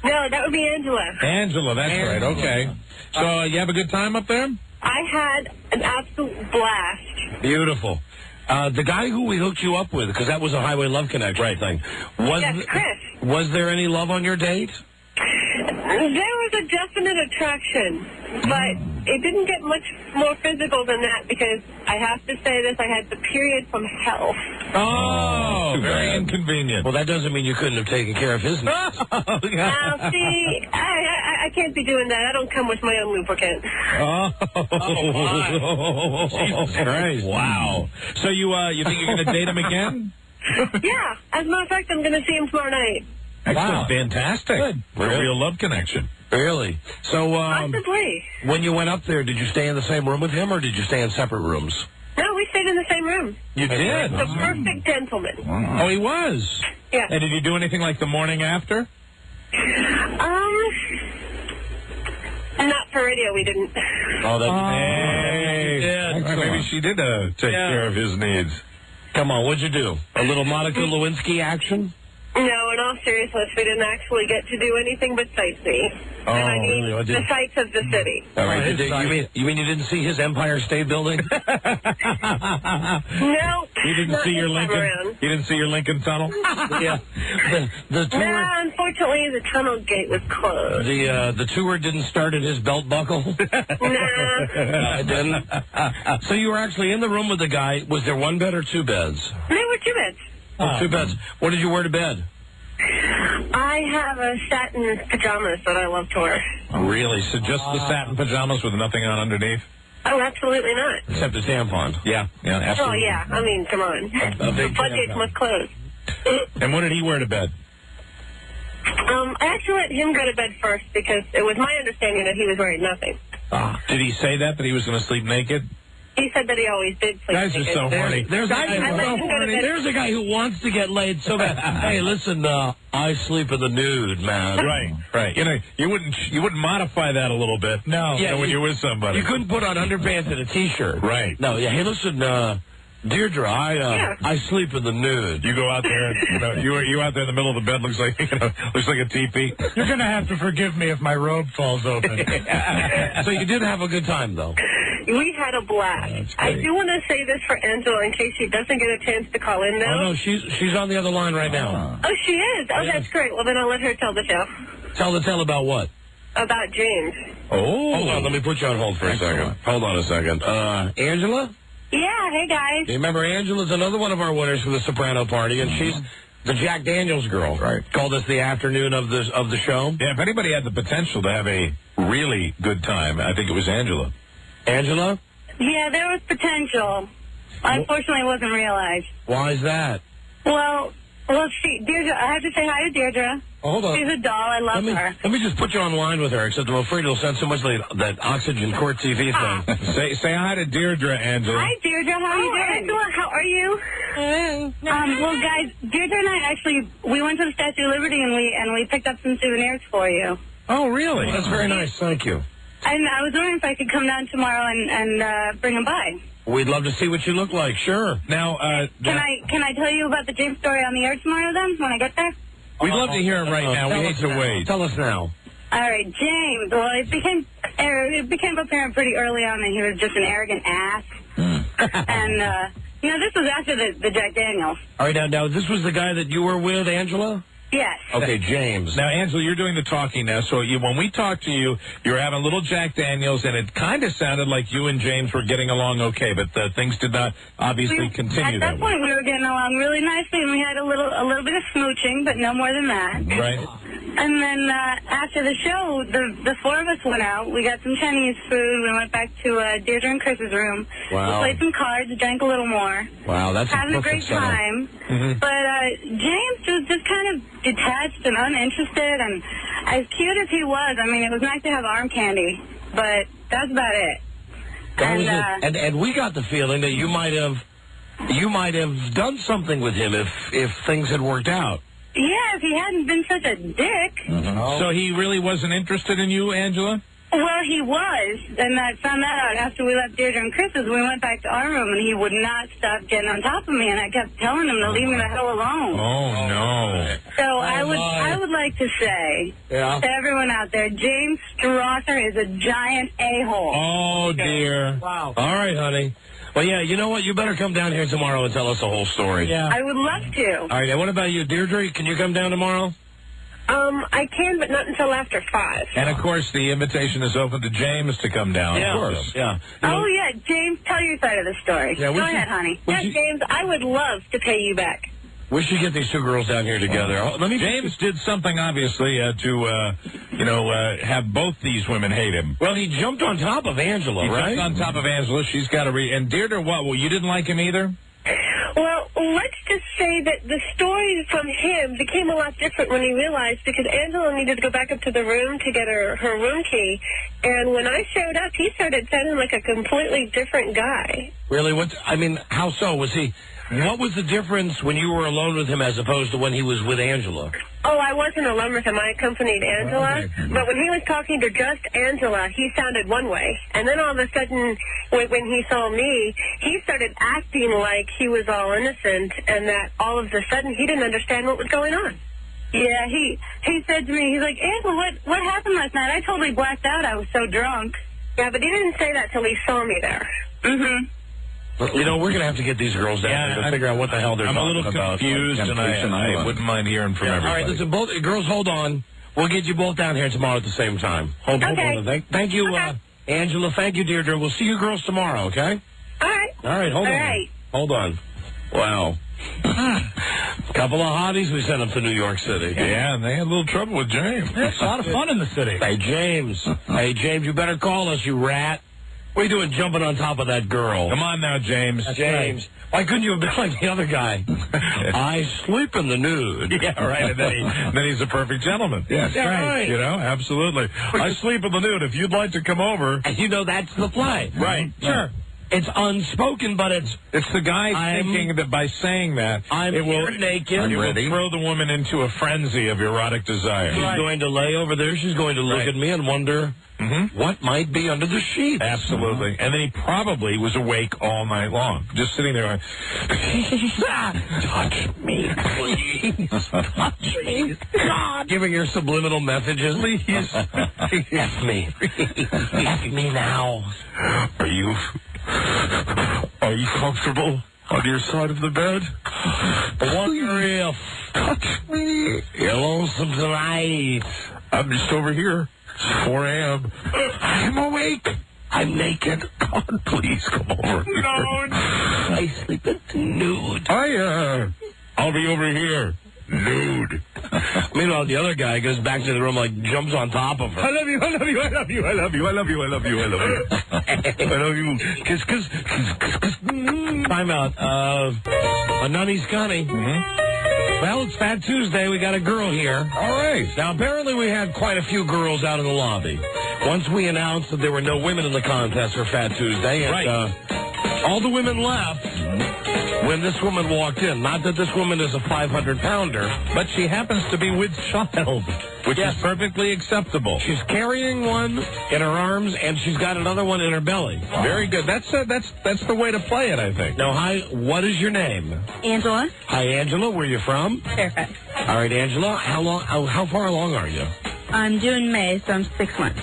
No, that would be Angela. Angela, that's right. Okay. So you have a good time up there? I had an absolute blast. Beautiful. The guy who we hooked you up with, because that was a Highway Love Connection thing. Yes, Chris. Was there any love on your date? There was a definite attraction, but it didn't get much more physical than that because I have to say this, I had the period from hell. Oh, very inconvenient. Well, that doesn't mean you couldn't have taken care of his needs. Now, see, I can't be doing that. I don't come with my own lubricant. Jesus Christ. Wow. So you think you're going to date him again? Yeah. As a matter of fact, I'm going to see him tomorrow night. Excellent. Wow. Fantastic. Good. A real love connection. Really? So, possibly. When you went up there, did you stay in the same room with him, or did you stay in separate rooms? No, we stayed in the same room. You did? The perfect gentleman. Oh, he was? Yeah. And did you do anything like the morning after? Not for radio, we didn't. Oh, that's... Hey. Maybe she did take care of his needs. Come on, what'd you do? A little Monica Lewinsky action? No, in all seriousness, we didn't actually get to do anything but sightsee. Oh, and I mean, really? the sights of the city. All right. You mean you didn't see his Empire State Building? No. You didn't see your Lincoln? You didn't see your Lincoln Tunnel? Yeah. The tour. No, unfortunately, the tunnel gate was closed. The tour didn't start at his belt buckle? Nah. I didn't. So you were actually in the room with the guy. Was there one bed or 2 beds? There were 2 beds. Two beds. What did you wear to bed? I have a satin pajamas that I love to wear. Really? So just the satin pajamas with nothing on underneath? Oh, absolutely not. Except a tampon. Yeah, absolutely. Oh, yeah. I mean, come on. A big Budgets tampon. must close. And what did he wear to bed? I actually let him go to bed first because it was my understanding that he was wearing nothing. Did he say that he was going to sleep naked? He said that he always did sleep Guys are naked. so horny. There's a guy who wants to get laid so bad. Hey, listen, I sleep in the nude, man. Right. You wouldn't modify that a little bit. No. Yeah, when you're with somebody. You couldn't put on underpants and a T-shirt. Right. No, yeah. Hey, listen, Deirdre, I sleep in the nude. You go out there, you out there in the middle of the bed looks like a teepee. You're going to have to forgive me if my robe falls open. So you did have a good time, though. We had a blast. I do want to say this for Angela in case she doesn't get a chance to call in now. Oh, no, she's on the other line right now. Oh, she is? Oh, that's great. Well, then I'll let her tell the tale. Tell the tale about what? About James. Oh. Hold on, let me put you on hold for a second. Hold on a second. Angela? Yeah, hey, guys. You remember Angela's another one of our winners for the Soprano Party, and she's the Jack Daniels girl. Right. Called us the afternoon of the show. Yeah, if anybody had the potential to have a really good time, I think it was Angela. Angela? Yeah, there was potential. Unfortunately, it wasn't realized. Why is that? Well, Deirdre, I have to say hi to Deirdre. Oh, hold on. She's a doll. I love her. Let me just put you online with her, except I'm afraid it'll sound so much like that Oxygen Court TV thing. Say hi to Deirdre, Angela. Hi, Deirdre. How are you doing? Angela, how are you? Well, guys, Deirdre and I we went to the Statue of Liberty and we picked up some souvenirs for you. Oh, really? That's very nice. Thank you. And I was wondering if I could come down tomorrow and bring them by. We'd love to see what you look like. Sure. Now, Can I tell you about the James story on the air tomorrow then when I get there? We'd love to hear it right now. We hate to wait. Tell us now. All right, James. Well, it became apparent pretty early on that he was just an arrogant ass. And this was after the Jack Daniels. All right, now this was the guy that you were with, Angela? Yes. Okay, James. Now, Angela, you're doing the talking now. So when we talked to you, you were having a little Jack Daniels, and it kind of sounded like you and James were getting along okay, but things did not obviously continue that way. At that point, we were getting along really nicely, and we had a little bit of smooching, but no more than that. Right. And then after the show, the four of us went out. We got some Chinese food. We went back to Deirdre and Chris's room. Wow. We played some cards, drank a little more. Wow, that's having a great time. Mm-hmm. But James was just kind of detached and uninterested, and as cute as he was, I mean, it was nice to have arm candy, but that's about it. That was it. And we got the feeling that you might have done something with him if things had worked out. Yeah, if he hadn't been such a dick. Mm-hmm. So he really wasn't interested in you, Angela? Well, he was, and I found that out after we left Deirdre and Chris's. We went back to our room, and he would not stop getting on top of me, and I kept telling him to leave me the hell alone. Oh, no. So I would like to say to everyone out there, James Strasser is a giant a-hole. Oh, dear. Wow. All right, honey. Well, yeah, you know what? You better come down here tomorrow and tell us the whole story. Yeah. I would love to. All right, and what about you, Deirdre? Can you come down tomorrow? I can, but not until after 5. And, of course, the invitation is open to James to come down. Yeah, of course. Yeah. Oh, yeah, James, tell your side of the story. Yeah, Go ahead, honey. Yes, James, I would love to pay you back. We should get these two girls down here together. James did something, obviously, to have both these women hate him. Well, he jumped on top of Angela, right? He jumped on top of Angela. She's got to and Deirdre, what? Well, you didn't like him either? Well, let's just say that the story from him became a lot different when he realized, because Angela needed to go back up to the room to get her room key, and when I showed up, he started sounding like a completely different guy. Really? How so? What was the difference when you were alone with him as opposed to when he was with Angela? Oh, I wasn't alone with him. I accompanied Angela. But when he was talking to just Angela, he sounded one way. And then all of a sudden, when he saw me, he started acting like he was all innocent and that all of a sudden he didn't understand what was going on. Yeah, he said to me, he's like, Angela, what happened last night? I totally blacked out. I was so drunk. Yeah, but he didn't say that till he saw me there. Mm-hmm. You know, we're going to have to get these girls down there to figure out what the hell they're talking about. I'm a little confused, and I wouldn't mind hearing from everybody. All right, listen, girls, hold on. We'll get you both down here tomorrow at the same time. Hold on. Thank you, Angela. Thank you, Deirdre. We'll see you girls tomorrow, okay? All right. All right, hold on. Hold on. Wow. Couple of hotties we sent up to New York City. Yeah, and they had a little trouble with James. It's a lot of fun in the city. Hey, James. Hey, James, you better call us, you rat. What are you doing jumping on top of that girl? Come on now, James. James. Why couldn't you have been like the other guy? I sleep in the nude. Yeah, right. And then he's a perfect gentleman. Yes, right. You know, absolutely. I sleep in the nude. If you'd like to come over. And you know that's the play. Right. Sure. It's unspoken, but it's the guy thinking that by saying that it will naked. It will throw the woman into a frenzy of erotic desire. She's going to lay over there. She's going to look at me and wonder what might be under the sheets. Absolutely. And then he probably was awake all night long, just sitting there going, touch me, please. Touch me. God. Giving her subliminal messages. Please. F me. F me now. Are you comfortable on your side of the bed? I wonder if touch me. You're lonesome tonight. I'm just over here. It's 4 a.m. I'm awake. I'm naked. God, please come over here. No. I sleep in the nude. I'll be over here. Nude. Meanwhile, the other guy goes back to the room, like, jumps on top of her. I love you, I love you, I love you, I love you, I love you, I love you, I love you. I love you. Kiss, kiss, kiss, kiss, kiss. Time out. A nunny's Connie. Well, it's Fat Tuesday. We got a girl here. All right. Now, apparently we had quite a few girls out in the lobby. Once we announced that there were no women in the contest for Fat Tuesday, and all the women left when this woman walked in. Not that this woman is a 500-pounder, but she happens to be with child, which is perfectly acceptable. She's carrying one in her arms, and she's got another one in her belly. Very good. That's the way to play it, I think. Now, hi, what is your name? Angela. Hi, Angela. Where are you from? Fairfax. All right, Angela. How far along are you? I'm due in May, so I'm 6 months.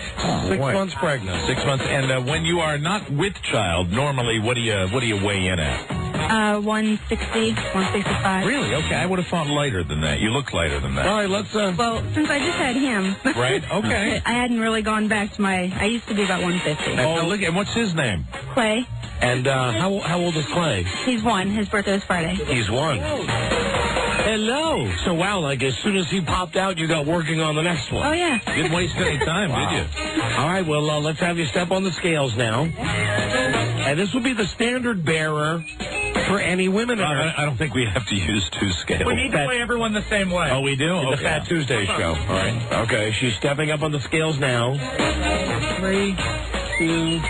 6 months pregnant. 6 months. And when you are not with child, normally, what do you weigh in at? 160, 165. Really? Okay, I would have thought lighter than that. You look lighter than that. All right, let's. Well, since I just had him. Right. Okay. I hadn't really gone back to I used to be about 150. Oh, look at what's his name? Clay. And how old is Clay? He's 1. His birthday is Friday. He's 1. Hello. So, wow, like as soon as he popped out, you got working on the next one. Oh, yeah. Didn't waste any time, did you? All right, well, let's have you step on the scales now. And this will be the standard bearer for any women. I don't think we have to use 2 scales. We need to weigh everyone the same way. Oh, we do? The Fat Tuesday show. All right. Okay, she's stepping up on the scales now. 3, 2,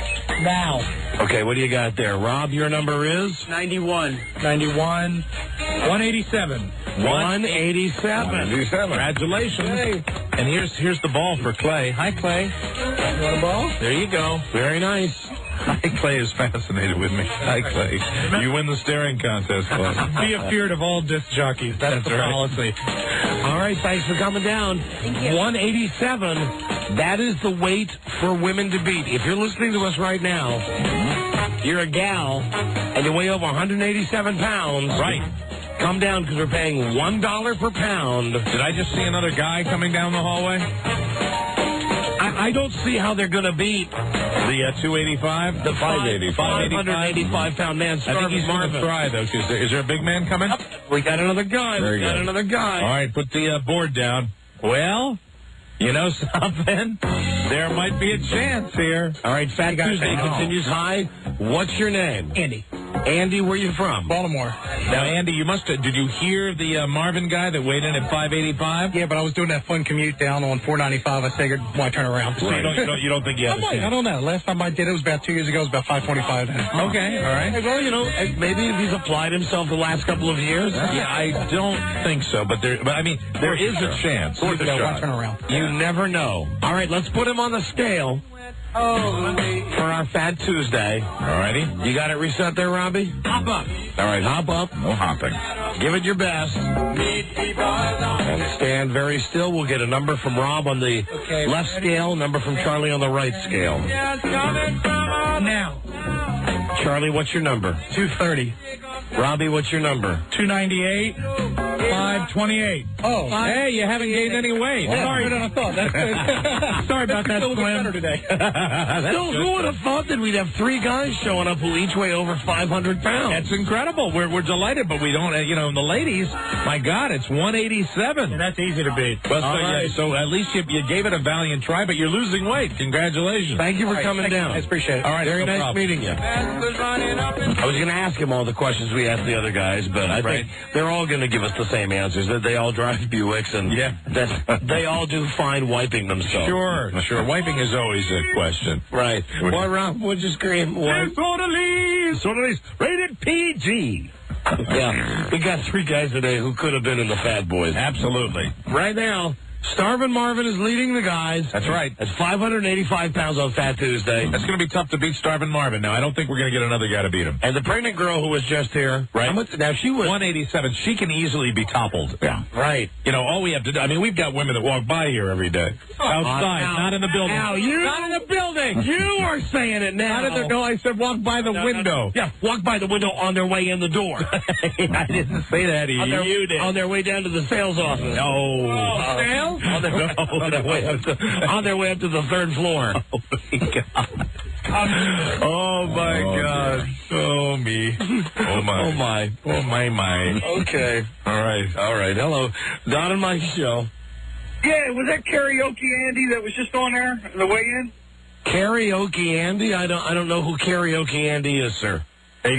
now. Okay, what do you got there? Rob, your number is? 91. 91. 187. 187. Congratulations. Hey. And here's the ball for Clay. Hi, Clay. You want a ball? There you go. Very nice. Hi, Clay is fascinated with me. Hi, Clay. You win the staring contest, Clay. Be afeared of all disc jockeys. That's the policy. All right, thanks for coming down. Thank you. 187. That is the weight for women to beat. If you're listening to us right now, you're a gal, and you weigh over 187 pounds. Right. Come down because we're paying $1 per pound. Did I just see another guy coming down the hallway? I don't see how they're going to beat the 285? The 585-pound man. I think he's going to try, though. Is there a big man coming? We got another guy. Very good. Another guy. All right, put the board down. Well, you know something? There might be a chance here. All right, Fat Tuesday continues high. What's your name? Andy. Andy, where you from? Baltimore. Now, Andy, you must have, did you hear the Marvin guy that weighed in at 585? Yeah, but I was doing that fun commute down on 495. I figured, why turn around? So you don't think you have a chance? I don't know. Last time I did it was about 2 years ago. It was about 525. Okay, all right. Well, you know, maybe if he's applied himself the last couple of years. Yeah, I don't think so, but I mean, there is a chance. Why turn around? You never know. All right, let's put him on the scale. For our Fat Tuesday. All righty. You got it reset there, Robbie? Hop up. All right, hop up. No hopping. Give it your best. And stand very still. We'll get a number from Rob on the left scale, number from Charlie on the right scale. Now. Charlie, what's your number? 230. Robbie, what's your number? 298. 528. Oh, hey, you haven't gained any weight. Sorry, than I thought. Sorry about that, Slim. Better today. Still, who would have thought that we'd have 3 guys showing up who each weigh over 500 pounds? That's incredible. We're delighted, but we don't, the ladies, my God, it's 187. Yeah, that's easy to beat. Well, so at least you gave it a valiant try, but you're losing weight. Congratulations. Thank you for coming down. I appreciate it. All right, Very no nice problem. meeting you. I was going to ask him all the questions we asked the other guys, but I think they're all going to give us the same answers, that they all drive Buicks and that they all do fine wiping themselves. Sure. Wiping is always a question. Right. What, Rob? What'd you scream? Disorderlies. Rated PG. Yeah. We got 3 guys today who could have been in the Fat Boys. Absolutely. Right now, Starvin' Marvin is leading the guys. That's right. At 585 pounds on Fat Tuesday. That's going to be tough to beat Starvin' Marvin. Now, I don't think we're going to get another guy to beat him. And the pregnant girl who was just here. Right. Now, she was 187. She can easily be toppled. Yeah. Right. All we have to do, we've got women that walk by here every day. Outside, not in the building. Now, not in the building. You are saying it now. No, I said walk by the window. Yeah, walk by the window on their way in the door. I didn't say that. You did. On their way down to the sales office. No. Sales? On their way up to the 3rd floor. Oh, my God. Oh, me. Oh, my. Oh, my. Oh, my. Okay. All right. Hello. Don and Mike show. Yeah, was that Karaoke Andy that was just on there, the weigh-in? Karaoke Andy? I don't know who Karaoke Andy is, sir. Hey,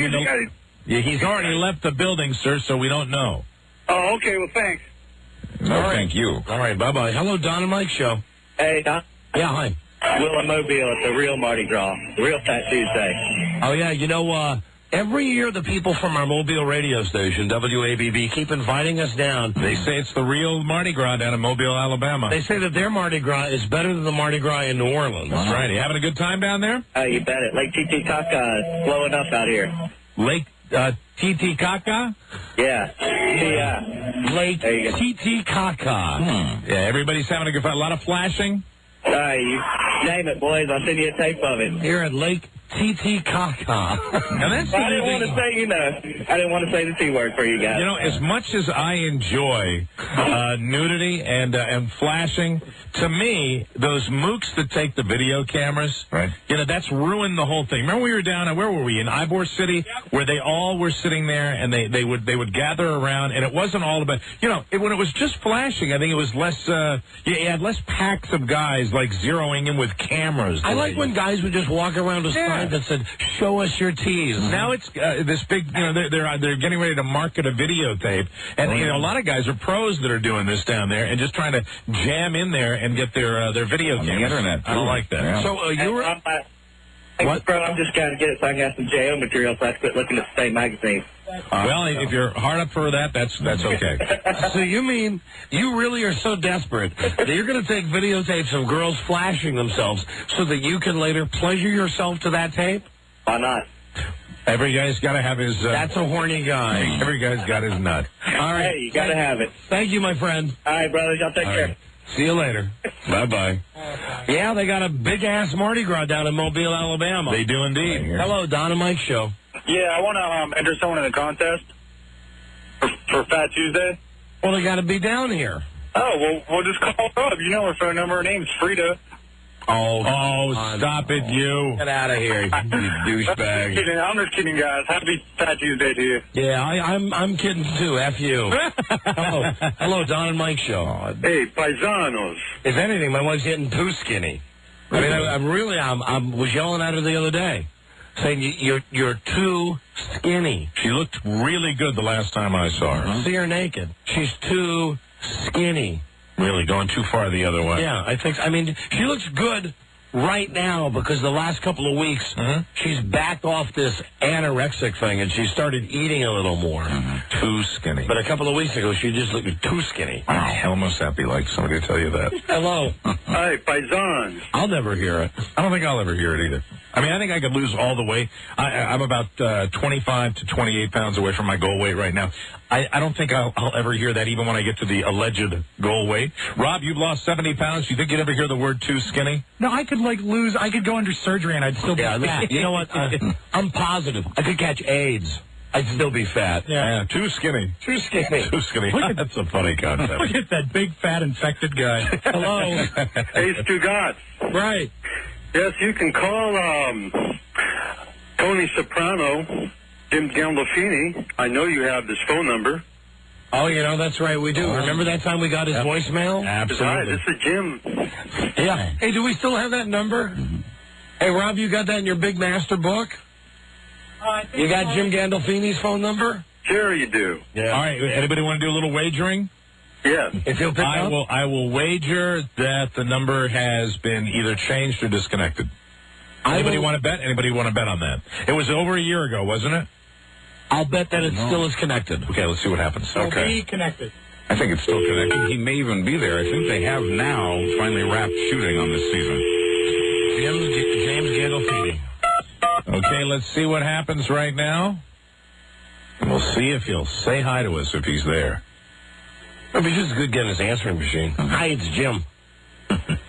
he's already left the building, sir, so we don't know. Oh, okay, well, thanks. No, thank you. All right, bye-bye. Hello, Don and Mike show. Hey, Don. Yeah, hi. Will and Mobile at the real Mardi Gras, the real Fat Tuesday. Oh, yeah, every year the people from our Mobile radio station, WABB, keep inviting us down. They say it's the real Mardi Gras down in Mobile, Alabama. They say that their Mardi Gras is better than the Mardi Gras in New Orleans. That's right. Are you having a good time down there? Oh, you bet it. Lake Titicaca is blowing up out here. Lake Titicaca? Yeah. Lake Titicaca. Yeah, everybody's having a good fun. A lot of flashing? You name it, boys. I'll send you a tape of it. Here at Lake Titicaca. Now that's I didn't want to say, I didn't want to say the T word for you guys. As much as I enjoy nudity and flashing, to me, those mooks that take the video cameras, right? That's ruined the whole thing. Remember we were down, where were we, in Ybor City, where they all were sitting there and they would gather around, and it wasn't all about, when it was just flashing, I think it was less, you had less packs of guys like zeroing in with cameras. I like when guys would just walk around a sign that said, "Show us your tees." Now it's this big, they're getting ready to market a videotape, and a lot of guys are pros that are doing this down there and just trying to jam in there and get their video cameras. The internet. I don't like that. Yeah. So you were. What? Bro, I'm just trying to get it so I can have some JO material so I can quit looking at the same magazine. Well, if you're hard up for that, that's okay. So you mean you really are so desperate that you're going to take videotapes of girls flashing themselves so that you can later pleasure yourself to that tape? Why not? Every guy's got to have his... That's a horny guy. Every guy's got his nut. All right. Hey, you got to have it. Thank you, my friend. All right, brothers. Y'all take care. Right. See you later. Bye-bye. Yeah, they got a big-ass Mardi Gras down in Mobile, Alabama. They do indeed. Hello, Don and Mike show. Yeah, I want to enter someone in the contest for Fat Tuesday. Well, they got to be down here. Oh, well, we'll just call her up. You know her phone number. Her name's Frida. Oh, stop it, you. Get out of here, you douchebag. I'm just kidding, guys. Happy Fat Tuesday to you. Yeah, I'm kidding, too. F you. Hello, Don and Mike show. Hey, paisanos. If anything, my wife's getting too skinny. I mean, I was yelling at her the other day, saying you're too skinny. She looked really good the last time I saw her. See her naked. She's too skinny. Really going too far the other way. Yeah, I think. I mean, she looks good right now because the last couple of weeks she's backed off this anorexic thing and she started eating a little more. Too skinny. But a couple of weeks ago, she just looked too skinny. Wow. Hell must that be like somebody to tell you that. Hello. Hey, paisans. I'll never hear it. I don't think I'll ever hear it either. I mean, I think I could lose all the weight. I'm about 25 to 28 pounds away from my goal weight right now. I don't think I'll ever hear that, even when I get to the alleged goal weight. Rob, you've lost 70 pounds. Do you think you'd ever hear the word too skinny? No, I could I could go under surgery and I'd still be fat. You know what? I'm positive. I could catch AIDS. I'd still be fat. Yeah, too skinny. Too skinny. Too skinny. That's a funny concept. Look at that big, fat, infected guy. Hello. Hey, Stugatz. Right. Yes, you can call Tony Soprano, Jim Gandolfini. I know you have this phone number. Oh, that's right, we do. Remember that time we got his voicemail? Absolutely. Hi, this is Jim. Yeah. Hey, do we still have that number? Hey, Rob, you got that in your big master book? You got Jim Gandolfini's phone number? Sure you do. Yeah. All right, anybody want to do a little wagering? Yes. If you'll pick up? I will wager that the number has been either changed or disconnected. Anybody want to bet? Anybody want to bet on that? It was over a year ago, wasn't it? I'll bet that it still is connected. Okay, let's see what happens. Okay. Be connected. I think it's still connected. He may even be there. I think they have now finally wrapped shooting on this season. James Gandolfini. Okay, let's see what happens right now. And we'll see if he'll say hi to us if he's there. It'd be just good getting his answering machine. Hi, it's Jim. And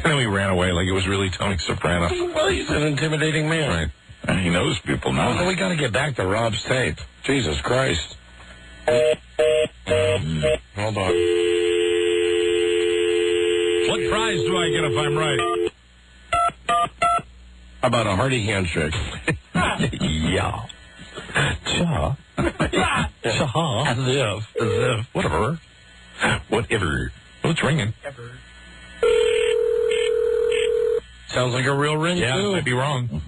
then we ran away like it was really Tony Soprano. Well, he's an intimidating man. Right. And he knows people now. Well, we got to get back to Rob's tape. Jesus Christ. Hold on. What prize do I get if I'm right? How about a hearty handshake? Yeah. Cha. Cha. As if. Whatever. Whatever. Well, it's ringing. Sounds like a real ring, Yeah, too. might be wrong.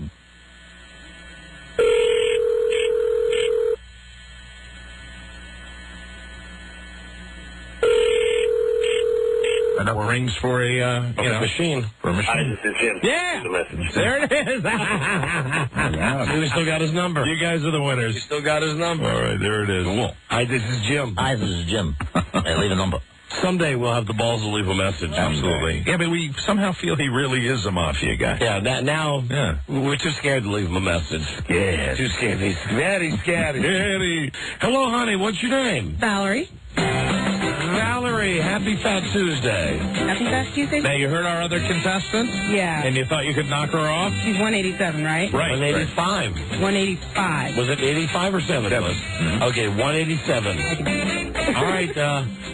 And it rings for a machine. For a machine. Hi, this is Jim. Yeah. The message. There it is. We still got his number. You guys are the winners. We still got his number. All right, there it is. Cool. Hi, this is Jim. Hi, this is Jim. Leave a number. Someday we'll have the balls to leave a message. Absolutely. Yeah, but we somehow feel he really is a mafia guy. Yeah, now we're too scared to leave him a message. Yeah. Too scared. He's scary. Scary. Hello, honey. What's your name? Valerie. Valerie. Happy Fat Tuesday. Happy Fat Tuesday? Now, you heard our other contestant? Yeah. And you thought you could knock her off? She's 187, right? Right. 185. 185. Was it 85 or 70? 7. Mm-hmm. Okay, 187. All right,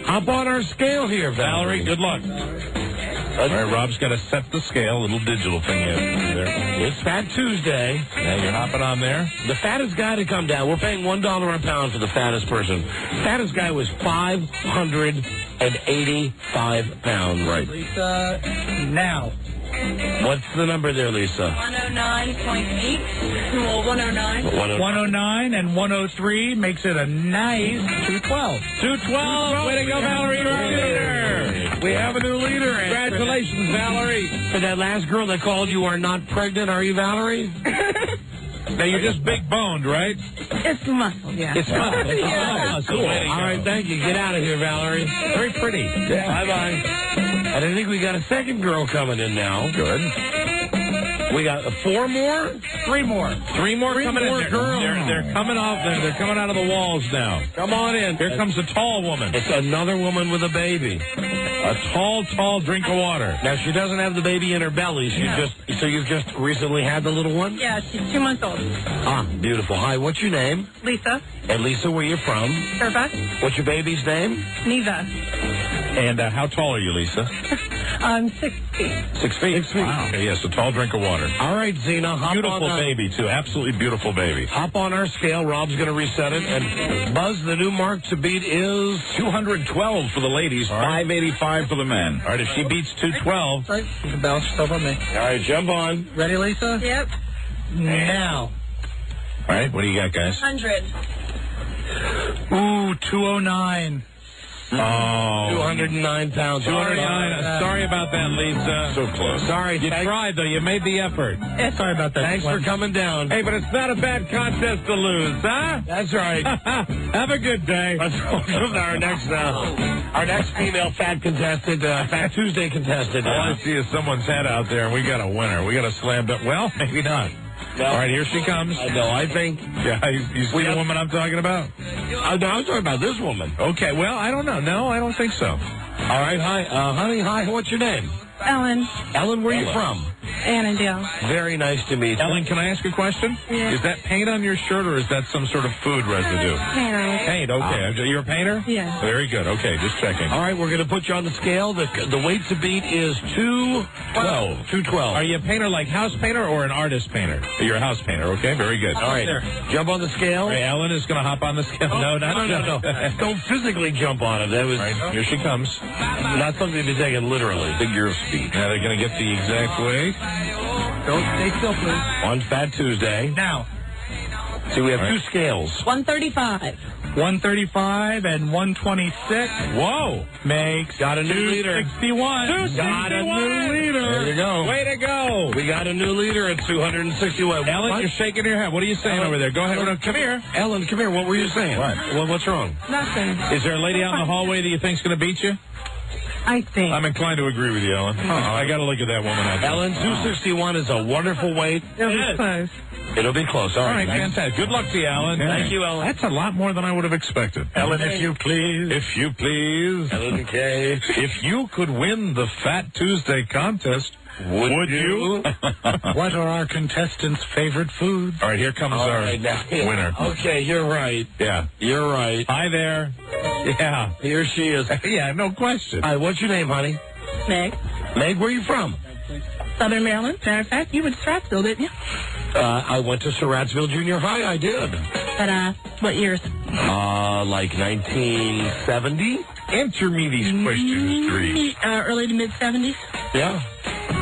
hop on our scale here, Valerie. Good luck. All right, Rob's got to set the scale, little digital thing in there. It's Fat Tuesday. Now you're hopping on there. The fattest guy to come down. We're paying $1 a pound for the fattest person. Fattest guy was 585 pounds. Right. Lisa, now. What's the number there, Lisa? 109.8. Well, 109. 109 and 103 makes it a nice 212. 212. Way to go, Valerie. You're our leader. We have a new leader. Congratulations, Valerie. For that last girl that called, you are not pregnant, are you, Valerie? Now, you're just big boned, right? It's muscle, yeah. It's muscle. Yeah. Cool. All right, thank you. Get out of here, Valerie. Very pretty. Yeah. Bye-bye. And I think we got a second girl coming in now. Good. We got 4 more? 3 more. 3 more coming in. Girls. They're coming off. They're coming out of the walls now. Come on in. Here comes a tall woman. It's another woman with a baby. A tall drink of water. Now, she doesn't have the baby in her belly. So you've just recently had the little one? Yeah, she's 2 months old. Ah, beautiful. Hi, what's your name? Lisa. And Lisa, where you from? Fairfax. What's your baby's name? Neva. And how tall are you, Lisa? I'm 6 feet. 6 feet. 6 feet. Wow. Okay, yes, a tall drink of water. All right, Zena, hop beautiful on. Baby, too. Absolutely beautiful baby. Hop on our scale. Rob's going to reset it. And Buzz, the new mark to beat is 212 for the ladies, 585 for the men. All right, if she beats 212. Right, you can balance yourself on me. All right, jump on. Ready, Lisa? Yep. Now. All right, what do you got, guys? 100. Ooh, 209. Oh. 209 pounds. 209. Sorry about that, Lisa. So close. Sorry. You tried, though. You made the effort. Sorry about that. Thanks for coming down. Hey, but it's not a bad contest to lose, huh? That's right. Have a good day. Let's go to our next female fat contestant, Fat Tuesday contestant. All I see is someone's head out there, and we got a winner. We got a slam dunk. Well, maybe not. No. All right, here she comes. I think. Yeah, you see the woman I'm talking about? No, I'm talking about this woman. Okay, well, I don't know. No, I don't think so. All right, hi. Honey, hi, what's your name? Ellen. Ellen, where are you from? Annandale. Very nice to meet you. Ellen, can I ask a question? Yeah. Is that paint on your shirt or is that some sort of food residue? Paint, okay. You're a painter? Yeah. Very good. Okay, just checking. All right, we're going to put you on the scale. The weight to beat is 212. 212. Are you a painter like house painter or an artist painter? You're a house painter, okay? Very good. All right, jump on the scale. Right, Ellen is going to hop on the scale. No. Don't physically jump on it. That was Here she comes. not something to be taken literally. Figure of speech. Now they're going to get the exact weight. Don't stay still, please. On Fat Tuesday. Now. So we have two scales. 135. 135 and 126. Whoa. Makes. Got a new leader. 261. Got a new leader. There you go. Way to go. We got a new leader at 261. Ellen, you're shaking your head. What are you saying over there? Go ahead. Come here. Ellen, come here. What were you saying? What? Well, what's wrong? Nothing. Is there a lady out in the hallway that you think's going to beat you? I think. I'm inclined to agree with you, Ellen. I got to look at that woman out there. Ellen, 261 is a wonderful weight. It'll be close. It'll be close. All right, fantastic. Good luck to you, Ellen. Thank you, Ellen. That's a lot more than I would have expected. Ellen, if you please. If you please. Ellen K. If you could win the Fat Tuesday contest, would you? What are our contestants' favorite foods? All right, here comes our winner. Okay, you're right. Yeah. You're right. Hi there. Yeah. Here she is. Yeah, no question. Hi, what's your name, honey? Meg. Meg, where are you from? Southern Maryland. Matter of fact, you went to Stratsville, didn't you? I went to Surrattsville Junior High. I did. At, what years? Like 1970? Answer me these questions, Dries. Early to mid-70s. Yeah.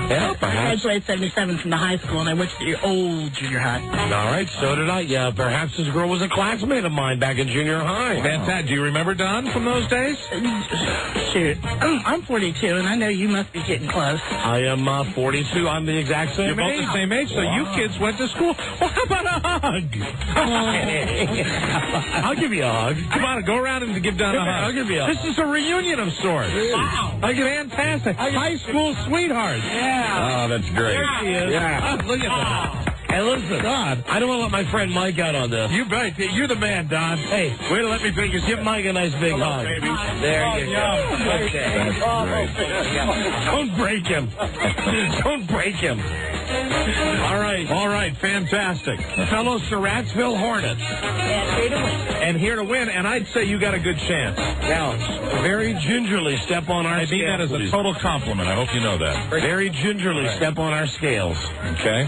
Yeah, I perhaps. graduated 77 from the high school, and I went to the old junior high. All right, so did I. Yeah, perhaps this girl was a classmate of mine back in junior high. Fantastic. Do you remember Don from those days? Shoot. I'm 42, and I know you must be getting close. I am 42. I'm the exact same You're both age. the same age, so you kids went to school. Well, how about a hug? I'll give you a hug. Come on, go around and give Don a hug. I'll give you a hug. This is a reunion of sorts. Wow. Fantastic. High school sweethearts. Yeah. Oh, that's great. There she is. Yeah. Look at that. Hey, listen, God. I don't want to let my friend Mike out on this. You bet. You're the man, Don. Hey, way to let me think. Give Mike a nice big hug. Baby. There you go. Okay. Don't break him. Don't break him. All right, fantastic. Fellow Surrattsville Hornets. And here to win, and I'd say you got a good chance. Now, very gingerly step on our I mean that as a total compliment. I hope you know that. Very gingerly step on our scales. Okay.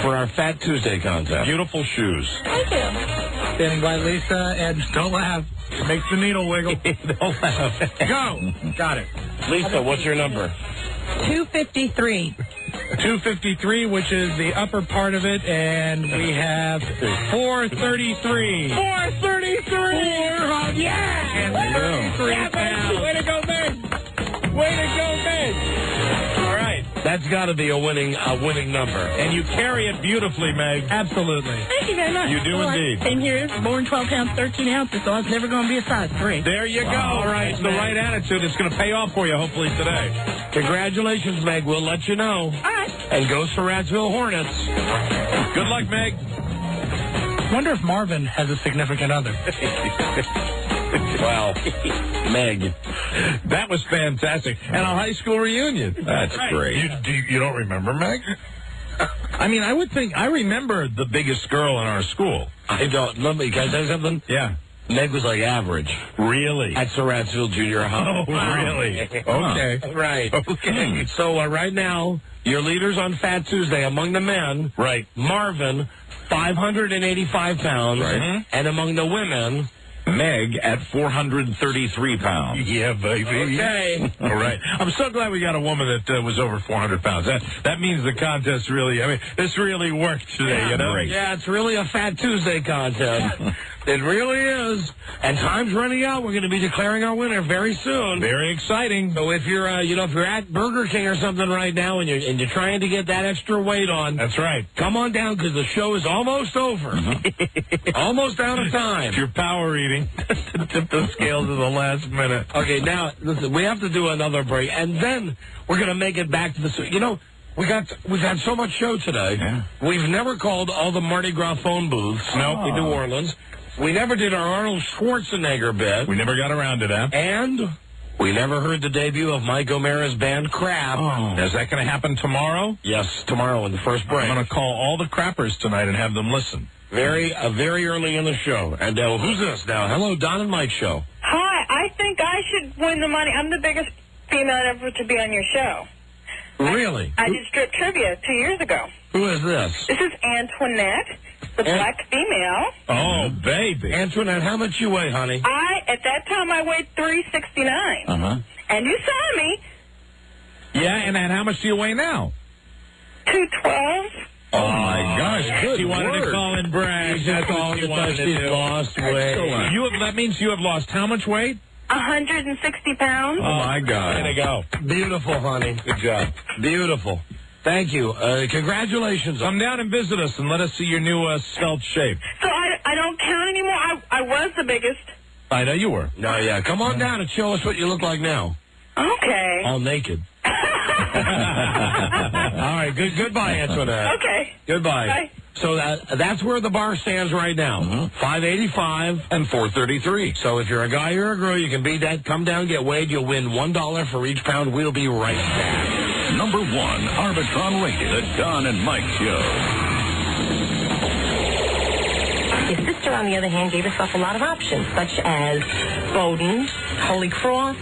For our Fat Tuesday contest. Beautiful shoes. Thank you. Standing by Lisa, and don't laugh. Makes the needle wiggle. Don't laugh. Go. Got it. Lisa, what's your number? 253. 253, which is the upper part of it, and we have 433. 433! Yeah! And 33 pounds. Way to go, Meg! Way to go, Meg! All right. That's got to be a winning number. And you carry it beautifully, Meg. Absolutely. Thank you very much. You do indeed. I came here, born 12 pounds, 13 ounces, so I was never going to be a size 3. There you go. All right. It's the right attitude. It's going to pay off for you, hopefully, today. Congratulations, Meg. We'll let you know. All right. And go Surrattsville Hornets. Good luck, Meg. Wonder if Marvin has a significant other. Wow. Meg. That was fantastic. And a high school reunion. That's great. You don't remember, Meg? I mean, I would think I remember the biggest girl in our school. I don't. Can I tell you something? Yeah. Meg was like average. Really? At Surrattsville Junior High. Oh, really? Okay. Right. Okay. So right now, your leaders on Fat Tuesday among the men. Right. Marvin, 585 pounds. Right. And among the women, Meg at 433 pounds. Yeah, baby. Okay. All right. I'm so glad we got a woman that was over 400 pounds. That means the contest really, this really worked today, you know? Great. Yeah, it's really a Fat Tuesday contest. It really is. And time's running out. We're going to be declaring our winner very soon. Very exciting. So if you're, if you're at Burger King or something right now and you're trying to get that extra weight on, that's right. Come on down because the show is almost over. Almost out of time. If you're power eating, tip the scales at the last minute. Okay, now listen. We have to do another break, and then we're going to make it back to the. We've had so much show today. Yeah. We've never called all the Mardi Gras phone booths in New Orleans. We never did our Arnold Schwarzenegger bit. We never got around to that. And We never heard the debut of Mike O'Mara's band Crap. Oh. Is that going to happen tomorrow? Yes, tomorrow in the first break. I'm going to call all the crappers tonight and have them listen. Very early in the show. And who's this now? Hello, Don and Mike show. Hi, I think I should win the money. I'm the biggest female ever to be on your show. Really? I did strip trivia 2 years ago. Who is this? This is Antoinette, the black female. Oh, baby. Antoinette, how much you weigh, honey? At that time, I weighed 369. Uh-huh. And you saw me. Yeah, and how much do you weigh now? 212. Oh, my gosh. Good. She wanted to call and brag. That's all she wanted to do. Lost weight. That means you have lost how much weight? 160 pounds. Oh, my God. Way to go. Beautiful, honey. Good job. Beautiful. Thank you. Congratulations. Come down and visit us and let us see your new svelte shape. So I don't count anymore? I was the biggest. I know you were. No, yeah. Come on down and show us what you look like now. Okay. All naked. All right. Goodbye, Antoinette. Okay. Goodbye. Bye. So that's where the bar stands right now. Mm-hmm. $5.85 and $4.33. So if you're a guy or a girl, you can beat that. Come down, get weighed. You'll win $1 for each pound. We'll be right back. Number 1, Arbitron rated, the Don and Mike Show. His sister, on the other hand, gave herself a lot of options, such as Bowdoin, Holy Cross,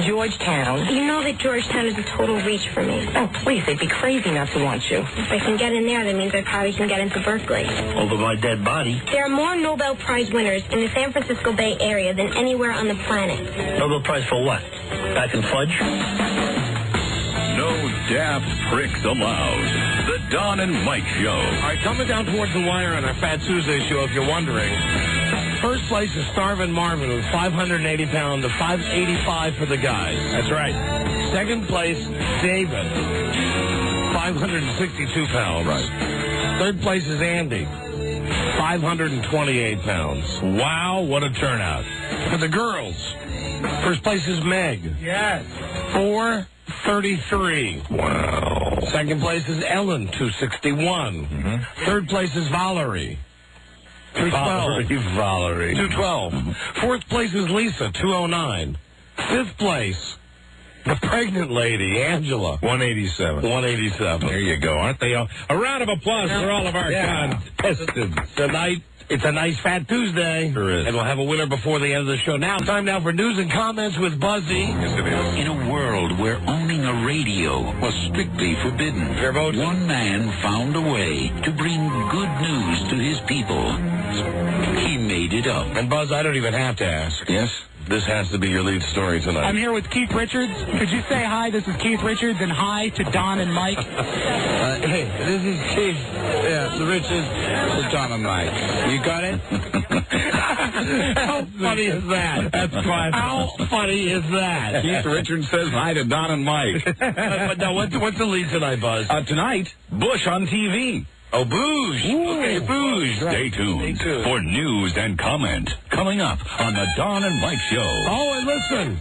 Georgetown. You know that Georgetown is a total reach for me. Oh, please, they'd be crazy not to want you. If I can get in there, that means I probably can get into Berkeley. Over my dead body. There are more Nobel Prize winners in the San Francisco Bay Area than anywhere on the planet. Nobel Prize for what? Back in fudge? No daft pricks allowed. The Don and Mike Show. All right, coming down towards the wire on our Fat Tuesday show, if you're wondering. First place is Starvin' Marvin with 580 pounds to 585 for the guys. That's right. Second place, David, 562 pounds. Right. Third place is Andy, 528 pounds. Wow, what a turnout. For the girls, first place is Meg. Yes. 433. Wow. Second place is Ellen, 261. Mm-hmm. Third place is Valerie. 212. Valerie. 212. Fourth place is Lisa, 209. Fifth place, the pregnant lady, Angela. 187. 187. There you go. Aren't they all? A round of applause for all of our contestants. Tonight, it's a nice Fat Tuesday. Sure is. And we'll have a winner before the end of the show. Now, time now for news and comments with Buzzy. Yes, it is. In a world where owning a radio was strictly forbidden, one man found a way to bring good news to his people. He made it up. And Buzz, I don't even have to ask. Yes? This has to be your lead story tonight. I'm here with Keith Richards. Could you say hi? This is Keith Richards, and hi to Don and Mike. Hey, this is Keith. Yeah, the Richards. This is Don and Mike. You got it? How funny is that? That's classic. How funny is that? Keith Richards says hi to Don and Mike. But now, what's the lead tonight, Buzz? Tonight, Bush on TV. Oh, Booge. Okay, Booge. Stay tuned for news and comment coming up on the Don and Mike Show. Oh, and listen.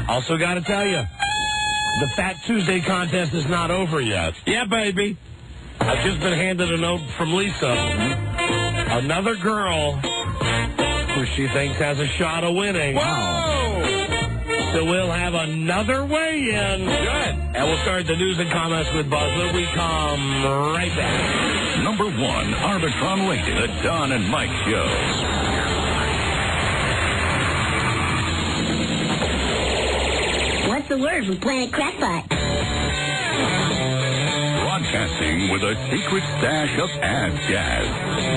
Also got to tell you, the Fat Tuesday contest is not over yet. Yeah, baby. I've just been handed a note from Lisa. Another girl who she thinks has a shot of winning. Whoa! So we'll have another weigh-in. Good. And we'll start the news and comments with Buzz when we come right back. Number 1, Arbitron rated, the Don and Mike Show. What's the word from Planet Crackpot? Broadcasting with a secret stash of ad jazz.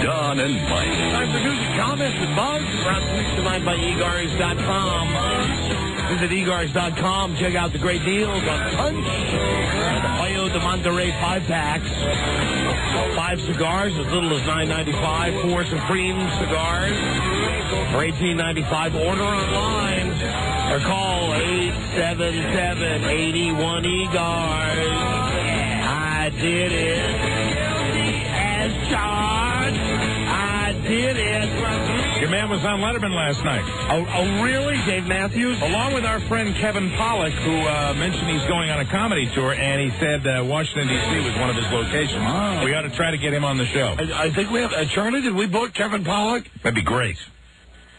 Don and Mike. Time for news and comments with Buzz. Brought to you tonight by egars.com. Visit egars.com. Check out the great deals on Punch and the Pollo de Monterey 5-packs. 5 cigars as little as $9.95. 4 Supreme cigars for $18.95. Order online or call 877-81-EGARS. I did it. As charged. I did it. Your man was on Letterman last night. Oh, really? Dave Matthews? Along with our friend Kevin Pollak, who mentioned he's going on a comedy tour, and he said Washington, D.C. was one of his locations. Oh. We ought to try to get him on the show. I think we have... Charlie, did we book Kevin Pollak? That'd be great.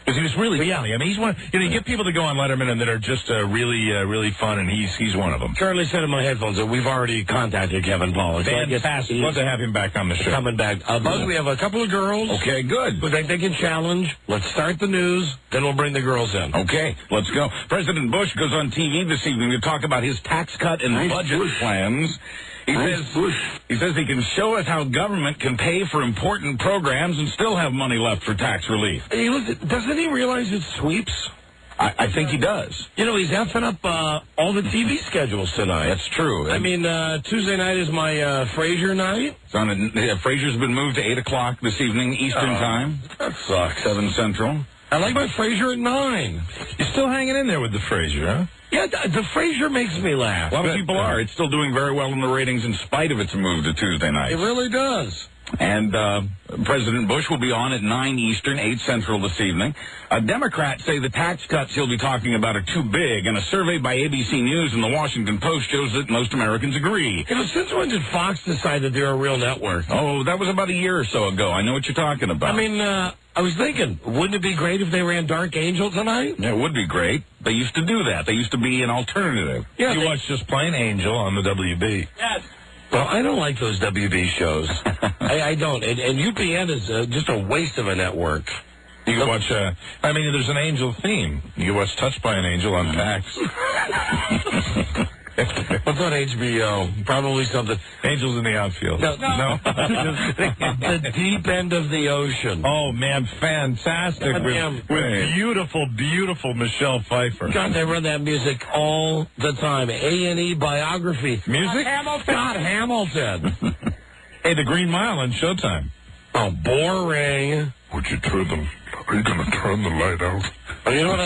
Because he was really funny. I mean, he's one. You know, you get people to go on Letterman and that are just really fun, and he's one of them. Charlie said in my headphones that we've already contacted Kevin Paul. Fantastic. Love to have him back on the show. Coming back. Buzz, we have a couple of girls. Okay, good. Who think they can challenge. Let's start the news, then we'll bring the girls in. Okay, let's go. President Bush goes on TV this evening to talk about his tax cut and budget plans. He says he can show us how government can pay for important programs and still have money left for tax relief. Hey, listen, doesn't he realize it's sweeps? I think he does. You know, he's effing up all the TV schedules tonight. That's true. I mean, Tuesday night is my Frasier night. It's on Frasier's been moved to 8 o'clock this evening Eastern Time. That sucks. 7 Central. I like my Frasier at 9. You're still hanging in there with the Frasier, huh? Yeah, the Frasier makes me laugh. A lot of people are. It's still doing very well in the ratings in spite of its move to Tuesday night. It really does. And President Bush will be on at 9 Eastern, 8 Central this evening. Democrats say the tax cuts he'll be talking about are too big, and a survey by ABC News and the Washington Post shows that most Americans agree. You know, since when did Fox decide that they're a real network? Oh, that was about a year or so ago. I know what you're talking about. I mean, I was thinking, wouldn't it be great if they ran Dark Angel tonight? Yeah, it would be great. They used to do that. They used to be an alternative. Yeah, you watch just plain Angel on the WB. Yes. Well, I don't like those WB shows. I don't. And UPN is just a waste of a network. You can watch, I mean, there's an Angel theme. You can watch Touched by an Angel on PAX. What's on HBO? Probably something. Angels in the Outfield. No. The deep end of the ocean. Oh, man, fantastic. With beautiful Michelle Pfeiffer. God, they run that music all the time. A&E biography. Music? Scott Hamilton. Hey, The Green Mile on Showtime. Oh, boring. Would you turn them? Are you going to turn the light out? Oh, you know what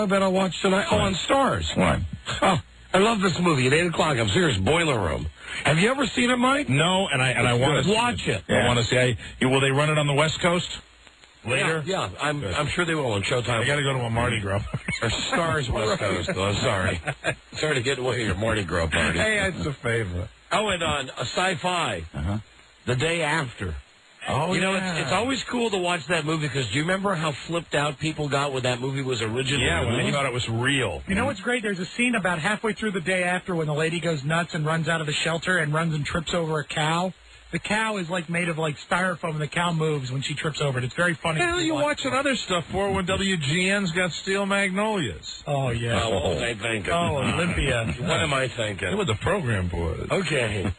I bet I'll watch tonight? Oh, on Stars. What? Oh, I love this movie at 8 o'clock. I'm serious. Boiler Room. Have you ever seen it, Mike? No, and I want to watch it. Yeah. I want to see. Will they run it on the West Coast later? Yeah, I'm sure they will on Showtime. I got to go to a Mardi Gras. Or Stars West Coast. Oh, sorry. Sorry to get away your Mardi Gras party. Hey, it's a favorite. Oh, and on a Sci-Fi. The Day After. Oh, you know, it's always cool to watch that movie because do you remember how flipped out people got when that movie was originally when released? they thought it was real. You know what's great? There's a scene about halfway through The Day After when the lady goes nuts and runs out of the shelter and runs and trips over a cow. The cow is like made of like styrofoam, and the cow moves when she trips over it. It's very funny. What the hell are you watching other stuff for when WGN's got Steel Magnolias? Oh, yeah. Oh, what was I thinking? Oh, Olympia. What am I thinking? What the program was. Okay.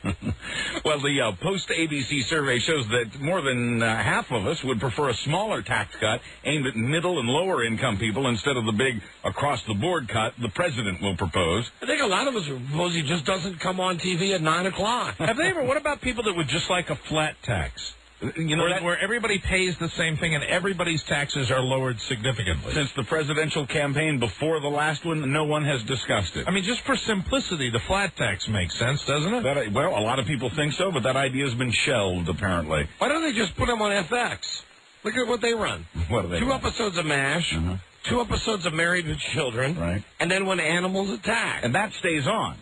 Well, the post-ABC survey shows that more than half of us would prefer a smaller tax cut aimed at middle and lower-income people instead of the big across-the-board cut the president will propose. I think a lot of us suppose he just doesn't come on TV at 9 o'clock. Have they ever? What about people that would just like a flat tax? You know, where everybody pays the same thing and everybody's taxes are lowered significantly. Since the presidential campaign before the last one, no one has discussed it. I mean, just for simplicity, the flat tax makes sense, doesn't it? Well, a lot of people think so, but that idea has been shelved, apparently. Why don't they just put them on FX? Look at what they run. What do they 2 run? episodes of MASH, 2 episodes of Married with Children, right? And then When Animals Attack. And that stays on.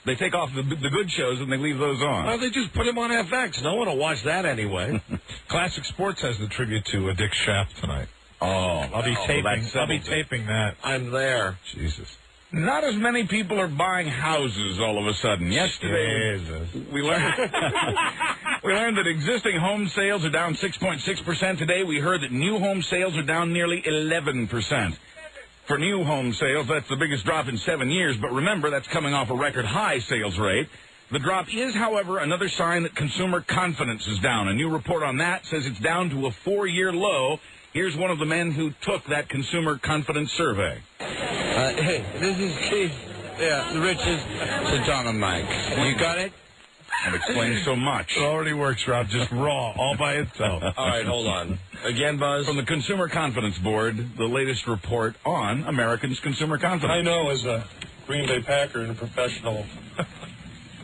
They take off the good shows and they leave those on. Well, they just put them on FX. No one will watch that anyway. Classic Sports has the tribute to Dick Shaft tonight. Oh, I'll be taping that. I'm there. Jesus. Not as many people are buying houses all of a sudden. Yesterday, we learned that existing home sales are down 6.6%. Today, we heard that new home sales are down nearly 11%. For new home sales, that's the biggest drop in 7 years, but remember, that's coming off a record high sales rate. The drop is, however, another sign that consumer confidence is down. A new report on that says it's down to a 4-year low. Here's one of the men who took that consumer confidence survey. Hey, this is Keith. Yeah, the richest. So John and Mike. You got it? That explains so much. It already works, Rob. Just raw, all by itself. All right, hold on. Again, Buzz? From the Consumer Confidence Board, the latest report on Americans' consumer confidence. I know as a Green Bay Packer and a professional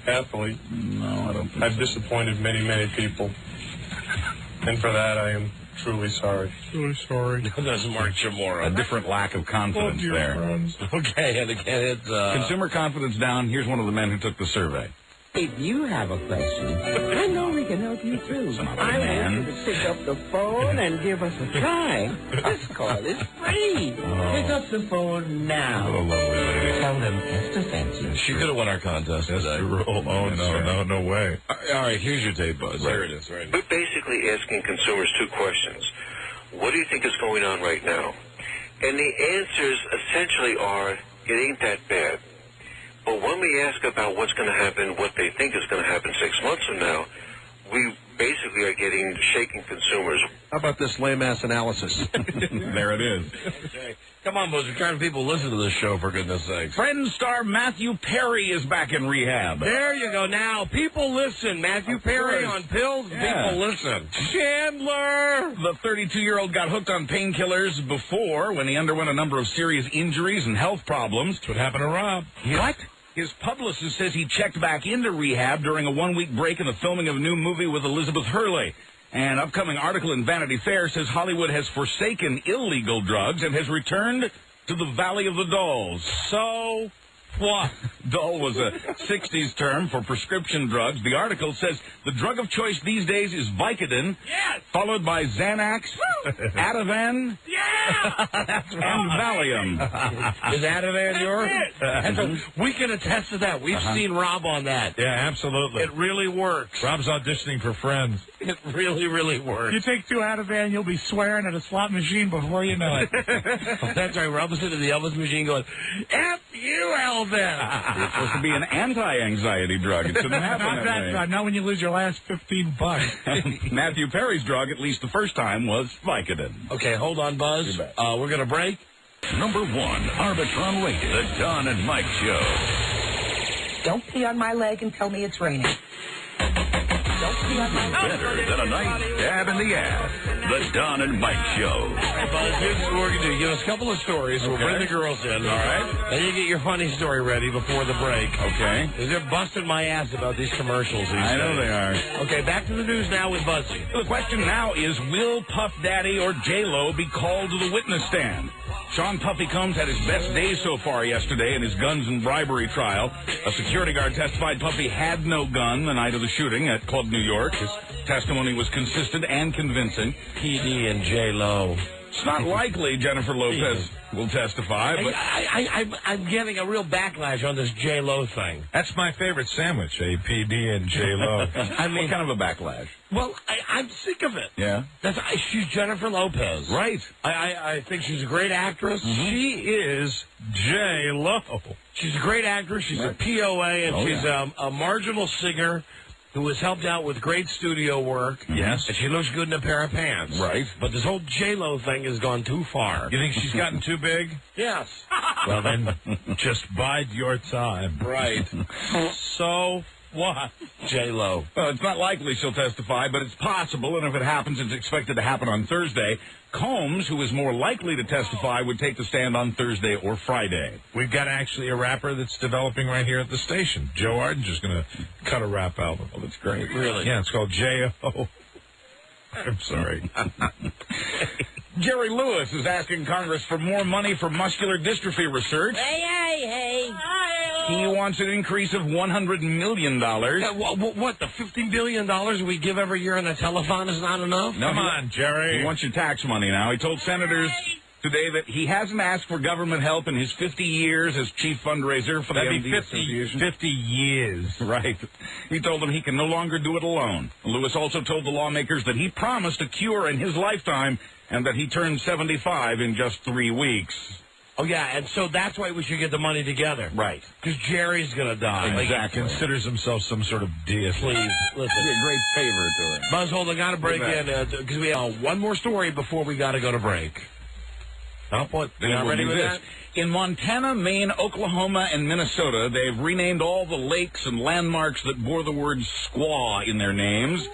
athlete, no, I don't think I've disappointed many, many people. And for that, I am truly sorry. Truly sorry. That's Mark Chamorro. A different lack of confidence there. Okay, and again, it's... Consumer confidence down. Here's one of the men who took the survey. If you have a question, I know we can help you too. I want you to pick up the phone and give us a try. This call is free. Pick up the phone now. What a lovely lady. Tell them Esther sent you. She could have won our contest today. No way. All right, here's your tape, Buzz. There it is, right. We're basically asking consumers two questions. What do you think is going on right now? And the answers essentially are, it ain't that bad. But when we ask about what's going to happen, what they think is going to happen 6 months from now, we basically are getting shaken consumers. How about this lame-ass analysis? There it is. Okay. Come on, Buzz. We're trying to people listen to this show, for goodness sakes. Friend star Matthew Perry is back in rehab. There you go. Now, people listen. Matthew Perry on pills, people listen. Chandler! The 32-year-old got hooked on painkillers before when he underwent a number of serious injuries and health problems. That's what happened to Rob. What? His publicist says he checked back into rehab during a one-week break in the filming of a new movie with Elizabeth Hurley. An upcoming article in Vanity Fair says Hollywood has forsaken illegal drugs and has returned to the Valley of the Dolls. So what? Doll was a 60s term for prescription drugs. The article says the drug of choice these days is Vicodin, followed by Xanax, Ativan, and Valium. Is Ativan yours? And so we can attest to that. We've seen Rob on that. Yeah, absolutely. It really works. Rob's auditioning for Friends. It really, really works. You take 2 Ativan, you'll be swearing at a slot machine before you know it. That's right. Rob's sitting in the Elvis machine going, F you, Elvis. It's supposed to be an anti-anxiety drug. It shouldn't happen Not that way. drug. Not when you lose your last $15. Matthew Perry's drug, at least the first time, was Vicodin. Okay, hold on, Buzz. We're going to break. Number 1, Arbitron rated, The Don and Mike Show. Don't pee on my leg and tell me it's raining. Don't pee on my leg. Better than a nice stab in the ass. The Don and Mike Show. Hey, Buzz, here's what we're going to do. Give us a couple of stories. We'll bring the girls in. All right? Then you get your funny story ready before the break. Okay. Because they're busting my ass about these commercials. I know they are. Okay, back to the news now with Buzzy. The question now is, will Puff Daddy or J-Lo be called to the witness stand? Sean Puffy Combs had his best day so far yesterday in his guns and bribery trial. A security guard testified Puffy had no gun the night of the shooting at Club New York. His testimony was consistent and convincing. PD and J-Lo. It's not likely Jennifer Lopez will testify, but I'm getting a real backlash on this J-Lo thing. That's my favorite sandwich, APD and J-Lo. I mean, what kind of a backlash? Well, I'm sick of it. Yeah? She's Jennifer Lopez. Right. I think she's a great actress. Mm-hmm. She is J-Lo. She's a great actress. She's a POA, and she's a marginal singer who has helped out with great studio work. Yes. And she looks good in a pair of pants. Right. But this whole J-Lo thing has gone too far. You think she's gotten too big? Yes. Well, then, just bide your time. Right. So what? J-Lo. Well, it's not likely she'll testify, but it's possible, and if it happens, it's expected to happen on Thursday. Combs, who is more likely to testify, would take the stand on Thursday or Friday. We've got actually a rapper that's developing right here at the station. Joe Arden's just going to cut a rap album. Oh, that's great. Really? Yeah, it's called J.O. I'm sorry. Jerry Lewis is asking Congress for more money for muscular dystrophy research. Hey. He wants an increase of $100 million. What, the $50 billion we give every year in a telethon is not enough? No, come on, Jerry. He wants your tax money now. He told senators today that he hasn't asked for government help in his 50 years as chief fundraiser for the MD Association. 50 years. Right. He told them he can no longer do it alone. Lewis also told the lawmakers that he promised a cure in his lifetime and that he turned 75 in just 3 weeks. Oh, yeah, and so that's why we should get the money together. Right. Because Jerry's going to die. Exactly. He considers himself some sort of deity. Please, listen. Be a great favor to him. Buzz, hold on, got to break in, because we have one more story before we got to go to break. What? You not ready with that? In Montana, Maine, Oklahoma, and Minnesota, they've renamed all the lakes and landmarks that bore the word squaw in their names.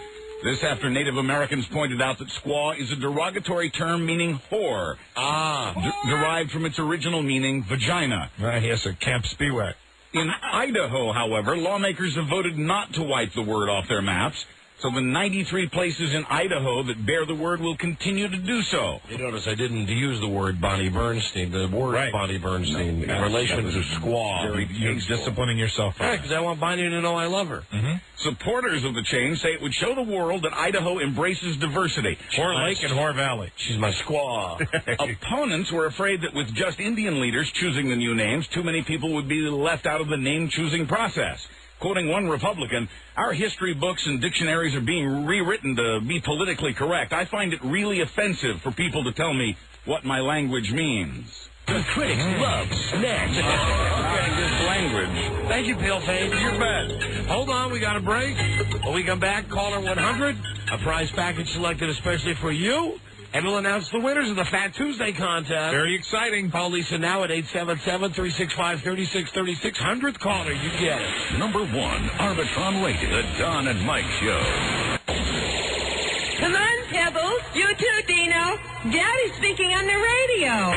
This after Native Americans pointed out that squaw is a derogatory term meaning whore. Derived from its original meaning vagina. Yes, a Camp Spiewak. In Idaho, however, lawmakers have voted not to wipe the word off their maps. So the 93 places in Idaho that bear the word will continue to do so. You notice I didn't use the word Bonnie Bernstein. The word Bonnie Bernstein in relation to squaw. You're disciplining yourself. Right, because I want Bonnie to know I love her. Mm-hmm. Supporters of the change say it would show the world that Idaho embraces diversity. Whore Lake and Whore Valley. She's my squaw. Opponents were afraid that with just Indian leaders choosing the new names, too many people would be left out of the name-choosing process. Quoting one Republican, our history books and dictionaries are being rewritten to be politically correct. I find it really offensive for people to tell me what my language means. The critics love snacks. Okay, this language. Thank you, Paleface. You're bad. Hold on, we got a break. When we come back, caller 100, a prize package selected especially for you. And we'll announce the winners of the Fat Tuesday contest. Very exciting. Call Lisa now at 877-365-3636. 100th caller, you get it. Number 1, Arbitron Radio, the Don and Mike Show. Come on, Pebbles. You too, Dino. Daddy's speaking on the radio.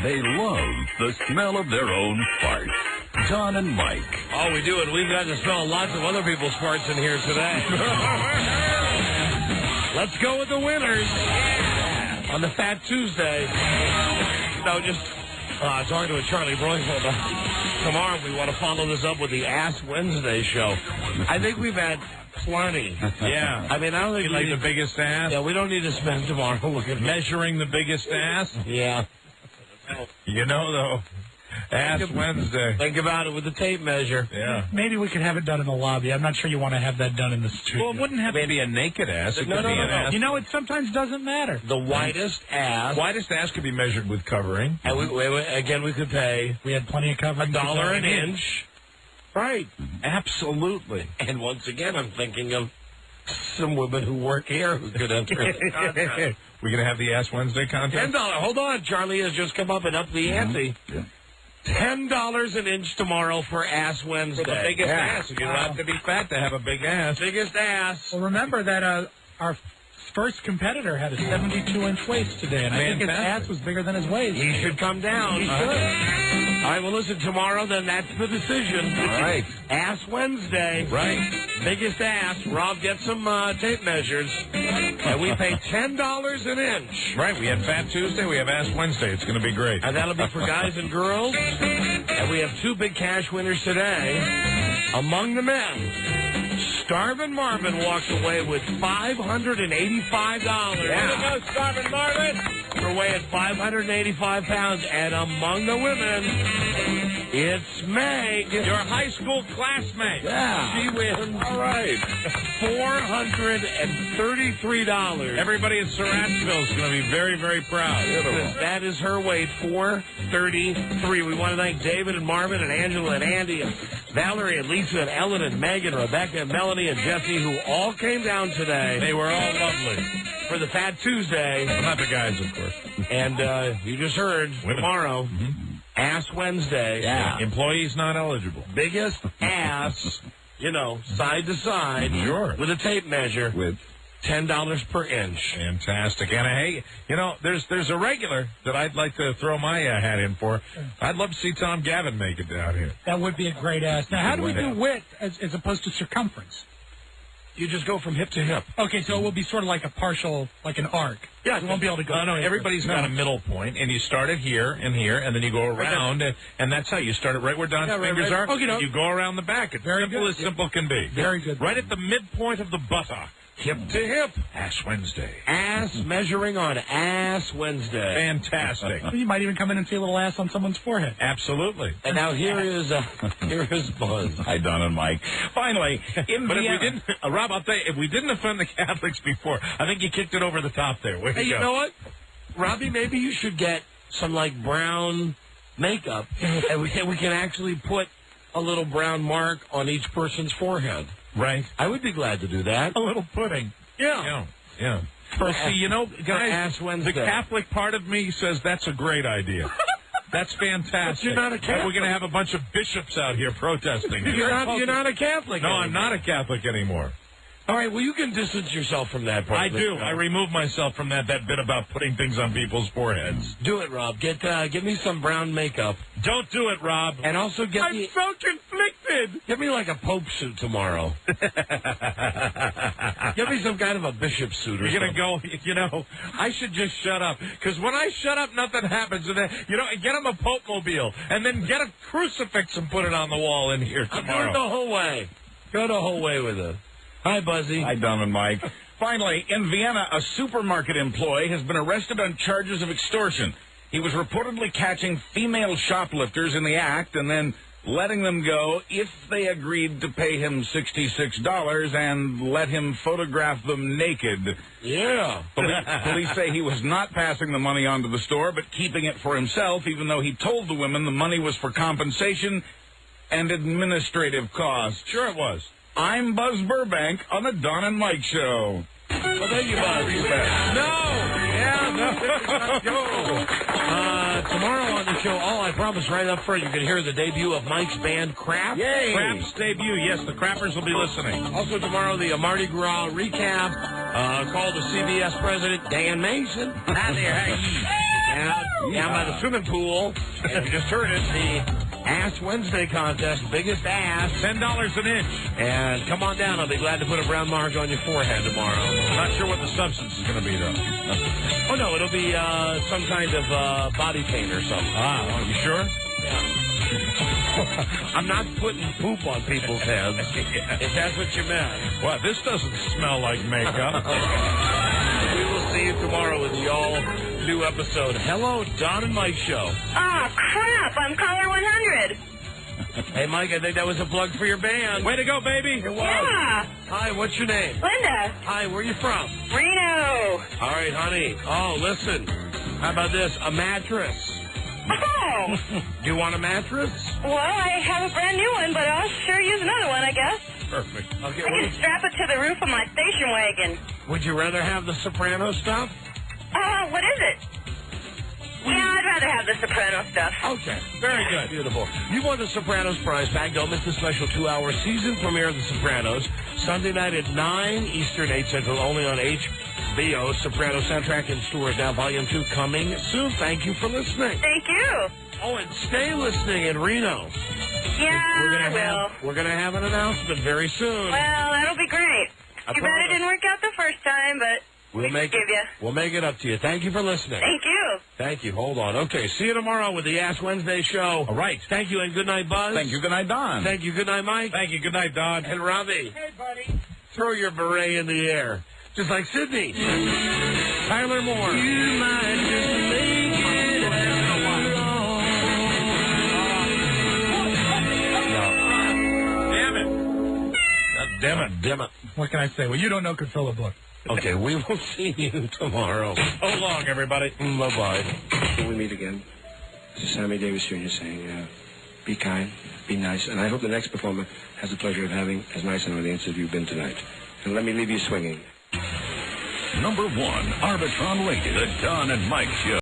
They love the smell of their own farts. Don and Mike. Oh, we do, and we've got to smell lots of other people's farts in here today. Let's go with the winners on the Fat Tuesday. No, just talking to Charlie Broyfield. Tomorrow we want to follow this up with the Ass Wednesday show. I think we've had plenty. Yeah. I mean, I don't think you like the biggest ass. Yeah, we don't need to spend tomorrow looking at measuring the biggest ass. Yeah. You know, though. Ass Wednesday. Think about it with the tape measure. Yeah. Maybe we could have it done in the lobby. I'm not sure you want to have that done in the studio. Well, it wouldn't have to be a naked ass. It No. could be an ass. You know, it sometimes doesn't matter. The widest ass. Widest ass could be measured with covering. And we could pay. We had plenty of covering. $1 an inch. Right. Absolutely. And once again, I'm thinking of some women who work here who could enter the contest. We're going to have the Ass Wednesday contest? $10. Hold on. Charlie has just come up and upped the ante. Yeah. $10 an inch tomorrow for Ass Wednesday. For the biggest ass. You don't have to be fat to have a big ass. Biggest ass. Well, remember that our first competitor had a 72-inch waist today, and I think his ass was bigger than his waist. He should come down. He should. All right, well, listen, tomorrow, then that's the decision. All right. Ass Wednesday. Right. Biggest ass. Rob, get some tape measures. And we pay $10 an inch. Right, we had Fat Tuesday, we have Ass Wednesday. It's going to be great. And that'll be for guys and girls. And we have 2 big cash winners today. Among the men, Starvin' Marvin walks away with $585. Yeah. Go, Starvin' Marvin. Her weight at 585 pounds. And among the women, it's Meg. Your high school classmate. Yeah. She wins. All right. $433. Everybody in Suratsville is going to be very, very proud. That is her weight, $433. We want to thank David and Marvin and Angela and Andy and Valerie and Lisa and Ellen and Megan, Rebecca and Melanie and Jesse, who all came down today. They were all lovely. For the Fat Tuesday. Well, not the guys, of course. And you just heard tomorrow, Ass Wednesday. Yeah. Employees not eligible. Biggest ass, side to side. Sure. With a tape measure. With $10 per inch. Fantastic. And hey, there's a regular that I'd like to throw my hat in for. I'd love to see Tom Gavin make it down here. That would be a great ass. Now, how do we do width as opposed to circumference? You just go from hip to hip. Okay, so it will be sort of like a partial, like an arc. Yeah, you won't be able to go. No, everybody's got a middle point, and you start it here, and then you go around, and that's how you start it right where Don's fingers are. Okay, You go around the back. It's simple as simple can be. Very good. Right at the midpoint of the buttock. Hip to hip. Ass Wednesday. Ass measuring on Ass Wednesday. Fantastic. You might even come in and see a little ass on someone's forehead. Absolutely. And now here is Buzz. Hi, Don and Mike. Finally, but if we didn't, Rob, I'll tell you, if we didn't offend the Catholics before, I think you kicked it over the top there. Hey, you know what, Robbie? Maybe you should get some brown makeup, and we can actually put a little brown mark on each person's forehead. Right. I would be glad to do that. A little pudding. Yeah. Well, see, guys, Ass Wednesday. the Catholic part of me says that's a great idea. That's fantastic. But you're not a Catholic. We're going to have a bunch of bishops out here protesting. You're not a Catholic. No, I'm not a Catholic anymore. All right, well, you can distance yourself from that part. I do. I remove myself from that bit about putting things on people's foreheads. Do it, Rob. Get me some brown makeup. Don't do it, Rob. And also get I'm so conflicted. stupid. Give me like a pope suit tomorrow. Give me some kind of a bishop suit or something. You're going to go, you know, I should just shut up. Because when I shut up, nothing happens. And then, you know, get him a Pope mobile. And then get a crucifix and put it on the wall in here tomorrow. Go the whole way. Go the whole way with it. Hi, Buzzy. Hi, Don and Mike. Finally, in Vienna, a supermarket employee has been arrested on charges of extortion. He was reportedly catching female shoplifters in the act and then letting them go if they agreed to pay him $66 and let him photograph them naked. Yeah. Police say he was not passing the money on to the store, but keeping it for himself, even though he told the women the money was for compensation and administrative costs. Sure it was. I'm Buzz Burbank on the Don and Mike Show. Well, thank you, Buzz. Tomorrow on the show, I promise right up front, you can hear the debut of Mike's band, Crap. Yay! Crap's debut. Yes, the Crappers will be listening. Also tomorrow, the Mardi Gras recap, called the CBS president, Dan Mason. Hi there, down by the swimming pool. And you just heard it, the Ass Wednesday contest, biggest ass. $10 an inch. And come on down. I'll be glad to put a brown mark on your forehead tomorrow. Not sure what the substance is going to be, though. Oh, no, it'll be some kind of body paint or something. Are you sure? Yeah. I'm not putting poop on people's heads, if that's what you meant. Well, this doesn't smell like makeup. We will see you tomorrow with the all-new episode. Hello, Don and Mike Show. Ah, crap. I'm caller 100. Hey, Mike, I think that was a plug for your band. Way to go, baby. It was. Yeah. Hi, what's your name? Linda. Hi, where are you from? Reno. All right, honey. Oh, listen. How about this? A mattress. Oh. Do you want a mattress? Well, I have a brand new one, but I'll sure use another one, I guess. Perfect. Okay. I can strap it to the roof of my station wagon. Would you rather have the Soprano stuff? What is it? Yeah, I'd rather have the Soprano stuff. Okay. Very good. Beautiful. You won the Sopranos prize pack. Don't miss the special 2-hour season premiere of The Sopranos. Sunday night at 9 Eastern, 8 Central, only on HBO. Soprano soundtrack in stores now. Volume 2 coming soon. Thank you for listening. Thank you. Oh, and stay listening in Reno. Yeah, We're going to have an announcement very soon. Well, that'll be great. Too bad it didn't work out the first time, but we'll make it up to you. Thank you for listening. Thank you. Thank you. Hold on. Okay, see you tomorrow with the Ask Wednesday show. All right. Thank you, and good night, Buzz. Thank you. Good night, Don. Thank you. Good night, Mike. Thank you. Good night, Don. And Robbie. Hey, buddy. Throw your beret in the air. Just like Sydney. Tyler Moore. You might just make it Damn it. What can I say? Well, you don't know could fill a book. Okay, we will see you tomorrow. So long, everybody. Bye-bye. Till we meet again, this is Sammy Davis Jr. saying, be kind, be nice, and I hope the next performer has the pleasure of having as nice an audience as you've been tonight. And let me leave you swinging. Number 1, Arbitron rated, the Don and Mike Show.